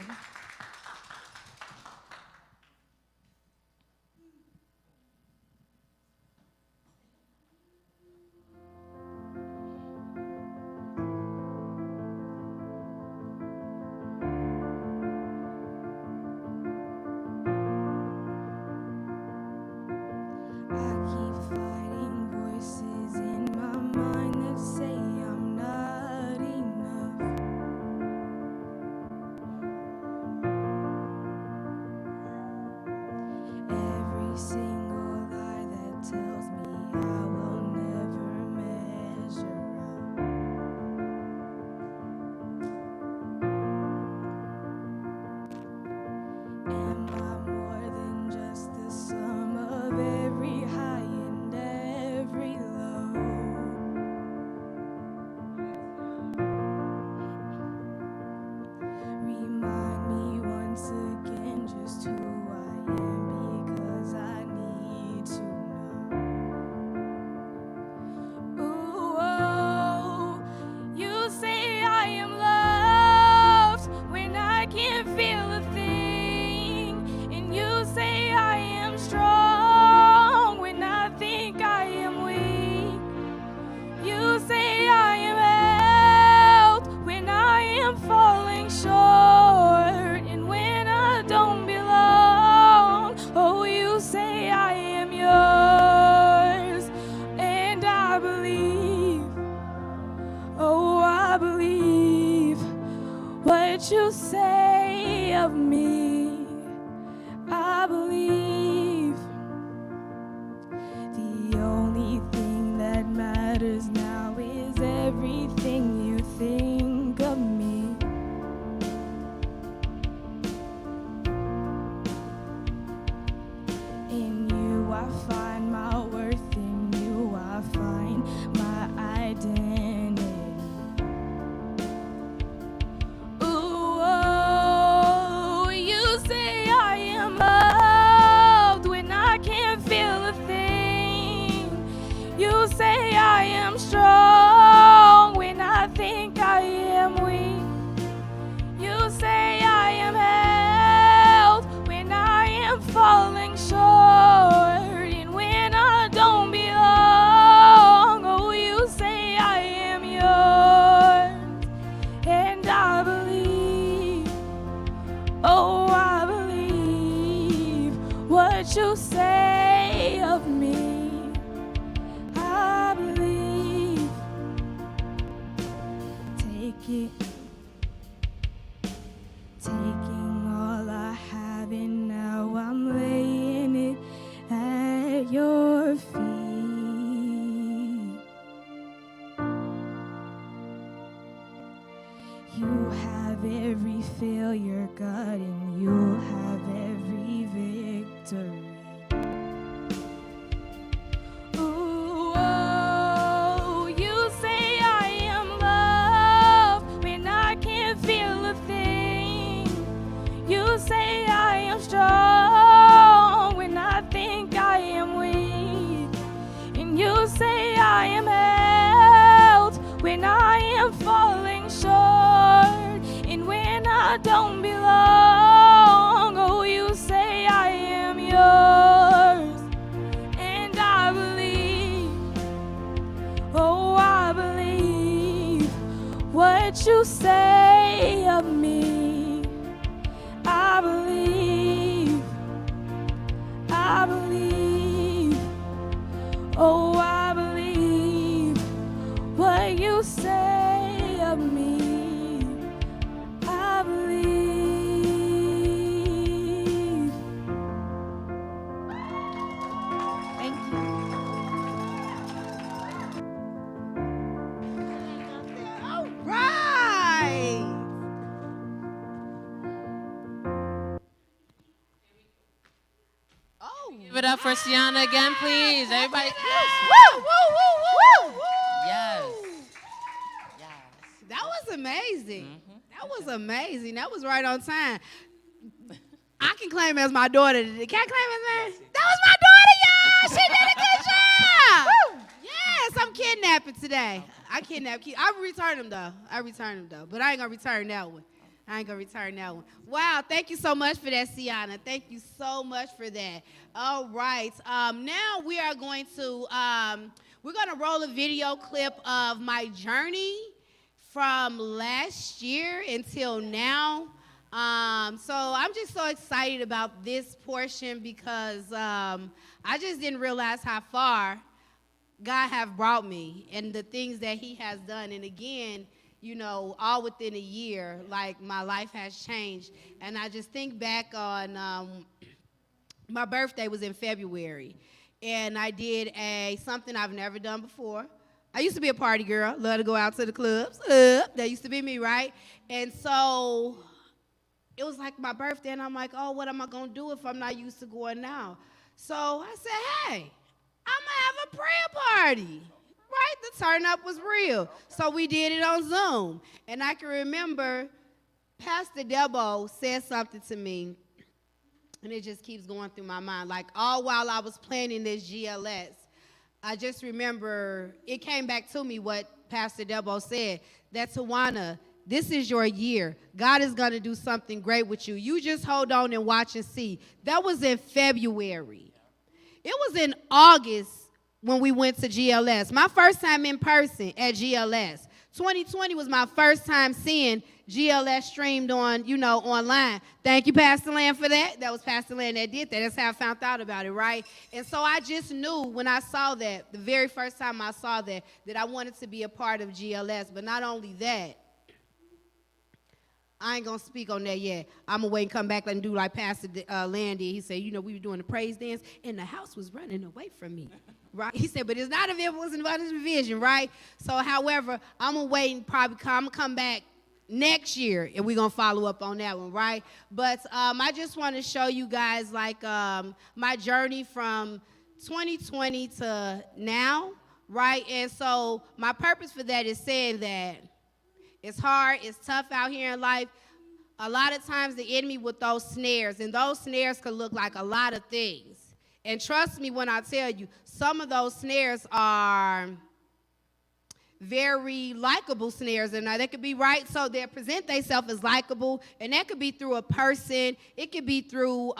You say of me, I believe. The only thing that matters now is everything you think of me. In you I find my worth, in you I find my identity. Ooh, oh, you say I am and I believe, oh, I believe what you say of me. I believe. Take it, taking all I have, and now I'm laying it at your feet. You have every failure, God, and you'll have every victory. Ooh, oh, you say I am loved when I can't feel a thing. You say I am strong when I think I am weak. And you say I am held when I am falling short. And when I don't belong, oh, you say I am yours. And I believe, oh, I believe what you say of me. I believe, oh, I believe what you say of me. I believe. Thank you. All right. Oh, Give it up for Sienna again, please. Everybody. woo, woo, woo, woo, woo. Yes. That was amazing. That was amazing. That was right on time. I can claim as my daughter. Can I claim as my? That was my daughter, y'all. She did a good job. Yes, I'm kidnapping today. I kidnap kids. I return them though. But I ain't gonna return that one. Wow, thank you so much for that, Sienna. Thank you so much for that. All right. Now we are going to roll a video clip of my journey from last year until now. So I'm just so excited about this portion because I just didn't realize how far God have brought me and the things that he has done. And again, you know, all within a year, like my life has changed. And I just think back on my birthday was in February. And I did something I've never done before. I used to be a party girl, love to go out to the clubs. That used to be me, right? And so it was like my birthday, and I'm like, oh, what am I going to do if I'm not used to going out? So I said, hey, I'm going to have a prayer party, right? The turn up was real. So we did it on Zoom. And I can remember Pastor Debo said something to me, and it just keeps going through my mind. Like all while I was planning this GLS, I just remember it came back to me what Pastor Debo said, that Tawana, this is your year. God is going to do something great with you. You just hold on and watch and see. That was in February. It was in August when we went to GLS. My first time in person at GLS. 2020 was my first time seeing GLS streamed on, online. Thank you, Pastor Land, for that. That was Pastor Land that did that. That's how I found out about it, right? And so I just knew when I saw that, the very first time I saw that I wanted to be a part of GLS. But not only that, I ain't going to speak on that yet. I'm going to wait and come back and do like Pastor Land did. He said, we were doing the praise dance, and the house was running away from me. Right? He said, but it's not if it wasn't about his vision, right? So, however, I'm going to wait and probably come back next year, and we're going to follow up on that one, right? But I just want to show you guys, like, my journey from 2020 to now, right? And so my purpose for that is saying that it's hard, it's tough out here in life. A lot of times the enemy with those snares, and those snares could look like a lot of things. And trust me when I tell you, some of those snares are very likable snares, and they could be right, so they present themselves as likable, and that could be through a person, it could be through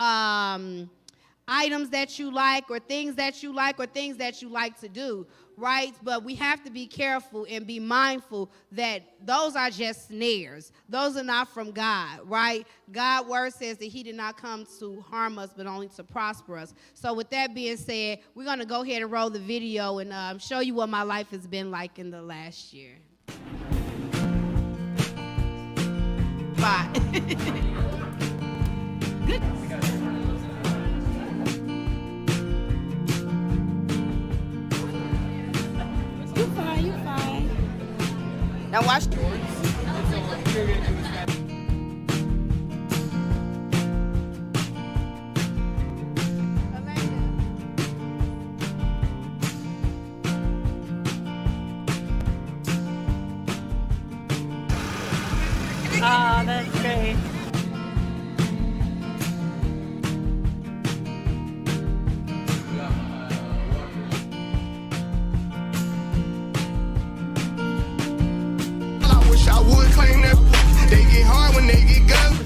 items that you like or things that you like or things that you like to do, right? But we have to be careful and be mindful that those are just snares. Those are not from God, right? God's word says that he did not come to harm us, but only to prosper us. So with that being said, we're going to go ahead and roll the video and show you what my life has been like in the last year. Bye. Good. You fine. Now watch. Oh, that's great. I wish I would claim that. They get hard when they get good.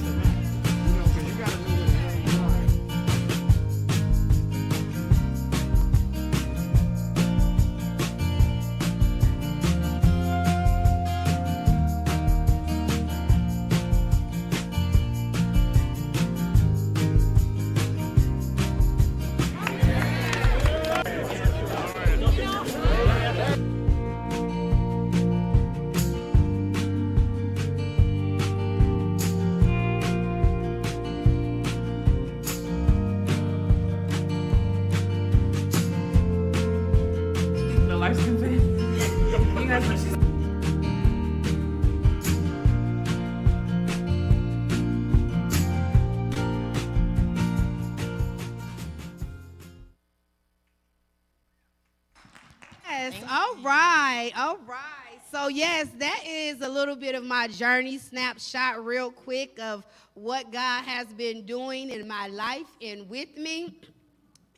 The light skin thing. You guys are Yes, all right, all right. So yes, that is a little bit of my journey snapshot real quick of what God has been doing in my life and with me.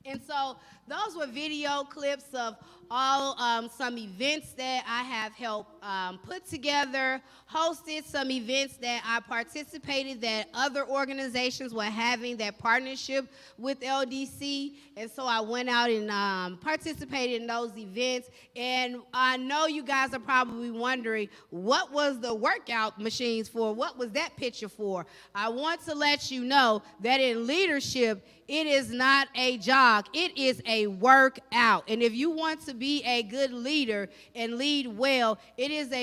And so those were video clips of all some events that I have helped put together, hosted some events that I participated that other organizations were having that partnership with LDC. And so I went out and participated in those events. And I know you guys are probably wondering, what was the workout machines for? What was that picture for? I want to let you know that in leadership, it is not a jog. It is a workout. And if you want to be a good leader and lead well, it is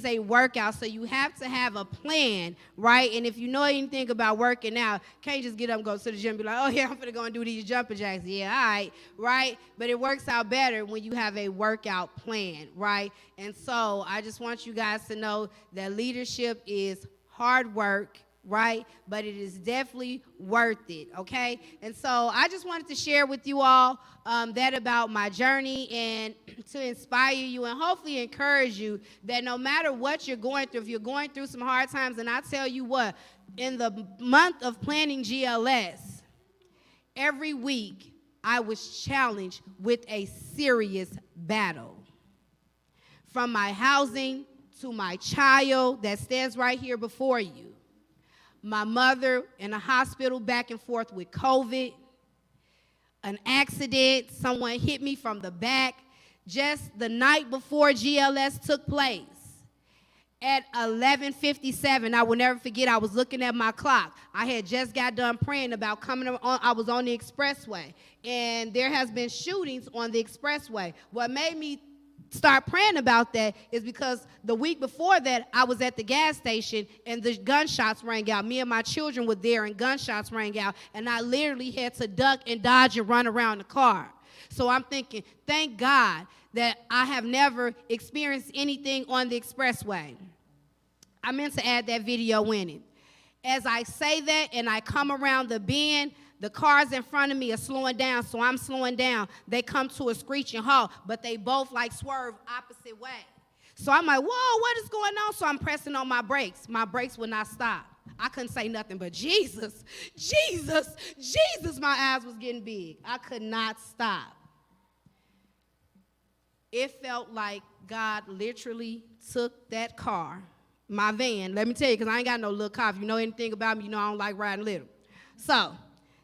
a workout. So you have to have a plan, right? And if you know anything about working out, can't just get up and go to the gym and be like, oh, yeah, I'm going to go and do these jumping jacks. Yeah, all right, right? But it works out better when you have a workout plan, right? And so I just want you guys to know that leadership is hard work, right? But it is definitely worth it, okay? And so I just wanted to share with you all that about my journey and to inspire you and hopefully encourage you that no matter what you're going through, if you're going through some hard times, and I tell you what, in the month of planning GLS, every week I was challenged with a serious battle. From my housing to my child that stands right here before you, my mother in a hospital back and forth with COVID, an accident, someone hit me from the back just the night before GLS took place. At 11:57, I will never forget, I was looking at my clock. I had just got done praying about coming on, I was on the expressway, and there has been shootings on the expressway. What made me start praying about that is because the week before that, I was at the gas station and the gunshots rang out. Me and my children were there and gunshots rang out, and I literally had to duck and dodge and run around the car. So I'm thinking, thank God that I have never experienced anything on the expressway. I meant to add that video in it. As I say that and I come around the bend, the cars in front of me are slowing down, so I'm slowing down. They come to a screeching halt, but they both like swerve opposite way. So I'm like, whoa, what is going on? So I'm pressing on my brakes. My brakes would not stop. I couldn't say nothing but Jesus, Jesus, Jesus. My eyes was getting big. I could not stop. It felt like God literally took that car, my van. Let me tell you, because I ain't got no little car. If you know anything about me, you know I don't like riding little. So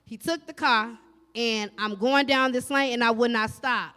he took the car and I'm going down this lane, and I would not stop.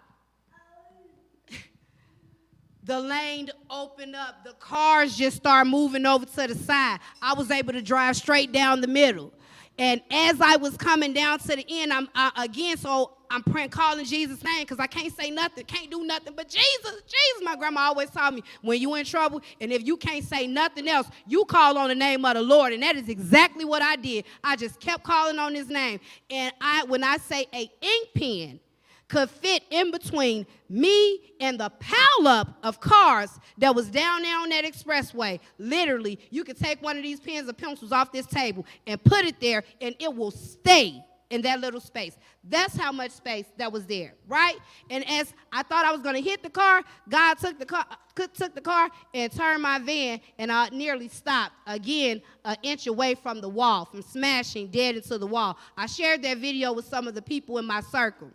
The lane opened up. The cars just started moving over to the side. I was able to drive straight down the middle. And as I was coming down to the end, I'm praying, calling Jesus' name, because I can't say nothing, can't do nothing but Jesus, Jesus. My grandma always told me, when you in trouble, and if you can't say nothing else, you call on the name of the Lord. And that is exactly what I did. I just kept calling on his name. And when I say a ink pen could fit in between me and the pileup of cars that was down there on that expressway. Literally, you could take one of these pens or pencils off this table and put it there, and it will stay in that little space. That's how much space that was there, right? And as I thought I was going to hit the car, God took the car and turned my van, and I nearly stopped, again, an inch away from the wall, from smashing dead into the wall. I shared that video with some of the people in my circle.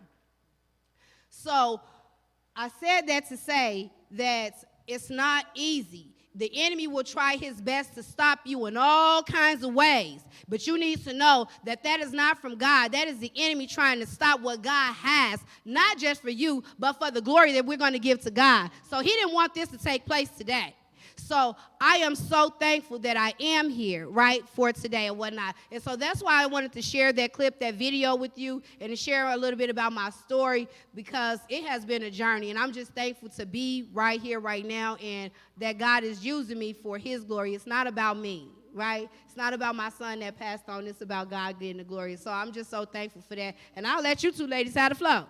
So I said that to say that it's not easy. The enemy will try his best to stop you in all kinds of ways. But you need to know that that is not from God. That is the enemy trying to stop what God has, not just for you, but for the glory that we're going to give to God. So he didn't want this to take place today. So I am so thankful that I am here, right, for today and whatnot. And so that's why I wanted to share that clip, that video with you, and to share a little bit about my story, because it has been a journey. And I'm just thankful to be right here, right now, and that God is using me for his glory. It's not about me, right? It's not about my son that passed on. It's about God getting the glory. So I'm just so thankful for that. And I'll let you two ladies have the flow.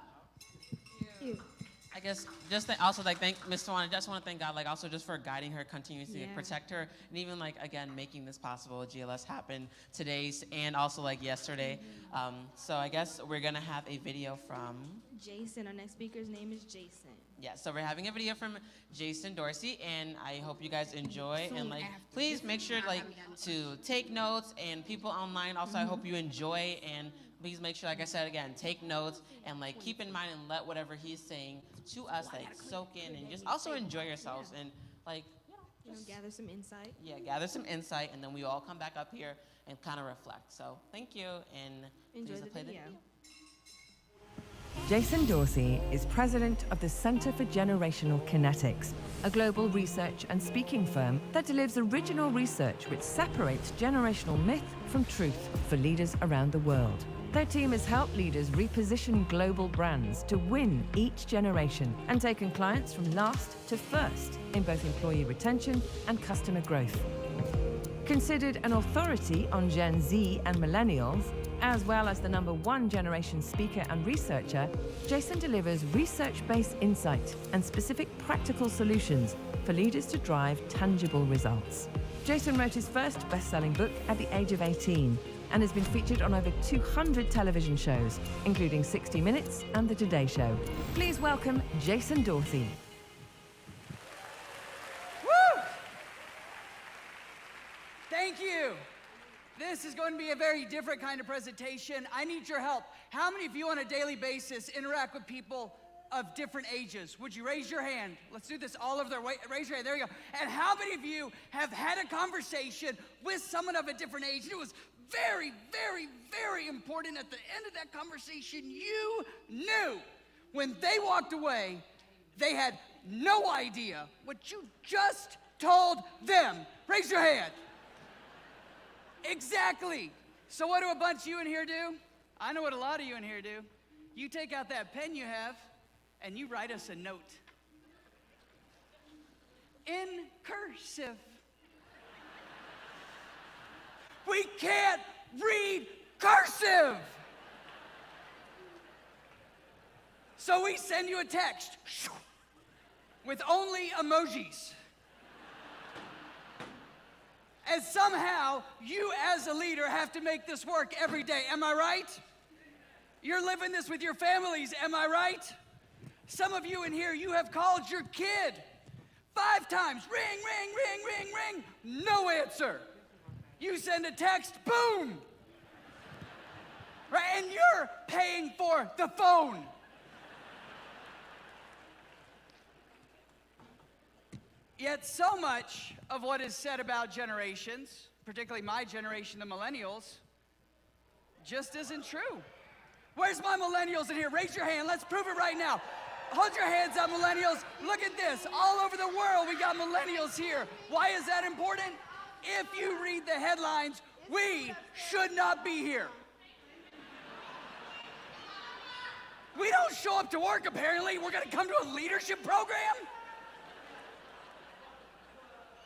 I guess just also thank Ms. Swan. I just want to thank God also just for guiding her, continuously to protect her, and even again making this possible. GLS happened today and also yesterday. So I guess we're gonna have a video from Jason. Our next speaker's name is Jason. Yeah, so we're having a video from Jason Dorsey, and I hope you guys enjoy. And please make sure to take notes, and people online also I hope you enjoy, and please make sure, like I said again, take notes and keep in mind and let whatever he's saying to us soak in, and just also enjoy yourselves and gather some insight. Yeah, gather some insight, and then we all come back up here and kind of reflect. So thank you, and enjoy please the play video. Jason Dorsey is president of the Center for Generational Kinetics, a global research and speaking firm that delivers original research which separates generational myth from truth for leaders around the world. Their team has helped leaders reposition global brands to win each generation and taken clients from last to first in both employee retention and customer growth. Considered an authority on Gen Z and millennials, as well as the #1 generation speaker and researcher, Jason delivers research-based insight and specific practical solutions for leaders to drive tangible results. Jason wrote his first best-selling book at the age of 18 and has been featured on over 200 television shows, including 60 Minutes and The Today Show. Please welcome Jason Dorsey. Woo! Thank you. This is going to be a very different kind of presentation. I need your help. How many of you on a daily basis interact with people of different ages? Would you raise your hand? Let's do this all over there. Wait, raise your hand. There you go. And how many of you have had a conversation with someone of a different age? It was very, very, very important. At the end of that conversation, you knew when they walked away, they had no idea what you just told them. Raise your hand. Exactly. So what do a bunch of you in here do? I know what a lot of you in here do. You take out that pen you have and you write us a note. In cursive. We can't read cursive. So we send you a text with only emojis. And somehow, you as a leader have to make this work every day. Am I right? You're living this with your families. Am I right? Some of you in here, you have called your kid 5 times. Ring, ring, ring, ring, ring. No answer. You send a text, boom. Right? And you're paying for the phone. Yet so much of what is said about generations, particularly my generation, the millennials, just isn't true. Where's my millennials in here? Raise your hand. Let's prove it right now. Hold your hands up, millennials. Look at this. All over the world, we got millennials here. Why is that important? If you read the headlines, we should not be here. We don't show up to work, apparently. We're going to come to a leadership program?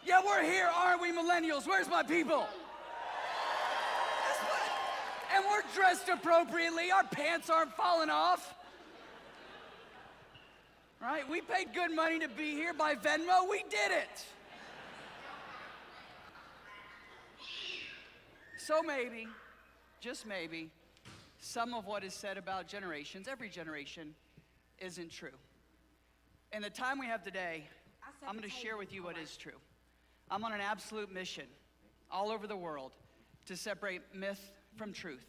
Yeah, we're here, aren't we, millennials? Where's my people? And we're dressed appropriately. Our pants aren't falling off. Right? We paid good money to be here by Venmo. We did it. So maybe, just maybe, some of what is said about generations, every generation, isn't true. In the time we have today, I'm going to share with you what is true. I'm on an absolute mission all over the world to separate myth from truth,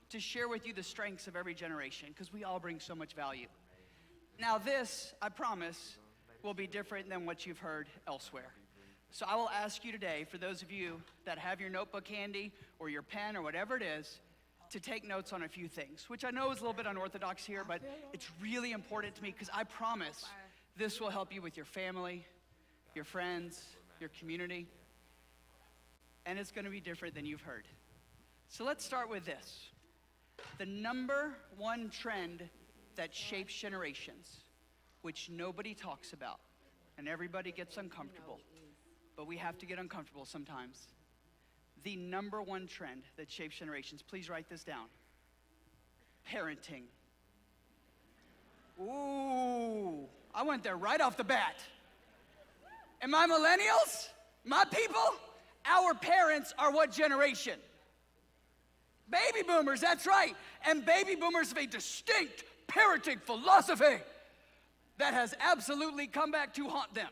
to share with you the strengths of every generation, because we all bring so much value. Now this, I promise, will be different than what you've heard elsewhere. So I will ask you today, for those of you that have your notebook handy or your pen or whatever it is, to take notes on a few things, which I know is a little bit unorthodox here, but it's really important to me because I promise this will help you with your family, your friends, your community, and it's going to be different than you've heard. So let's start with this. The number one trend that shapes generations, which nobody talks about, and everybody gets uncomfortable, but we have to get uncomfortable sometimes. The number one trend that shapes generations, please write this down. Parenting. Ooh, I went there right off the bat. And my millennials, my people, our parents are what generation? Baby boomers, that's right. And baby boomers have a distinct parenting philosophy that has absolutely come back to haunt them.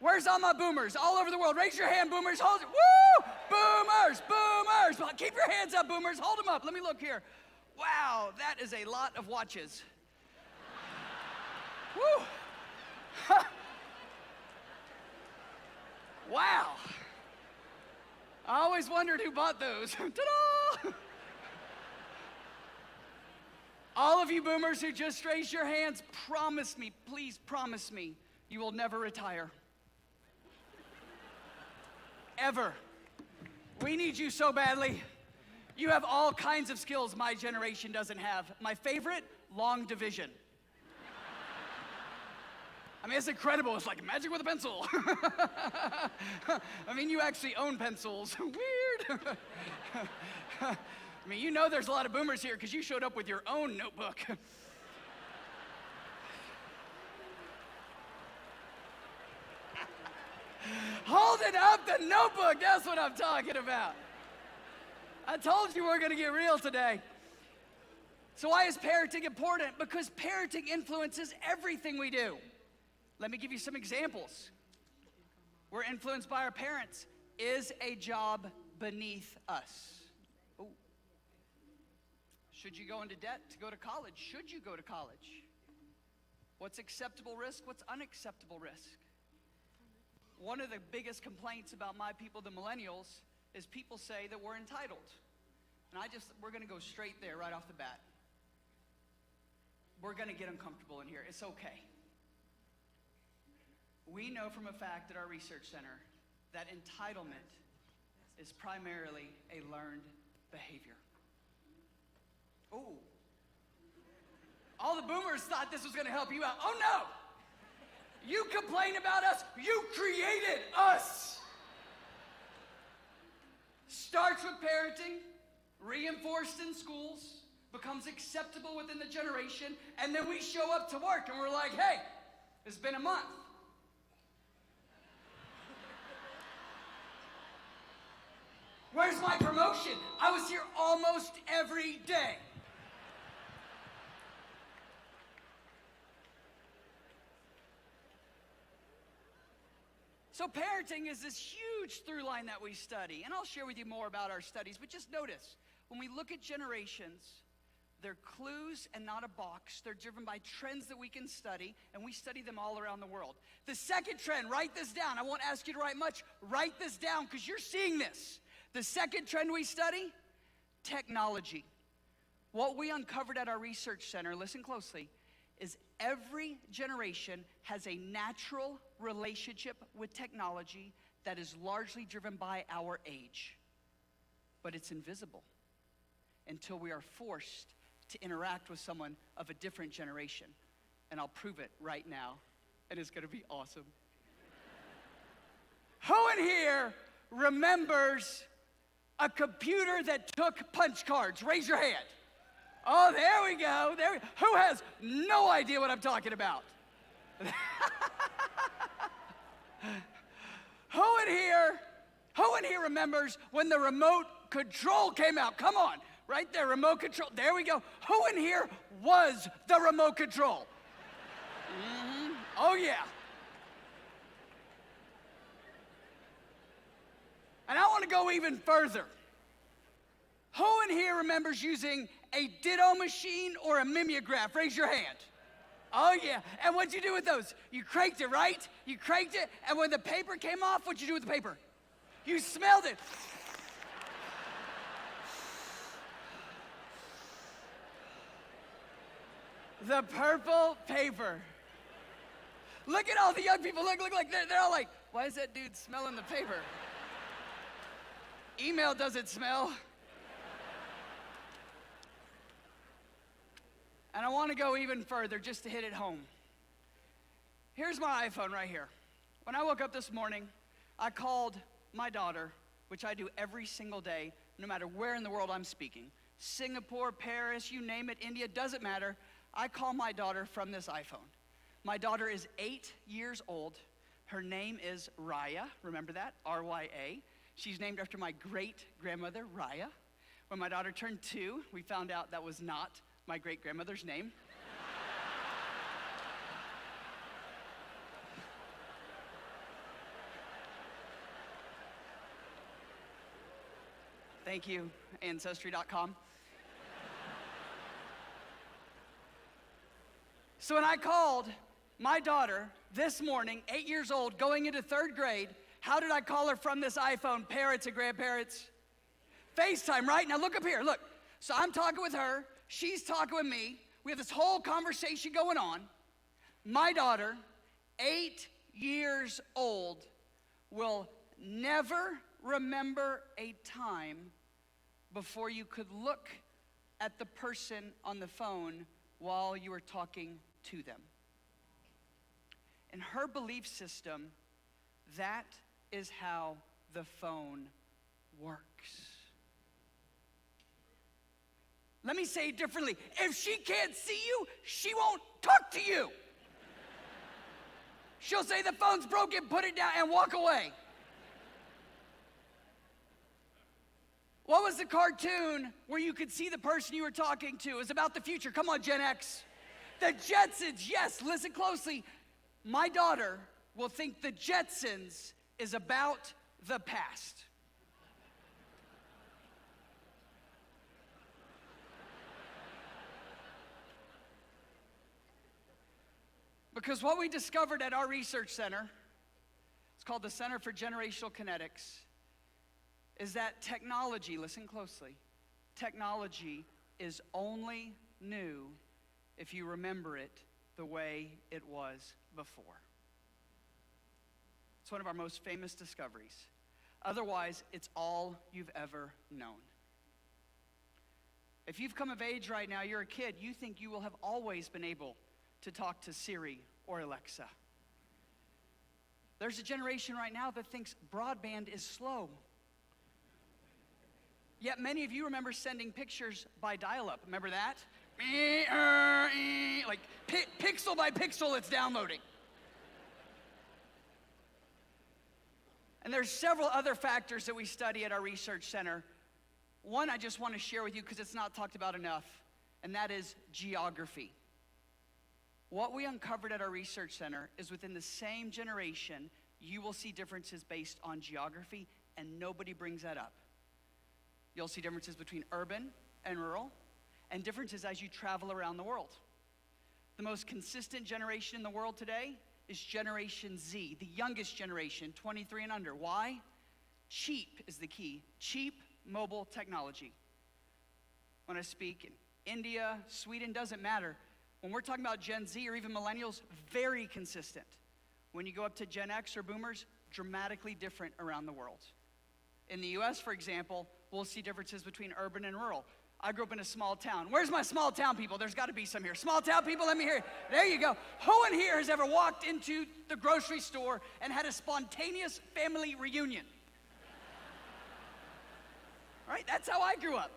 Where's all my boomers all over the world? Raise your hand, boomers. Hold it. Woo! Boomers, boomers. Well, keep your hands up, boomers. Hold them up. Let me look here. Wow, that is a lot of watches. Woo! Wow. I always wondered who bought those. Ta-da! All of you boomers who just raised your hands, promise me, please promise me, you will never retire. Ever. We need you so badly. You have all kinds of skills my generation doesn't have. My favorite, long division. I mean, it's incredible. It's like magic with a pencil. I mean, you actually own pencils. Weird. I mean, you know there's a lot of boomers here because you showed up with your own notebook. Holding up the notebook, that's what I'm talking about. I told you we're going to get real today. So why is parenting important? Because parenting influences everything we do. Let me give you some examples. We're influenced by our parents. Is a job beneath us? Ooh. Should you go into debt to go to college? Should you go to college? What's acceptable risk? What's unacceptable risk? One of the biggest complaints about my people, the millennials, is people say that we're entitled. And we're going to go straight there right off the bat. We're going to get uncomfortable in here. It's okay. We know from a fact at our research center that entitlement is primarily a learned behavior. Ooh. All the boomers thought this was going to help you out. Oh no! You complain about us, you created us. Starts with parenting, reinforced in schools, becomes acceptable within the generation, and then we show up to work and we're like, hey, it's been a month. Where's my promotion? I was here almost every day. So parenting is this huge through line that we study, and I'll share with you more about our studies, but just notice, when we look at generations, they're clues and not a box. They're driven by trends that we can study, and we study them all around the world. The second trend, write this down. I won't ask you to write much. Write this down because you're seeing this. The second trend we study, technology. What we uncovered at our research center, listen closely, is every generation has a natural relationship with technology that is largely driven by our age. But it's invisible until we are forced to interact with someone of a different generation. And I'll prove it right now, and it's gonna be awesome. Who in here remembers a computer that took punch cards? Raise your hand. Oh, there we go. Who has no idea what I'm talking about? Who in here remembers when the remote control came out? Come on, right there, remote control. There we go. Who in here was the remote control? Mm-hmm. Oh, yeah. And I want to go even further. Who in here remembers using a ditto machine or a mimeograph? Raise your hand. Oh, yeah. And what'd you do with those? You cranked it, right? You cranked it, and when the paper came off, what'd you do with the paper? You smelled it. The purple paper. Look at all the young people. Look like they're all like, why is that dude smelling the paper? Email doesn't smell. And I want to go even further just to hit it home. Here's my iPhone right here. When I woke up this morning, I called my daughter, which I do every single day, no matter where in the world I'm speaking. Singapore, Paris, you name it, India, doesn't matter. I call my daughter from this iPhone. My daughter is 8 years old. Her name is Raya. Remember that? R-Y-A. She's named after my great-grandmother, Raya. When my daughter turned 2, we found out that was not my great-grandmother's name. Thank you, Ancestry.com. So when I called my daughter this morning, 8 years old, going into 3rd grade, how did I call her from this iPhone? Parents and grandparents? FaceTime, right? Now look up here, look. So I'm talking with her, she's talking with me. We have this whole conversation going on. My daughter, 8 years old, will never remember a time before you could look at the person on the phone while you were talking to them. In her belief system, that is how the phone works. Let me say it differently. If she can't see you, she won't talk to you. She'll say the phone's broken, put it down, and walk away. What was the cartoon where you could see the person you were talking to? It was about the future. Come on, Gen X. The Jetsons, yes, listen closely. My daughter will think the Jetsons is about the past. Because what we discovered at our research center, it's called the Center for Generational Kinetics, is that technology, listen closely, technology is only new if you remember it the way it was before. It's one of our most famous discoveries. Otherwise, it's all you've ever known. If you've come of age right now, you're a kid, you think you will have always been able to talk to Siri or Alexa. There's a generation right now that thinks broadband is slow. Yet many of you remember sending pictures by dial-up. Remember that? Like pixel by pixel, it's downloading. And there's several other factors that we study at our research center. One I just want to share with you because it's not talked about enough, and that is geography. What we uncovered at our research center is within the same generation, you will see differences based on geography, and nobody brings that up. You'll see differences between urban and rural, and differences as you travel around the world. The most consistent generation in the world today is Generation Z, the youngest generation, 23 and under. Why? Cheap is the key. Cheap mobile technology. When I speak in India, Sweden, doesn't matter. When we're talking about Gen Z or even millennials, very consistent. When you go up to Gen X or boomers, dramatically different around the world. In the US, for example, we'll see differences between urban and rural. I grew up in a small town. Where's my small town people? There's got to be some here. Small town people, let me hear it. There you go. Who in here has ever walked into the grocery store and had a spontaneous family reunion? Right? That's how I grew up.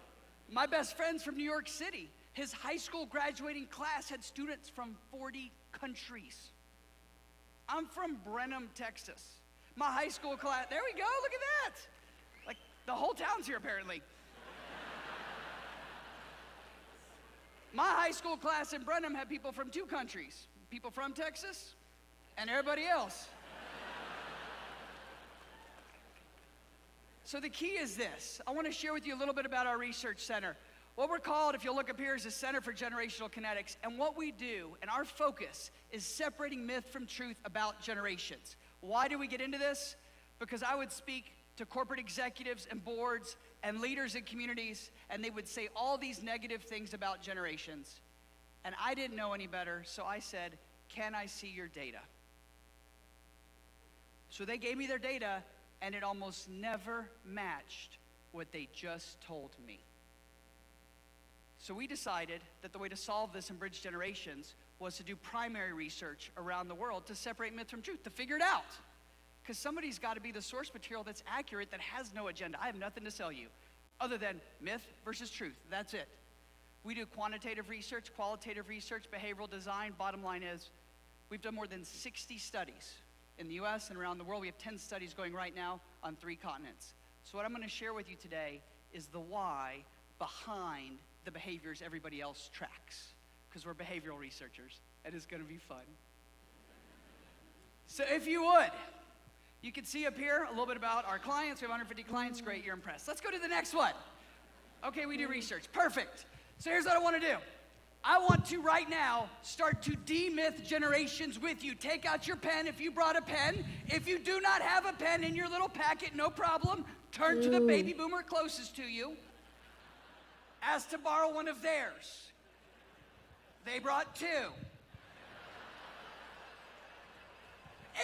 My best friend's from New York City. His high school graduating class had students from 40 countries. I'm from Brenham, Texas. My high school class, there we go, look at that. Like, the whole town's here apparently. My high school class in Brenham had people from 2 countries. People from Texas and everybody else. So the key is this. I want to share with you a little bit about our research center. What we're called, if you'll look up here, is the Center for Generational Kinetics. And what we do, and our focus, is separating myth from truth about generations. Why do we get into this? Because I would speak to corporate executives and boards and leaders in communities, and they would say all these negative things about generations. And I didn't know any better, so I said, can I see your data? So they gave me their data, and it almost never matched what they just told me. So we decided that the way to solve this and bridge generations was to do primary research around the world to separate myth from truth, to figure it out. Because somebody's got to be the source material that's accurate, that has no agenda. I have nothing to sell you other than myth versus truth. That's it. We do quantitative research, qualitative research, behavioral design. Bottom line is, we've done more than 60 studies in the US and around the world. We have 10 studies going right now on 3 continents. So what I'm going to share with you today is the why behind the behaviors everybody else tracks, because we're behavioral researchers, and it's going to be fun. So if you would, you can see up here a little bit about our clients. We have 150 clients. Great, you're impressed. Let's go to the next one. Okay, we do research. Perfect. So here's what I want to do. I want to right now start to demyth generations with you. Take out your pen if you brought a pen. If you do not have a pen in your little packet, no problem. Turn to the baby boomer closest to you. Ask to borrow one of theirs. They brought 2.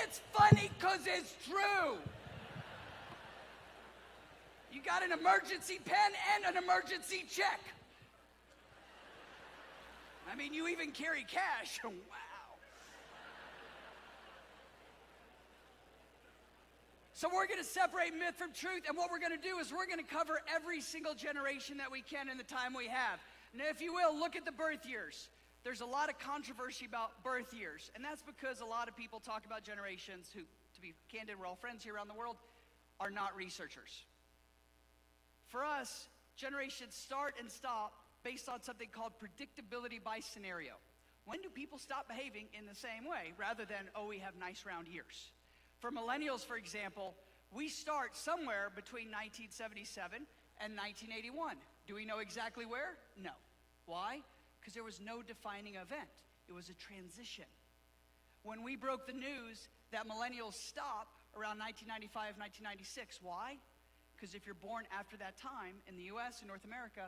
It's funny because it's true. You got an emergency pen and an emergency check. I mean, you even carry cash. Wow. So we're going to separate myth from truth, and what we're going to do is we're going to cover every single generation that we can in the time we have. Now, if you will, look at the birth years. There's a lot of controversy about birth years, and that's because a lot of people talk about generations who, to be candid, we're all friends here around the world, are not researchers. For us, generations start and stop based on something called predictability by scenario. When do people stop behaving in the same way rather than, oh, we have nice round years? For millennials, for example, we start somewhere between 1977 and 1981. Do we know exactly where? No. Why? Because there was no defining event. It was a transition. When we broke the news that millennials stop around 1995, 1996, why? Because if you're born after that time in the US and North America,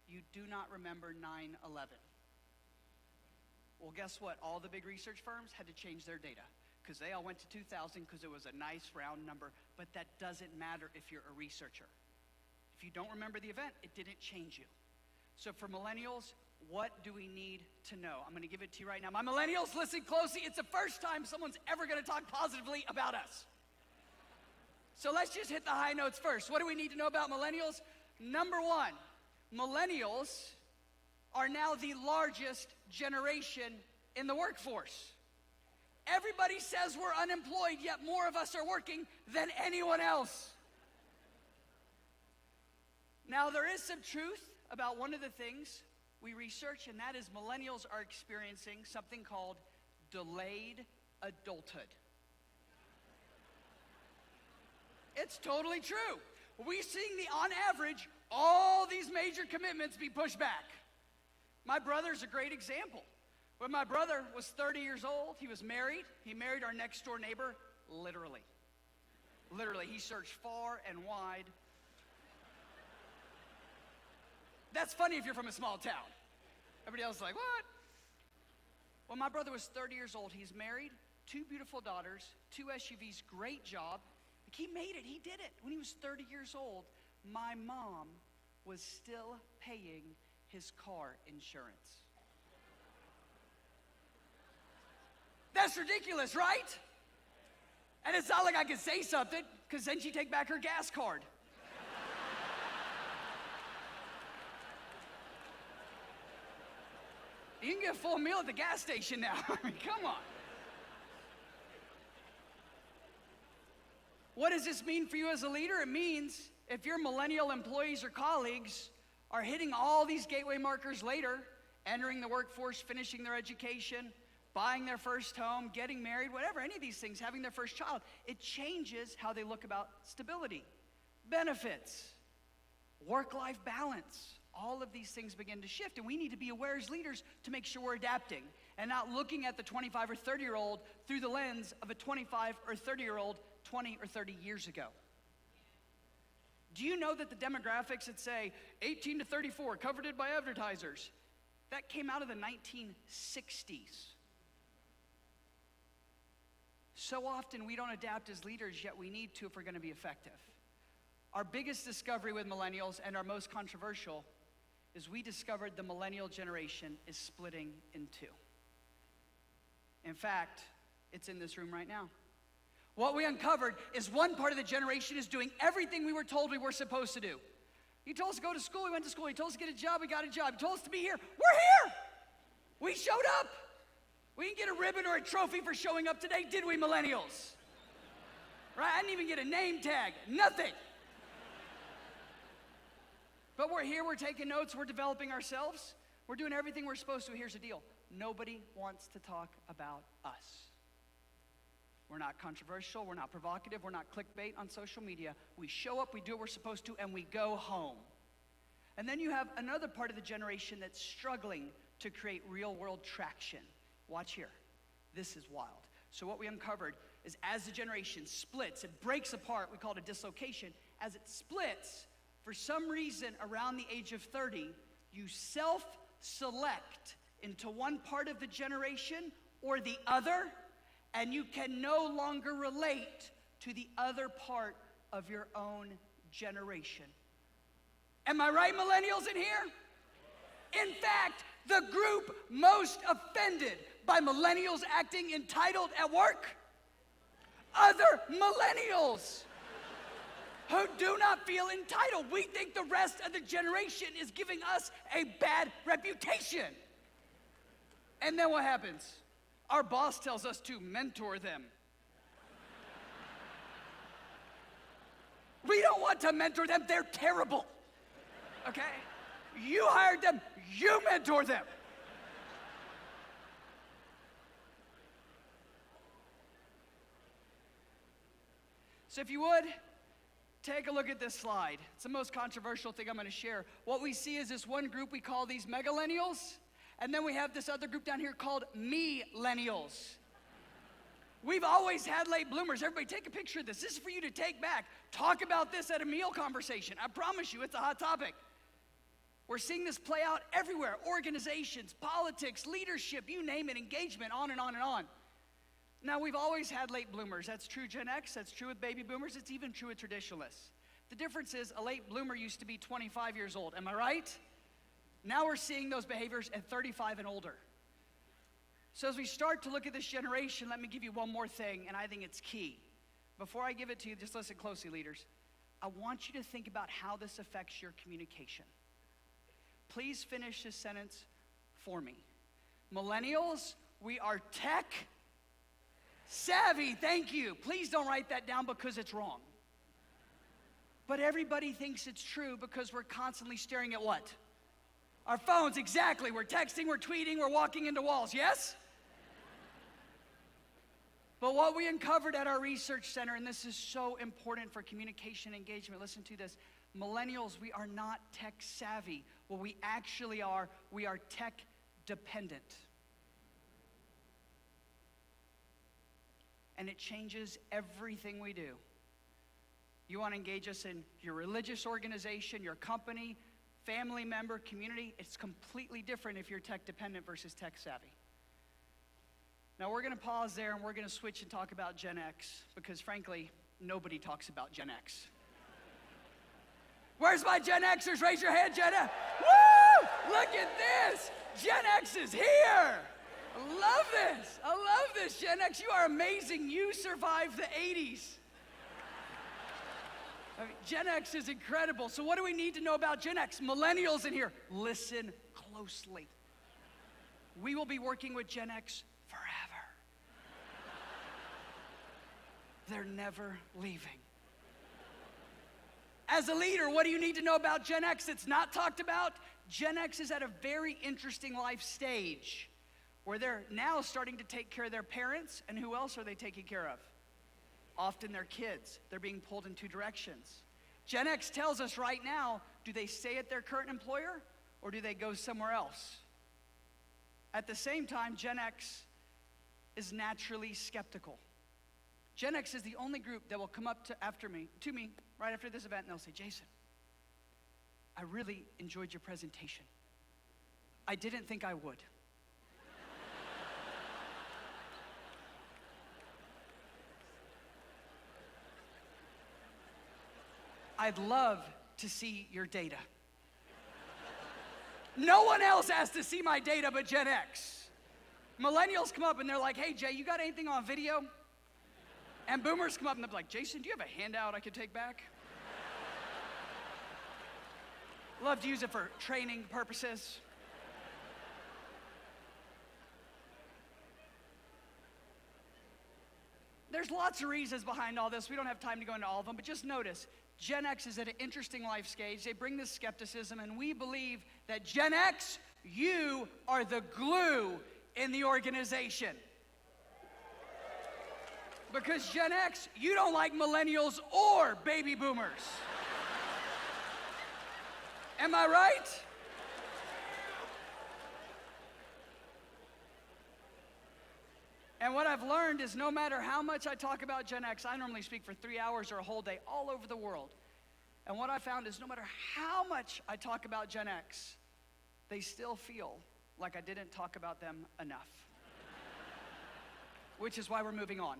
you do not remember 9/11. Well, guess what? All the big research firms had to change their data because they all went to 2000 because it was a nice round number, but that doesn't matter if you're a researcher. If you don't remember the event, it didn't change you. So for millennials, what do we need to know? I'm going to give it to you right now. My millennials, listen closely. It's the first time someone's ever going to talk positively about us. So let's just hit the high notes first. What do we need to know about millennials? Number 1, millennials are now the largest generation in the workforce. Everybody says we're unemployed, yet more of us are working than anyone else. Now, there is some truth about one of the things we research, and that is millennials are experiencing something called delayed adulthood. It's totally true. We're seeing on average, all these major commitments be pushed back. My brother's a great example. When my brother was 30 years old, he was married. He married our next door neighbor, literally. Literally, he searched far and wide. That's funny if you're from a small town. Everybody else is like, what? When my brother was 30 years old, he's married, 2 beautiful daughters, 2 SUVs, great job. Like, he made it, he did it. When he was 30 years old, my mom was still paying his car insurance. That's ridiculous, right? And it's not like I could say something, because then she'd take back her gas card. You can get a full meal at the gas station now. I mean, come on. What does this mean for you as a leader? It means if your millennial employees or colleagues are hitting all these gateway markers later, entering the workforce, finishing their education, buying their first home, getting married, whatever, any of these things, having their first child, it changes how they look about stability, benefits, work-life balance. All of these things begin to shift, and we need to be aware as leaders to make sure we're adapting and not looking at the 25 or 30-year-old through the lens of a 25 or 30-year-old 20 or 30 years ago. Do you know that the demographics that say 18 to 34 coveted by advertisers, that came out of the 1960s? So often we don't adapt as leaders, yet we need to if we're going to be effective. Our biggest discovery with millennials and our most controversial is we discovered the millennial generation is splitting in 2. In fact, it's in this room right now. What we uncovered is one part of the generation is doing everything we were told we were supposed to do. He told us to go to school, we went to school. He told us to get a job, we got a job. He told us to be here, we're here. We showed up. We didn't get a ribbon or a trophy for showing up today, did we, millennials? Right? I didn't even get a name tag, nothing. But we're here, we're taking notes, we're developing ourselves. We're doing everything we're supposed to. Here's the deal. Nobody wants to talk about us. We're not controversial, we're not provocative, we're not clickbait on social media. We show up, we do what we're supposed to, and we go home. And then you have another part of the generation that's struggling to create real-world traction. Watch here. This is wild. So what we uncovered is as the generation splits, it breaks apart, we call it a dislocation. As it splits, for some reason around the age of 30, you self-select into one part of the generation or the other, and you can no longer relate to the other part of your own generation. Am I right, millennials in here? In fact, the group most offended by millennials acting entitled at work, other millennials who do not feel entitled. We think the rest of the generation is giving us a bad reputation. And then what happens? Our boss tells us to mentor them. We don't want to mentor them, they're terrible. Okay? You hired them, you mentor them. So if you would, take a look at this slide. It's the most controversial thing I'm going to share. What we see is this one group we call these megalennials, and then we have this other group down here called me-lennials. We've always had late bloomers. Everybody take a picture of this. This is for you to take back. Talk about this at a meal conversation. I promise you, it's a hot topic. We're seeing this play out everywhere. Organizations, politics, leadership, you name it, engagement, on and on and on. Now, we've always had late bloomers. That's true Gen X, that's true with baby boomers, it's even true with traditionalists. The difference is a late bloomer used to be 25 years old, am I right? Now we're seeing those behaviors at 35 and older. So as we start to look at this generation, let me give you one more thing, and I think it's key. Before I give it to you, just listen closely, leaders. I want you to think about how this affects your communication. Please finish this sentence for me. Millennials, we are tech savvy, thank you. Please don't write that down because it's wrong. But everybody thinks it's true because we're constantly staring at what? Our phones, exactly. We're texting, we're tweeting, we're walking into walls, yes? But what we uncovered at our research center, and this is so important for communication engagement, listen to this. Millennials, we are not tech savvy. What we actually are, we are tech dependent. And it changes everything we do. You want to engage us in your religious organization, your company, family member, community. It's completely different if you're tech dependent versus tech savvy. Now we're going to pause there and we're going to switch and talk about Gen X because frankly, nobody talks about Gen X. Where's my Gen Xers? Raise your hand, Gen X. Woo! Look at this. Gen X is here. I love this. I love this, Gen X. You are amazing. You survived the 80s. I mean, Gen X is incredible. So what do we need to know about Gen X? Millennials in here, listen closely. We will be working with Gen X forever. They're never leaving. As a leader, what do you need to know about Gen X that's not talked about? Gen X is at a very interesting life stage where they're now starting to take care of their parents, and who else are they taking care of? Often their kids. They're being pulled in two directions. Gen X tells us right now, do they stay at their current employer or do they go somewhere else? At the same time, Gen X is naturally skeptical. Gen X is the only group that will come up to me right after this event, and they'll say, Jason, I really enjoyed your presentation. I didn't think I would. I'd love to see your data. No one else has to see my data but Gen X. Millennials come up and they're like, hey, Jay, you got anything on video? And boomers come up and they're like, Jason, do you have a handout I could take back? Love to use it for training purposes. There's lots of reasons behind all this. We don't have time to go into all of them, but just notice, Gen X is at an interesting life stage. They bring this skepticism, and we believe that Gen X, you are the glue in the organization. Because Gen X, you don't like millennials or baby boomers. Am I right? And what I've learned is no matter how much I talk about Gen X, I normally speak for 3 hours or a whole day all over the world. And what I found is no matter how much I talk about Gen X, they still feel like I didn't talk about them enough. Which is why we're moving on.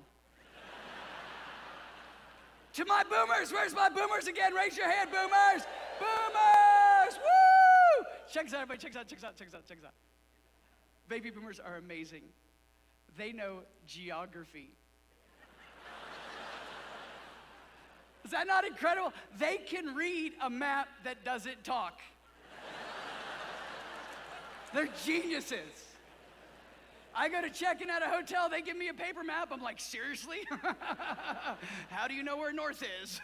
To my boomers, where's my boomers again? Raise your hand, boomers! Boomers! Woo! Check this out, everybody, check this out. Baby boomers are amazing. They know geography. Is that not incredible? They can read a map that doesn't talk. They're geniuses. I go to check in at a hotel, they give me a paper map. I'm like, seriously? How do you know where north is?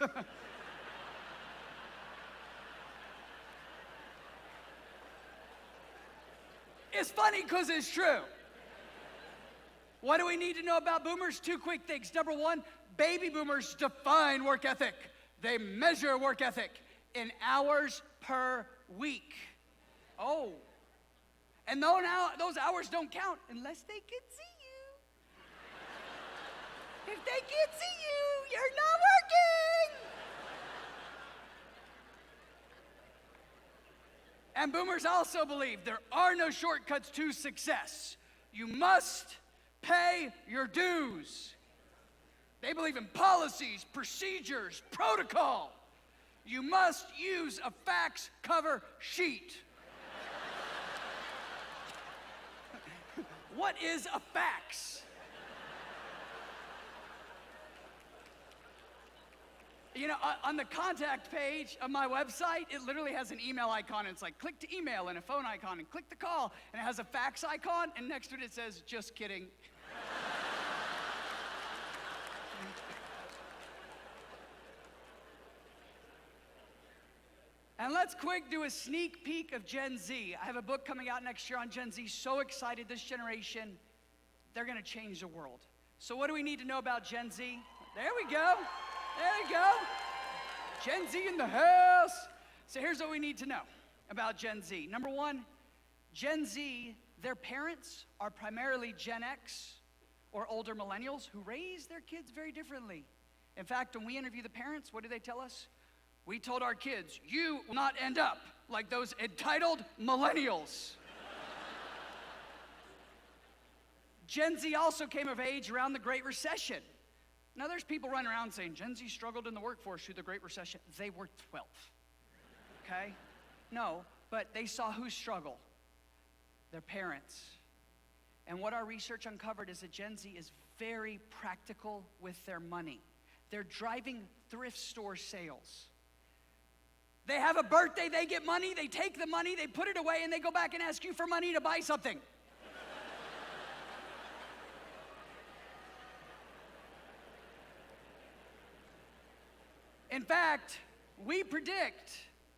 It's funny because it's true. What do we need to know about boomers? 2 quick things. Number 1, baby boomers define work ethic. They measure work ethic in hours per week. Oh. And those hours don't count unless they can see you. If they can't see you, you're not working. And boomers also believe there are no shortcuts to success. You must pay your dues. They believe in policies, procedures, protocol. You must use a fax cover sheet. What is a fax? You know, on the contact page of my website, it literally has an email icon, and it's like, click to email, and a phone icon, and click to call, and it has a fax icon, and next to it, it says, just kidding. And let's quick do a sneak peek of Gen Z. I have a book coming out next year on Gen Z. So excited, this generation, they're gonna change the world. So what do we need to know about Gen Z? There we go, there we go. Gen Z in the house. So here's what we need to know about Gen Z. Number 1, Gen Z, their parents are primarily Gen X or older millennials who raise their kids very differently. In fact, when we interview the parents, what do they tell us? We told our kids, you will not end up like those entitled millennials. Gen Z also came of age around the Great Recession. Now there's people running around saying Gen Z struggled in the workforce through the Great Recession. They were 12, okay? No, but they saw who struggled? Their parents. And what our research uncovered is that Gen Z is very practical with their money. They're driving thrift store sales. They have a birthday, they get money, they take the money, they put it away, and they go back and ask you for money to buy something. In fact, we predict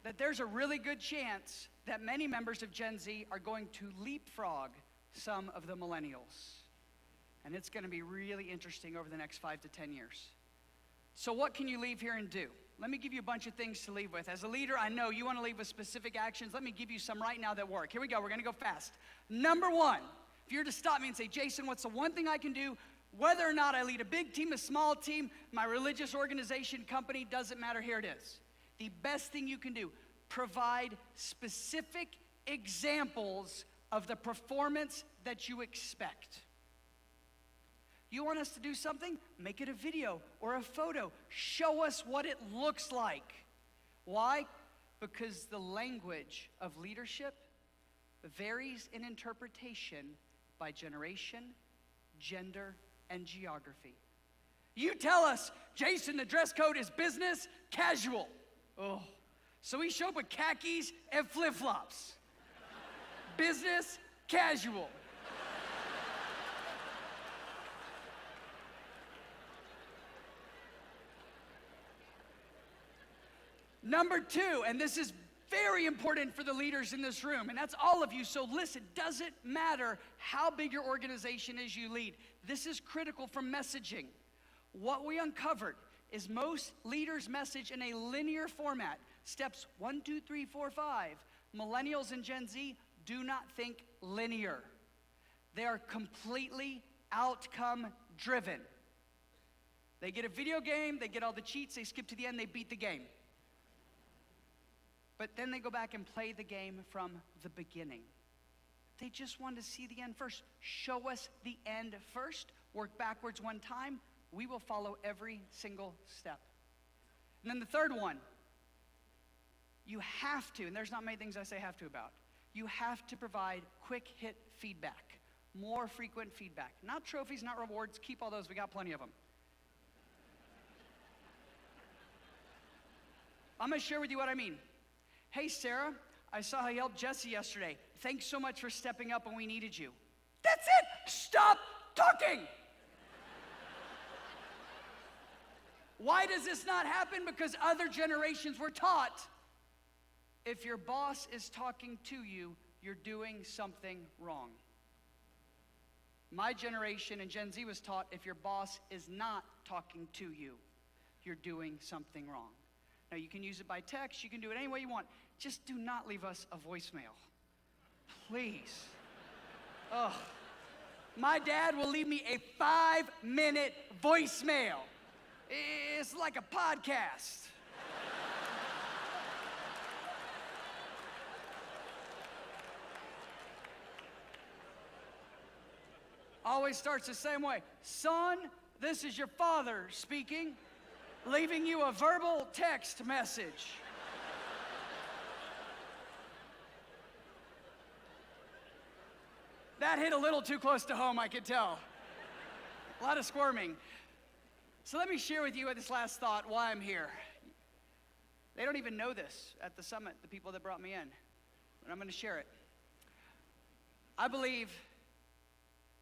that there's a really good chance that many members of Gen Z are going to leapfrog some of the millennials. And it's going to be really interesting over the next 5 to 10 years. So what can you leave here and do? Let me give you a bunch of things to leave with. As a leader, I know you want to leave with specific actions. Let me give you some right now that work. Here we go. We're going to go fast. Number one, if you were to stop me and say, Jason, what's the one thing I can do? Whether or not I lead a big team, a small team, my religious organization, company, doesn't matter. Here it is. The best thing you can do, provide specific examples of the performance that you expect. You want us to do something? Make it a video or a photo. Show us what it looks like. Why? Because the language of leadership varies in interpretation by generation, gender, and geography. You tell us, Jason, the dress code is business casual. Oh, so we show up with khakis and flip-flops. Business casual. Number two, and this is very important for the leaders in this room, and that's all of you, so listen, doesn't matter how big your organization is you lead. This is critical for messaging. What we uncovered is most leaders message in a linear format. Steps 1, 2, 3, 4, 5. Millennials and Gen Z do not think linear. They are completely outcome driven. They get a video game, they get all the cheats, they skip to the end, they beat the game. But then they go back and play the game from the beginning. They just want to see the end first. Show us the end first. Work backwards one time. We will follow every single step. And then the third one, you have to, and there's not many things I say have to about, you have to provide quick hit feedback, more frequent feedback. Not trophies, not rewards. Keep all those. We got plenty of them. I'm going to share with you what I mean. Hey, Sarah, I saw how you helped Jesse yesterday. Thanks so much for stepping up when we needed you. That's it. Stop talking. Why does this not happen? Because other generations were taught, if your boss is talking to you, you're doing something wrong. My generation and Gen Z was taught, if your boss is not talking to you, you're doing something wrong. Now, you can use it by text. You can do it any way you want. Just do not leave us a voicemail. Please. Ugh. My dad will leave me a 5-minute voicemail. It's like a podcast. Always starts the same way. Son, this is your father speaking. Leaving you a verbal text message. That hit a little too close to home, I could tell. A lot of squirming. So let me share with you this last thought why I'm here. They don't even know this at the summit, the people that brought me in, but I'm going to share it. I believe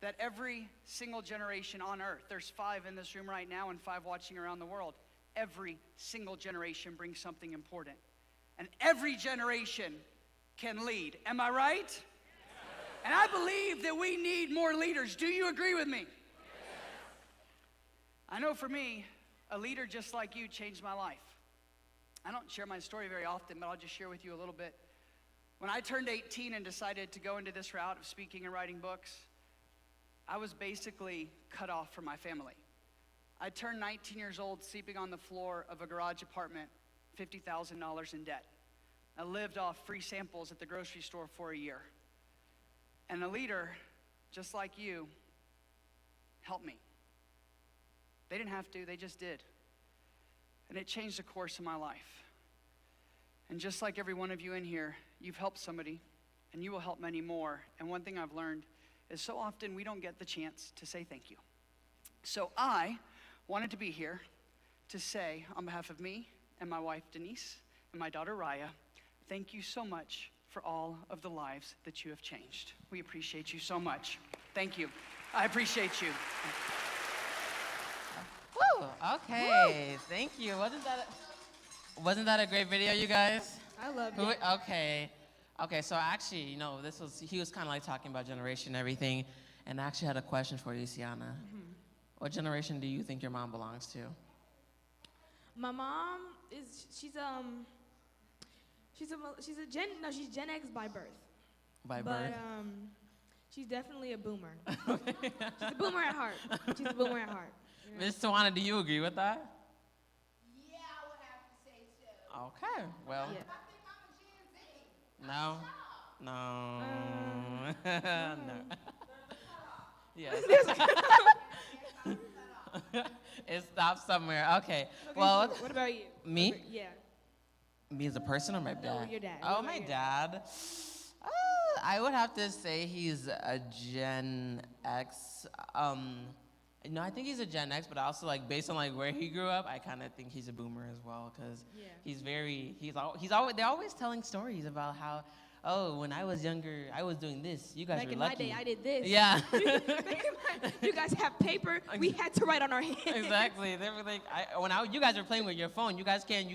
that every single generation on earth, there's 5 in this room right now and 5 watching around the world, every single generation brings something important. And every generation can lead. Am I right? Yes. And I believe that we need more leaders. Do you agree with me? Yes. I know for me, a leader just like you changed my life. I don't share my story very often, but I'll just share with you a little bit. When I turned 18 and decided to go into this route of speaking and writing books, I was basically cut off from my family. I turned 19 years old sleeping on the floor of a garage apartment, $50,000 in debt. I lived off free samples at the grocery store for a year. And a leader, just like you, helped me. They didn't have to, they just did. And it changed the course of my life. And just like every one of you in here, you've helped somebody, and you will help many more. And one thing I've learned is so often we don't get the chance to say thank you. So I wanted to be here to say, on behalf of me and my wife Denise and my daughter Raya, thank you so much for all of the lives that you have changed. We appreciate you so much. Thank you. I appreciate you. Woo! Okay, thank you. Wasn't that a great video, you guys? I loved it. Okay, so actually, you know, he was kind of like talking about generation and everything, and I actually had a question for you, Sienna. What generation do you think your mom belongs to? My mom she's Gen X by birth. By but, birth? She's definitely a boomer. She's a boomer at heart. She's a boomer at heart. You know? Ms. Tawana, do you agree with that? Yeah, I would have to say so. Okay, well. I think I'm a Gen Z. No. No. Yes. It stops somewhere. Okay. Well, what about you? Me? Yeah. Me as a person or my dad? No, your dad. Oh, my dad. I would have to say he's a Gen X. No, I think he's a Gen X, but also like based on like where he grew up, I kind of think he's a boomer as well because they're always telling stories about how, oh, when I was younger, I was doing this. You guys Back were in lucky. my day, I did this. Yeah. You guys have paper. We had to write on our hands. Exactly. They were like, you guys are playing with your phone. You guys can't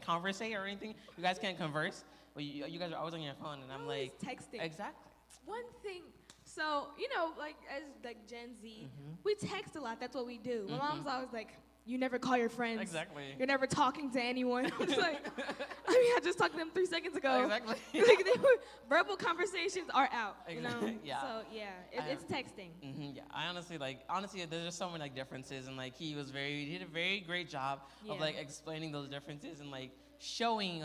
conversate or anything. You guys can't converse. But you guys are always on your phone, and I'm like, texting. Exactly. One thing. So, you know, like as like Gen Z, we text a lot. That's what we do. My mom's always like, you never call your friends. Exactly. You're never talking to anyone. I'm just like, I just talked to them 3 seconds ago. Exactly. Like verbal conversations are out, you know? Yeah. So, yeah, it's texting. Yeah, I honestly, there's just so many like differences, and like he did a very great job of like explaining those differences and like showing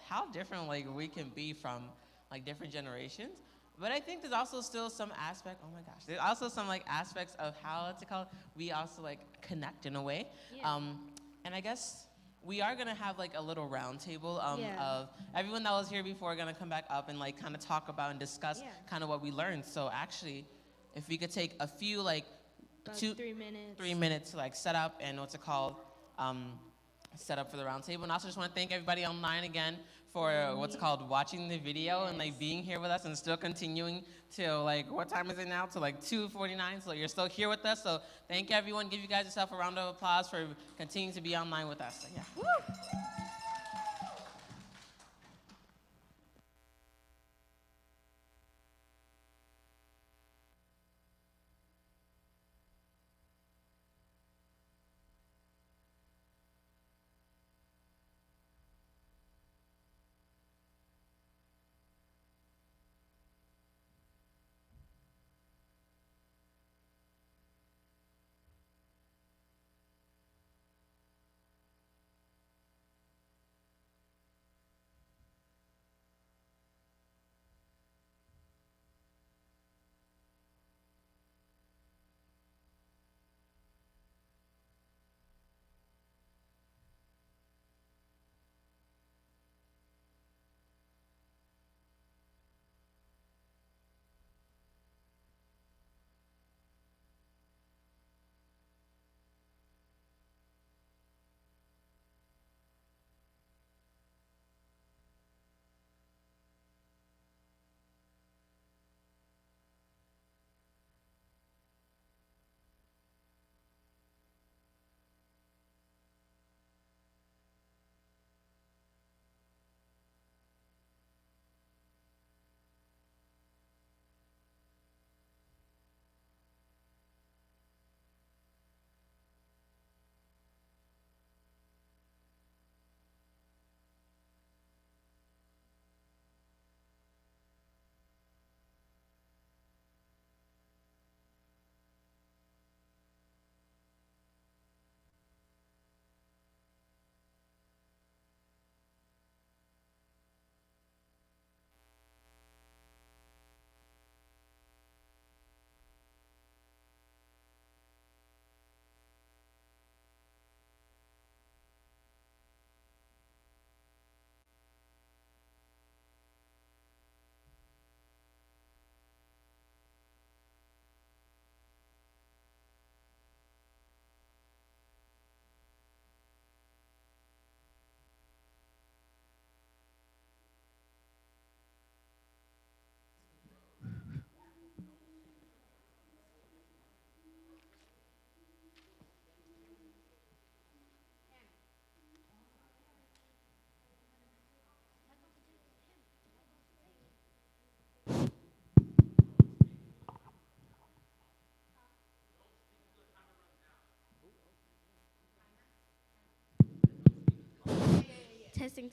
how different like we can be from like different generations. But I think there's also still some aspect, oh my gosh, there's also some like aspects of how we also like connect in a way. Yeah. And I guess we are gonna have like a little round table of everyone that was here before gonna come back up and like kind of talk about and discuss kind of what we learned. So actually, if we could take a few like About 3 minutes to like set up and set up for the round table. And I also just want to thank everybody online again for watching the video and like being here with us and still continuing till like, what time is it now? Till like 2:49, so you're still here with us. So thank everyone. Give you guys yourself a round of applause for continuing to be online with us. So, yeah. Woo! Testing.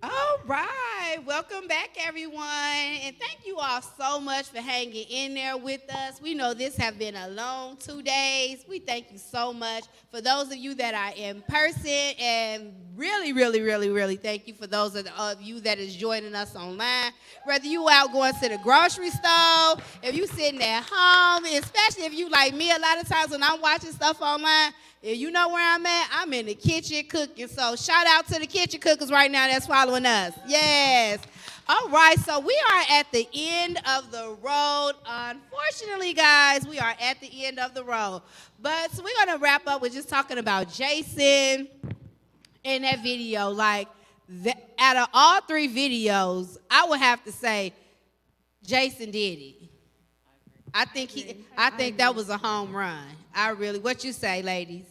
All right, welcome back, everyone, and thank you all so much for hanging in there with us. We know this have been a long 2 days. We thank you so much for those of you that are in person, and really thank you for those of you that is joining us online. Whether you out going to the grocery store, if you sitting at home, especially if you like me, a lot of times when I'm watching stuff online, if you know where I'm at, I'm in the kitchen cooking. So shout out to the kitchen cookers right now that's following us. Yes. All right, so we are at the end of the road. Unfortunately, guys, we are at the end of the road. But so we're going to wrap up with just talking about Jason in that video. Like, out of all 3 videos, I would have to say Jason did it. I think that was a home run. What you say, ladies?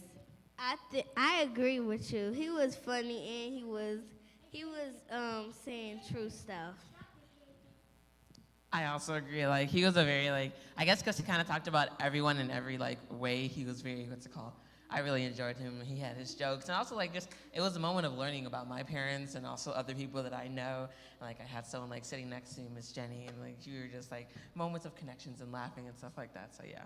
I agree with you. He was funny and he was saying true stuff. I also agree. Like, he was a very, like, I guess because he kind of talked about everyone in every, like, way. He was very, what's it called? I really enjoyed him. He had his jokes. And also, like, just, it was a moment of learning about my parents and also other people that I know. And, like, I had someone, like, sitting next to me, Miss Jenny, and, like, we were just, like, moments of connections and laughing and stuff like that. So, yeah.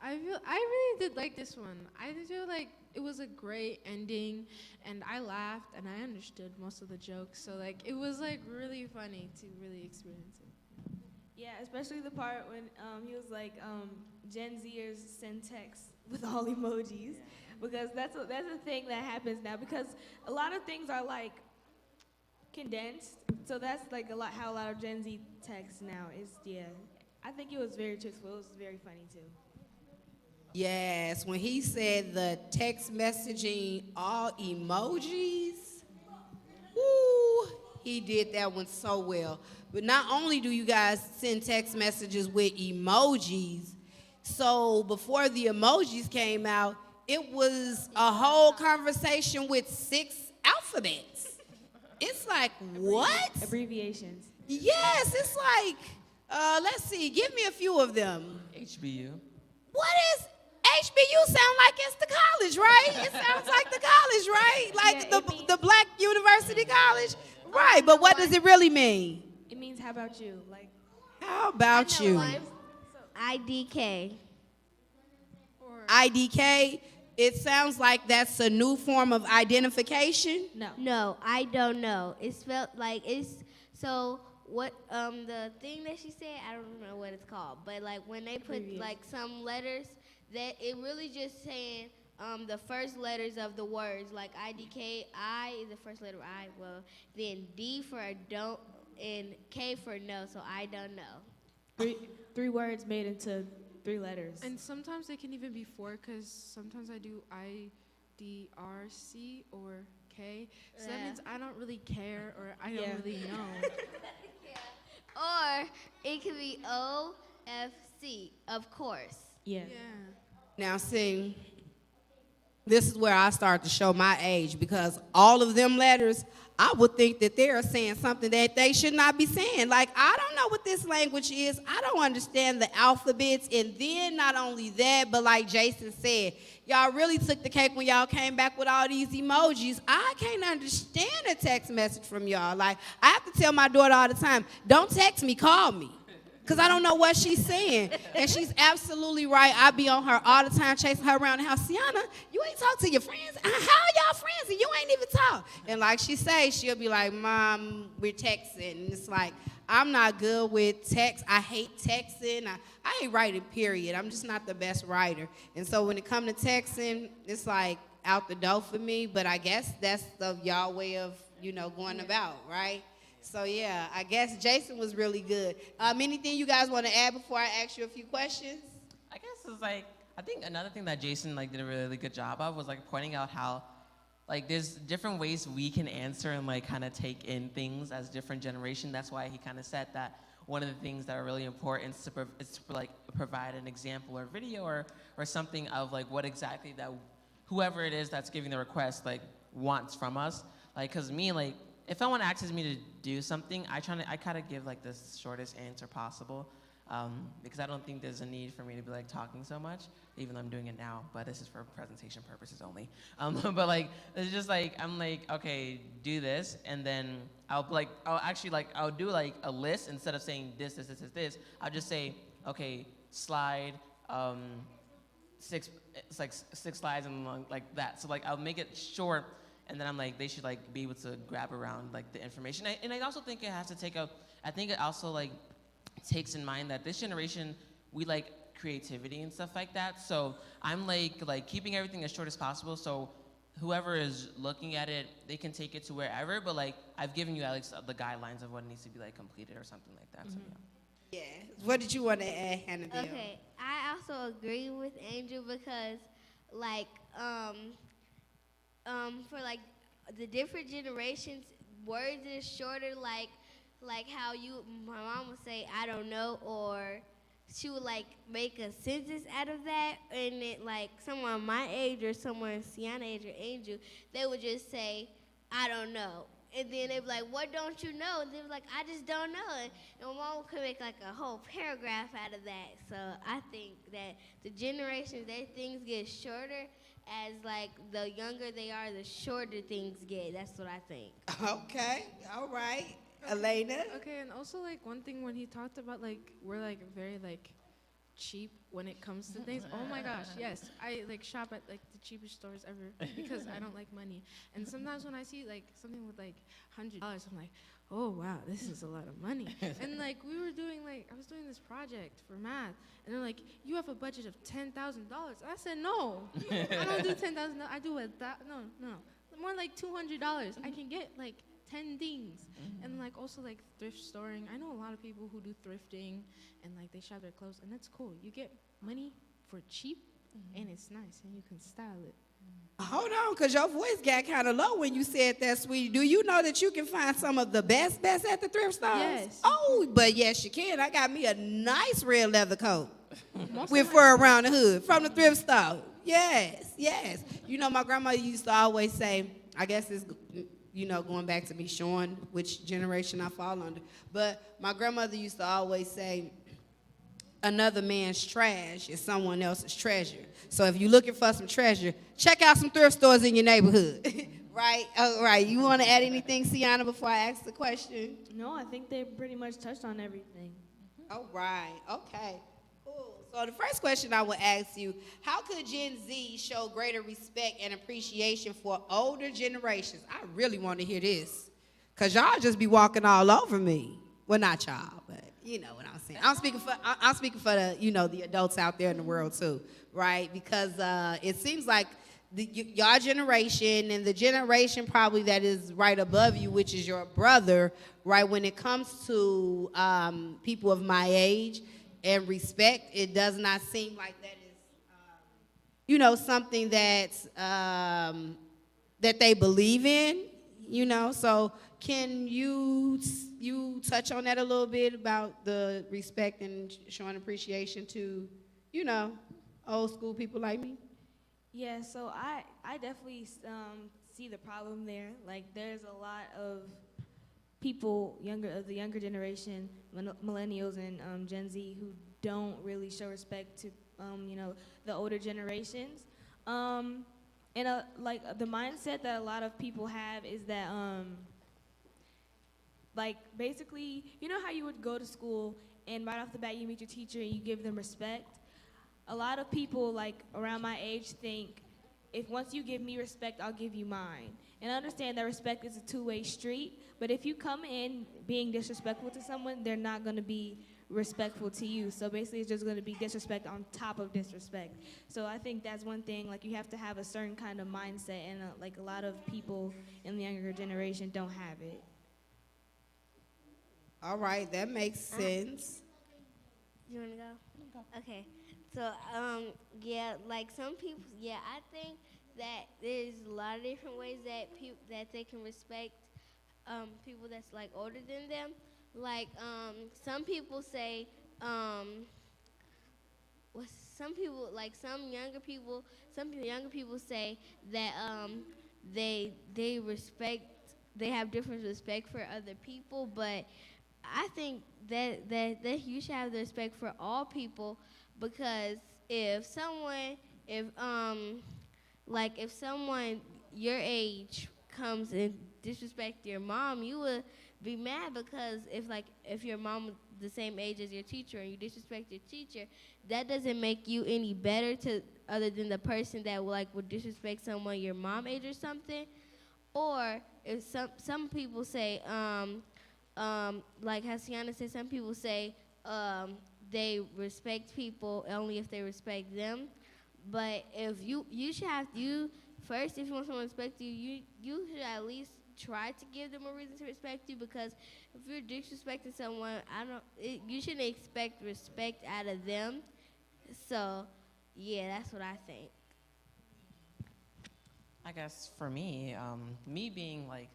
I really did like this one. I feel like it was a great ending, and I laughed and I understood most of the jokes. So like it was like really funny to really experience it. Yeah, especially the part when he was like, Gen Zers send texts with all emojis, because that's a thing that happens now, because a lot of things are like condensed. So that's like how a lot of Gen Z text now is. Yeah, I think it was very truthful. It was very funny too. Yes, when he said the text messaging all emojis, woo, he did that one so well. But not only do you guys send text messages with emojis, so before the emojis came out, it was a whole conversation with 6 alphabets. It's like, what? Abbreviations. Yes, it's like, let's see, give me a few of them. HBU. What is HBU? Sound like it's the college, right? It sounds like the college, right? Like the Black University College, right? But what does it really mean? It means how about you? Like, how about you? IDK. IDK. It sounds like that's a new form of identification. No, I don't know. It felt like it's so. What the thing that she said, I don't know what it's called, but like when they put like some letters, that it really just saying the first letters of the words, like IDK. I is the first letter I. Well, then D for don't and K for no. So I don't know. Three words made into 3 letters. And sometimes they can even be 4, because sometimes I do IDRC or K. So that means I don't really care, or I don't really know. Or it could be OFC, of course. Yeah. Now, see, this is where I start to show my age, because all of them letters, I would think that they are saying something that they should not be saying. Like, I don't know what this language is. I don't understand the alphabets. And then not only that, but like Jason said, y'all really took the cake when y'all came back with all these emojis. I can't understand a text message from y'all. Like, I have to tell my daughter all the time, don't text me, call me. Because I don't know what she's saying. And she's absolutely right. I be on her all the time, chasing her around the house. Sienna, you ain't talk to your friends? How are y'all friends and you ain't even talk? And like she say, she'll be like, Mom, we're texting. And it's like, I'm not good with text. I hate texting. I ain't writing, period. I'm just not the best writer. And so when it comes to texting, it's like out the door for me. But I guess that's the y'all way of, going about, right? So, yeah, I guess Jason was really good. Anything you guys want to add before I ask you a few questions? I guess it's like, I think another thing that Jason did a really good job of was pointing out how there's different ways we can answer and kind of take in things as different generation. That's why he kind of said that one of the things that are really important is to like provide an example or video or something of like what exactly that whoever it is that's giving the request like wants from us. Like, cause me, like, if someone asks me to do something, I kind of give like the shortest answer possible, because I don't think there's a need for me to be like talking so much, even though I'm doing it now, but this is for presentation purposes only. But like, it's just like, I'm like, okay, do this, and then I'll do like a list instead of saying this, I'll just say, okay, slide, six slides and like that. So like, I'll make it short. And then I'm like, they should like be able to grab around like the information. And I also think it has to I think it also like takes in mind that this generation, we like creativity and stuff like that. So I'm like keeping everything as short as possible. So whoever is looking at it, they can take it to wherever. But like I've given you at least the guidelines of what needs to be like completed or something like that. So yeah. Yeah. What did you want to add, Hannah? Okay, I also agree with Angel because like for like the different generations, words is shorter, like how my mom would say, I don't know, or she would like make a sentence out of that, and it like someone my age or someone Sienna age or Angel, they would just say, I don't know. And then they'd be like, what don't you know? And they'd be like, I just don't know. And my mom could make like a whole paragraph out of that. So I think that the generations, their things get shorter. As like the younger they are, the shorter things get. That's what I think. Okay, all right. Elena? Okay, and also like one thing when he talked about like we're like very like cheap when it comes to things. Oh my gosh, yes. I like shop at like the cheapest stores ever because I don't like money. And sometimes when I see like something with like $100, I'm like, oh wow, this is a lot of money. And like I was doing this project for math, and they're like, you have a budget of $10,000. I said, no, I don't do $10,000. I do no, more like $200. I can get like 10 things. And like also like thrift storing. I know a lot of people who do thrifting and like they shop their clothes, and that's cool. You get money for cheap, and it's nice, and you can style it. Hold on, because your voice got kind of low when you said that, sweetie. Do you know that you can find some of the best at the thrift stores? Yes. Oh, but yes, you can. I got me a nice red leather coat with fur around the hood from the thrift store. Yes. You know, my grandmother used to always say, I guess it's, you know, going back to me showing which generation I fall under, but my grandmother used to always say, another man's trash is someone else's treasure. So if you're looking for some treasure, check out some thrift stores in your neighborhood. Right? All right. You want to add anything, Sienna, before I ask the question? No, I think they pretty much touched on everything. All right. Okay. Cool. So the first question I would ask you, how could Gen Z show greater respect and appreciation for older generations? I really want to hear this, because y'all just be walking all over me. Well, not y'all, but you know what I'm saying. I'm speaking for the, you know, the adults out there in the world too, right? Because it seems like your generation and the generation probably that is right above you, which is your brother, right? When it comes to people of my age and respect, it does not seem like that is, you know, something that's that they believe in, you know. So can you touch on that a little bit about the respect and showing appreciation to, you know, old school people like me? Yeah, so I definitely see the problem there. Like, there's a lot of people of the younger generation, millennials and Gen Z, who don't really show respect to, you know, the older generations. And like the mindset that a lot of people have is that, like, basically, you know how you would go to school and right off the bat you meet your teacher and you give them respect? A lot of people, like, around my age think, if once you give me respect, I'll give you mine. And I understand that respect is a two-way street, but if you come in being disrespectful to someone, they're not going to be respectful to you. So basically it's just going to be disrespect on top of disrespect. So I think that's one thing, like, you have to have a certain kind of mindset, and like a lot of people in the younger generation don't have it. All right, that makes sense. You want to go? Okay. So, yeah, like some people, yeah, I think that there's a lot of different ways that that they can respect people that's like older than them. Like, some people say, some people, like some younger people say that they respect, they have different respect for other people, but I think that you should have the respect for all people, because if someone your age comes and disrespect your mom, you would be mad, because if your mom was the same age as your teacher and you disrespect your teacher, that doesn't make you any better to other than the person that would disrespect someone your mom age or something. Or if some people say like Hasiana said, some people say they respect people only if they respect them. But if you first, if you want someone to respect you, you should at least try to give them a reason to respect you, because if you're disrespecting someone, you shouldn't expect respect out of them. So, yeah, that's what I think. I guess for me, me being like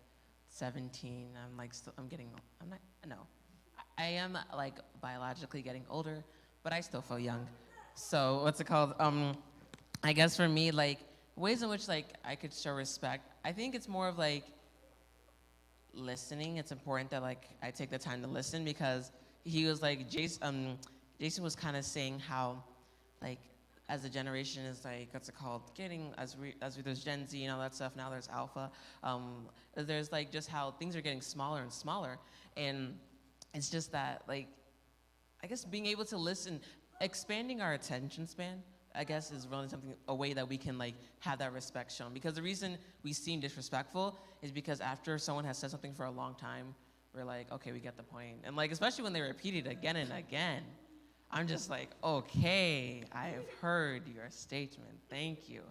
17, I am like biologically getting older, but I still feel young. So what's it called? I guess for me, like ways in which like I could show respect, I think it's more of like listening. It's important that like I take the time to listen, because he was like, Jason was kind of saying how like as the generation is like, what's it called, getting, there's Gen Z and all that stuff, now there's Alpha, there's like just how things are getting smaller and smaller, and it's just that like, I guess being able to listen, expanding our attention span, I guess is really something, a way that we can like have that respect shown, because the reason we seem disrespectful is because after someone has said something for a long time, we're like, okay, we get the point, and like, especially when they repeat it again and again, I'm just like, okay, I have heard your statement, thank you.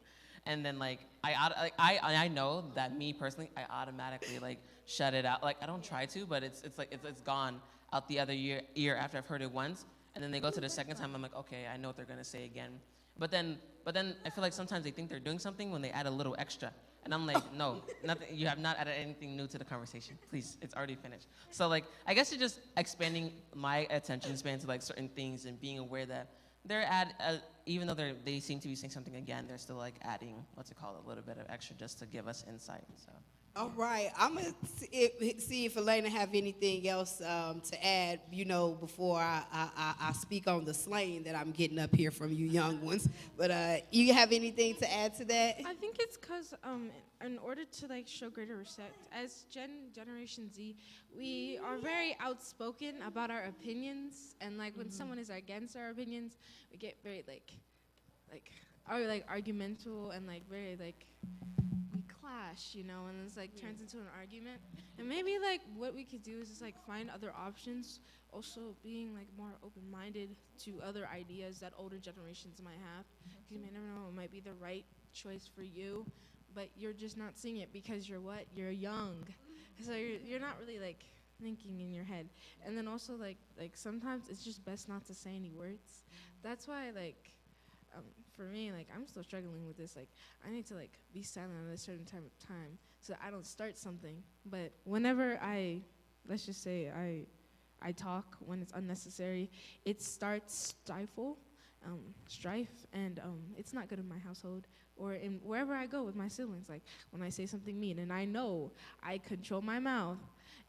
And then like, I know that me personally, I automatically like shut it out. Like I don't try to, but it's gone out the other ear after I've heard it once. And then they go to the second time, I'm like, okay, I know what they're gonna say again. But then I feel like sometimes they think they're doing something when they add a little extra. And I'm like, no, nothing, you have not added anything new to the conversation. Please, it's already finished. So like, I guess it's just expanding my attention span to like certain things and being aware that they're even though they seem to be saying something again, they're still like adding, a little bit of extra just to give us insight, so. All right, I'm gonna see if Elena have anything else to add, before I speak on the slang that I'm getting up here from you young ones. But you have anything to add to that? I think it's because in order to like show greater respect, as Generation Z, we are very outspoken about our opinions, and like when someone is against our opinions, we get very argumental and like very like clash, and it's like turns into an argument. And maybe like what we could do is just like find other options, also being like more open-minded to other ideas that older generations might have, because you may never know, it might be the right choice for you, but you're just not seeing it because you're young, so you're not really like thinking in your head. And then also like sometimes it's just best not to say any words. That's why like for me, like I'm still struggling with this. Like I need to like be silent at a certain time so that I don't start something. But whenever let's just say I talk when it's unnecessary, it starts strife, and it's not good in my household or in wherever I go with my siblings. Like when I say something mean and I know I control my mouth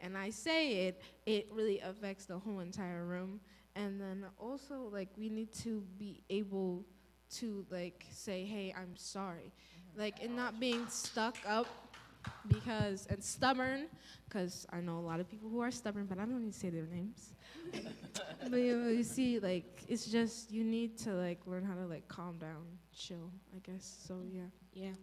and I say it, it really affects the whole entire room. And then also like we need to be able to like say, hey, I'm sorry, like, and not being stuck up and stubborn, because I know a lot of people who are stubborn, but I don't need to say their names. But you see, like, it's just you need to like learn how to like calm down, chill, I guess. So yeah.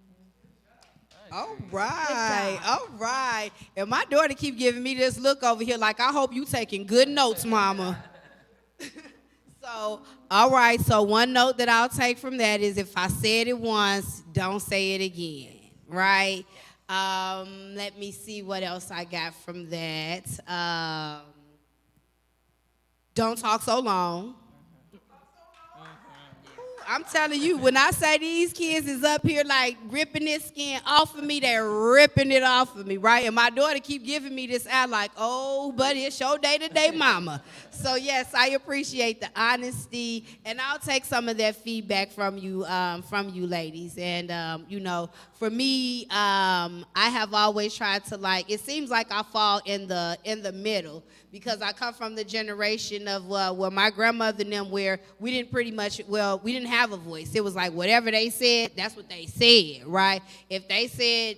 All right. And my daughter keep giving me this look over here like, I hope you taking good notes, mama. So, all right, so one note that I'll take from that is if I said it once, don't say it again, right? Let me see what else I got from that. Don't talk so long. I'm telling you, when I say these kids is up here like ripping this skin off of me, they're ripping it off of me, right? And my daughter keep giving me this eye like, oh, buddy, it's your day-to-day mama. So yes, I appreciate the honesty, and I'll take some of that feedback from you ladies. And you know, for me, I have always tried to like. It seems like I fall in the middle because I come from the generation of where my grandmother and them, where we didn't have a voice. It was like whatever they said, that's what they said, right? If they said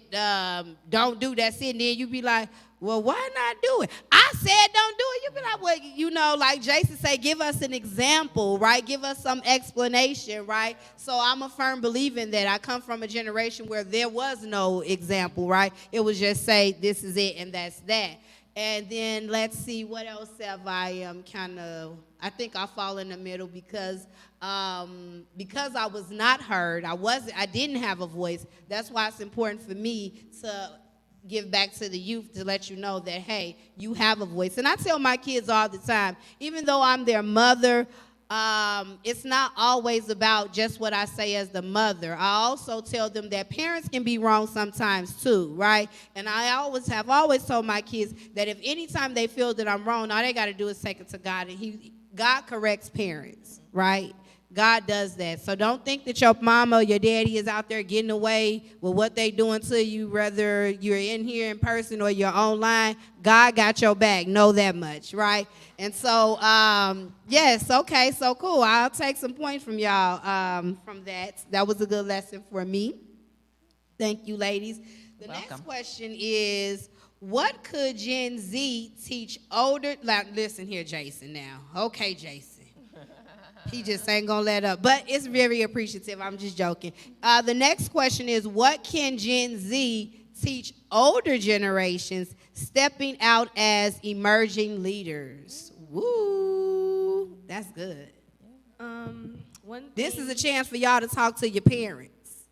don't do that, and then you be like, well, why not do it? I said don't do it. You be like, well, you know, like Jason say, give us an example, right? Give us some explanation, right? So I'm a firm believer in that. I come from a generation where there was no example, right? It was just say, this is it and that's that. And then let's see, what else have I I think I fall in the middle because I was not heard. I didn't have a voice. That's why it's important for me to give back to the youth to let you know that, hey, you have a voice. And I tell my kids all the time, even though I'm their mother, it's not always about just what I say as the mother. I also tell them that parents can be wrong sometimes too, right? And I have always told my kids that if anytime they feel that I'm wrong, all they got to do is take it to God, and God corrects parents, right? God does that. So don't think that your mama or your daddy is out there getting away with what they doing to you, whether you're in here in person or you're online. God got your back. Know that much, right? And so, yes, okay, so cool. I'll take some points from y'all from that. That was a good lesson for me. Thank you, ladies. The next question is, what could Gen Z teach older, listen here, Jason, now. Okay, Jason. He just ain't gonna let up. But it's very appreciative. I'm just joking. The next question is, what can Gen Z teach older generations stepping out as emerging leaders? Woo, that's good. This is a chance for y'all to talk to your parents.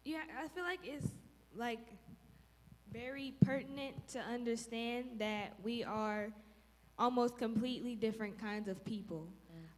Yeah, I feel like it's like very pertinent to understand that we are almost completely different kinds of people.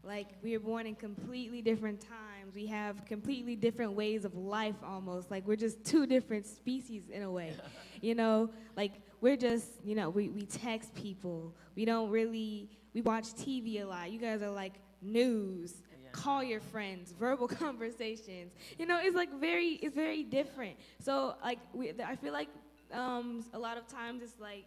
Like, we are born in completely different times. We have completely different ways of life almost. Like, we're just two different species in a way. You know, like, we're just, you know, we text people. We watch TV a lot. You guys are like news, call your friends, verbal conversations. You know, it's like it's very different. So, like, I feel like a lot of times it's like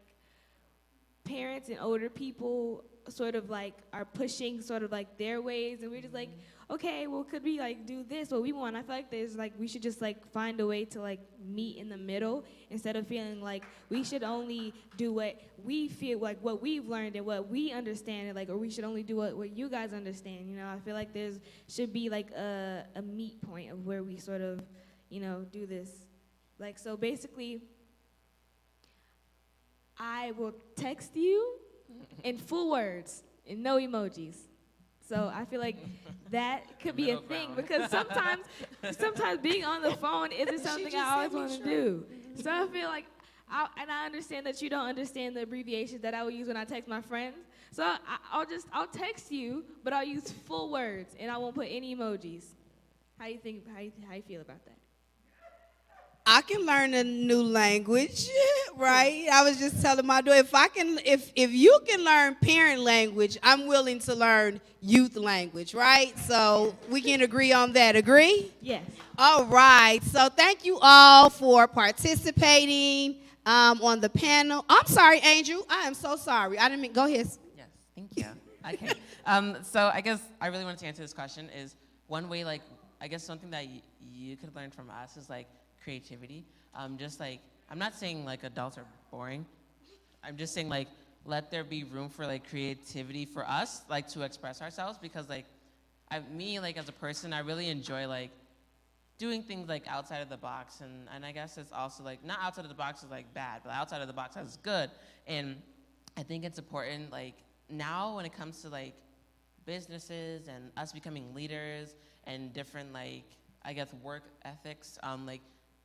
parents and older people sort of like are pushing sort of like their ways, and we're just like, okay, well, could we like do this what we want? I feel like there's like, we should just like find a way to like meet in the middle instead of feeling like we should only do what we feel like, what we've learned and what we understand, and like, or we should only do what you guys understand. You know, I feel like there's should be like a meet point of where we sort of, you know, do this. Like, so basically, I will text you in full words and no emojis. So I feel like that could be a thing because sometimes being on the phone isn't something I always want to do. So I feel like, I understand that you don't understand the abbreviations that I will use when I text my friends. So I'll text you, but I'll use full words and I won't put any emojis. How you feel about that? I can learn a new language, right? I was just telling my daughter, if you can learn parent language, I'm willing to learn youth language, right? So we can agree on that. Agree? Yes. All right. So thank you all for participating on the panel. I'm sorry, Angel. I am so sorry. I didn't mean. Go ahead. Yes, thank you. Okay. So I guess I really wanted to answer this question is one way, like, I guess something that you could learn from us is like creativity. Just like, I'm not saying like adults are boring. I'm just saying like, let there be room for like creativity for us, like to express ourselves, because like, me like as a person, I really enjoy like doing things like outside of the box, and I guess it's also like, not outside of the box is like bad, but outside of the box is good. And I think it's important like now when it comes to like businesses and us becoming leaders and different like, I guess work ethics, like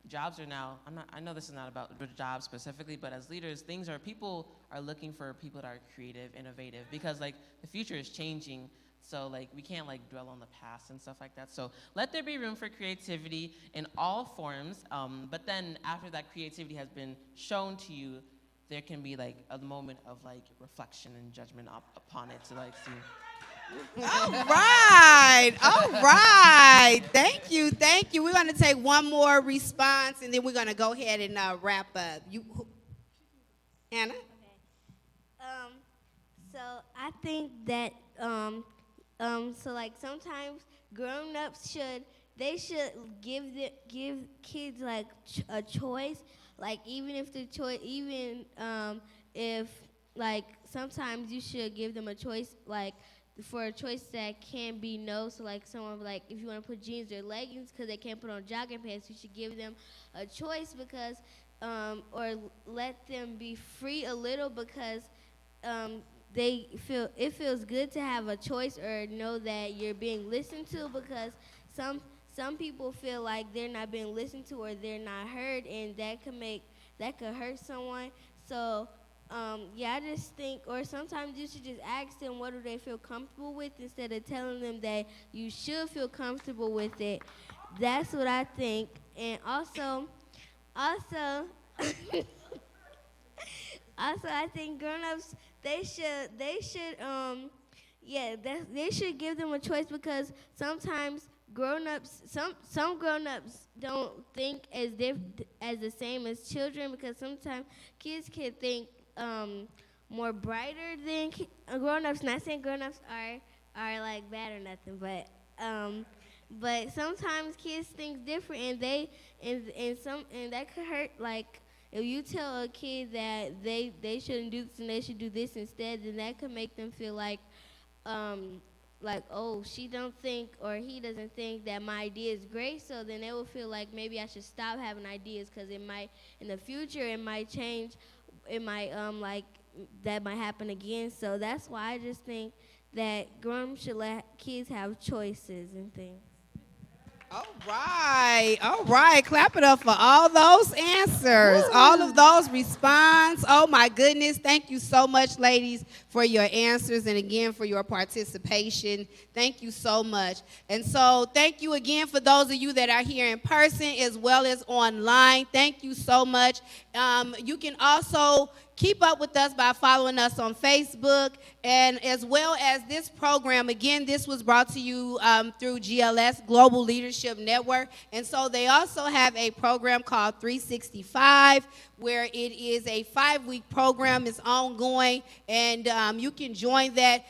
jobs are now, I know this is not about jobs specifically, but as leaders, people are looking for people that are creative, innovative, because like the future is changing So like we can't like dwell on the past and stuff like that. So let there be room for creativity in all forms. But then after that creativity has been shown to you, there can be like a moment of like reflection and judgment upon it to like see. All right. Thank you. We're going to take one more response, and then we're going to go ahead and wrap up. Hannah? So I think that so like sometimes grown-ups should give kids like a choice, like even if the choice if like sometimes you should give them a choice, like for a choice that can be no. So like someone like if you want to put jeans or leggings because they can't put on jogging pants, you should give them a choice because or let them be free a little because they feel it feels good to have a choice or know that you're being listened to, because some people feel like they're not being listened to or they're not heard, and that could hurt someone. So yeah, I just think, or sometimes you should just ask them what do they feel comfortable with instead of telling them that you should feel comfortable with it. That's what I think. And also I think grown-ups, they should give them a choice, because sometimes grown-ups, some grown-ups don't think as the same as children, because sometimes kids can think more brighter than grown-ups. Not saying grown-ups are like bad or nothing, but sometimes kids think different, and that could hurt. Like if you tell a kid that they shouldn't do this and they should do this instead, then that could make them feel like oh, she don't think or he doesn't think that my idea is great, so then they will feel like maybe I should stop having ideas, because it might in the future it might change, it might that might happen again. So that's why I just think that grown-ups should let kids have choices and things. All right. Clap it up for all those answers, all of those responses. Oh, my goodness. Thank you so much, ladies, for your answers and, again, for your participation. Thank you so much. And so thank you again for those of you that are here in person as well as online. Thank you so much. You can also keep up with us by following us on Facebook, and as well as this program. Again, this was brought to you through GLS, Global Leadership Network. And so they also have a program called 365, where it is a 5-week program. It's ongoing, and you can join that.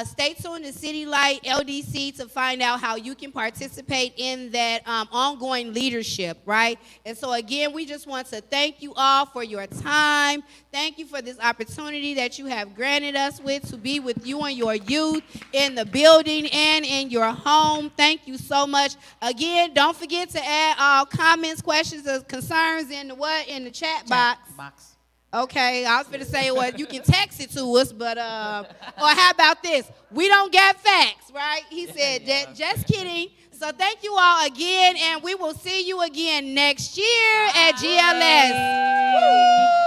Stay tuned to City Light LDC to find out how you can participate in that ongoing leadership, right? And so again, we just want to thank you all for your time. Thank you for this opportunity that you have granted us with to be with you and your youth in the building and in your home. Thank you so much. Again, don't forget to add all comments, questions, or concerns in the chat box. Okay, I was going to say, well, you can text it to us, but, or how about this? We don't get facts, right? He said that, just kidding. So thank you all again, and we will see you again next year at GLS. Woo!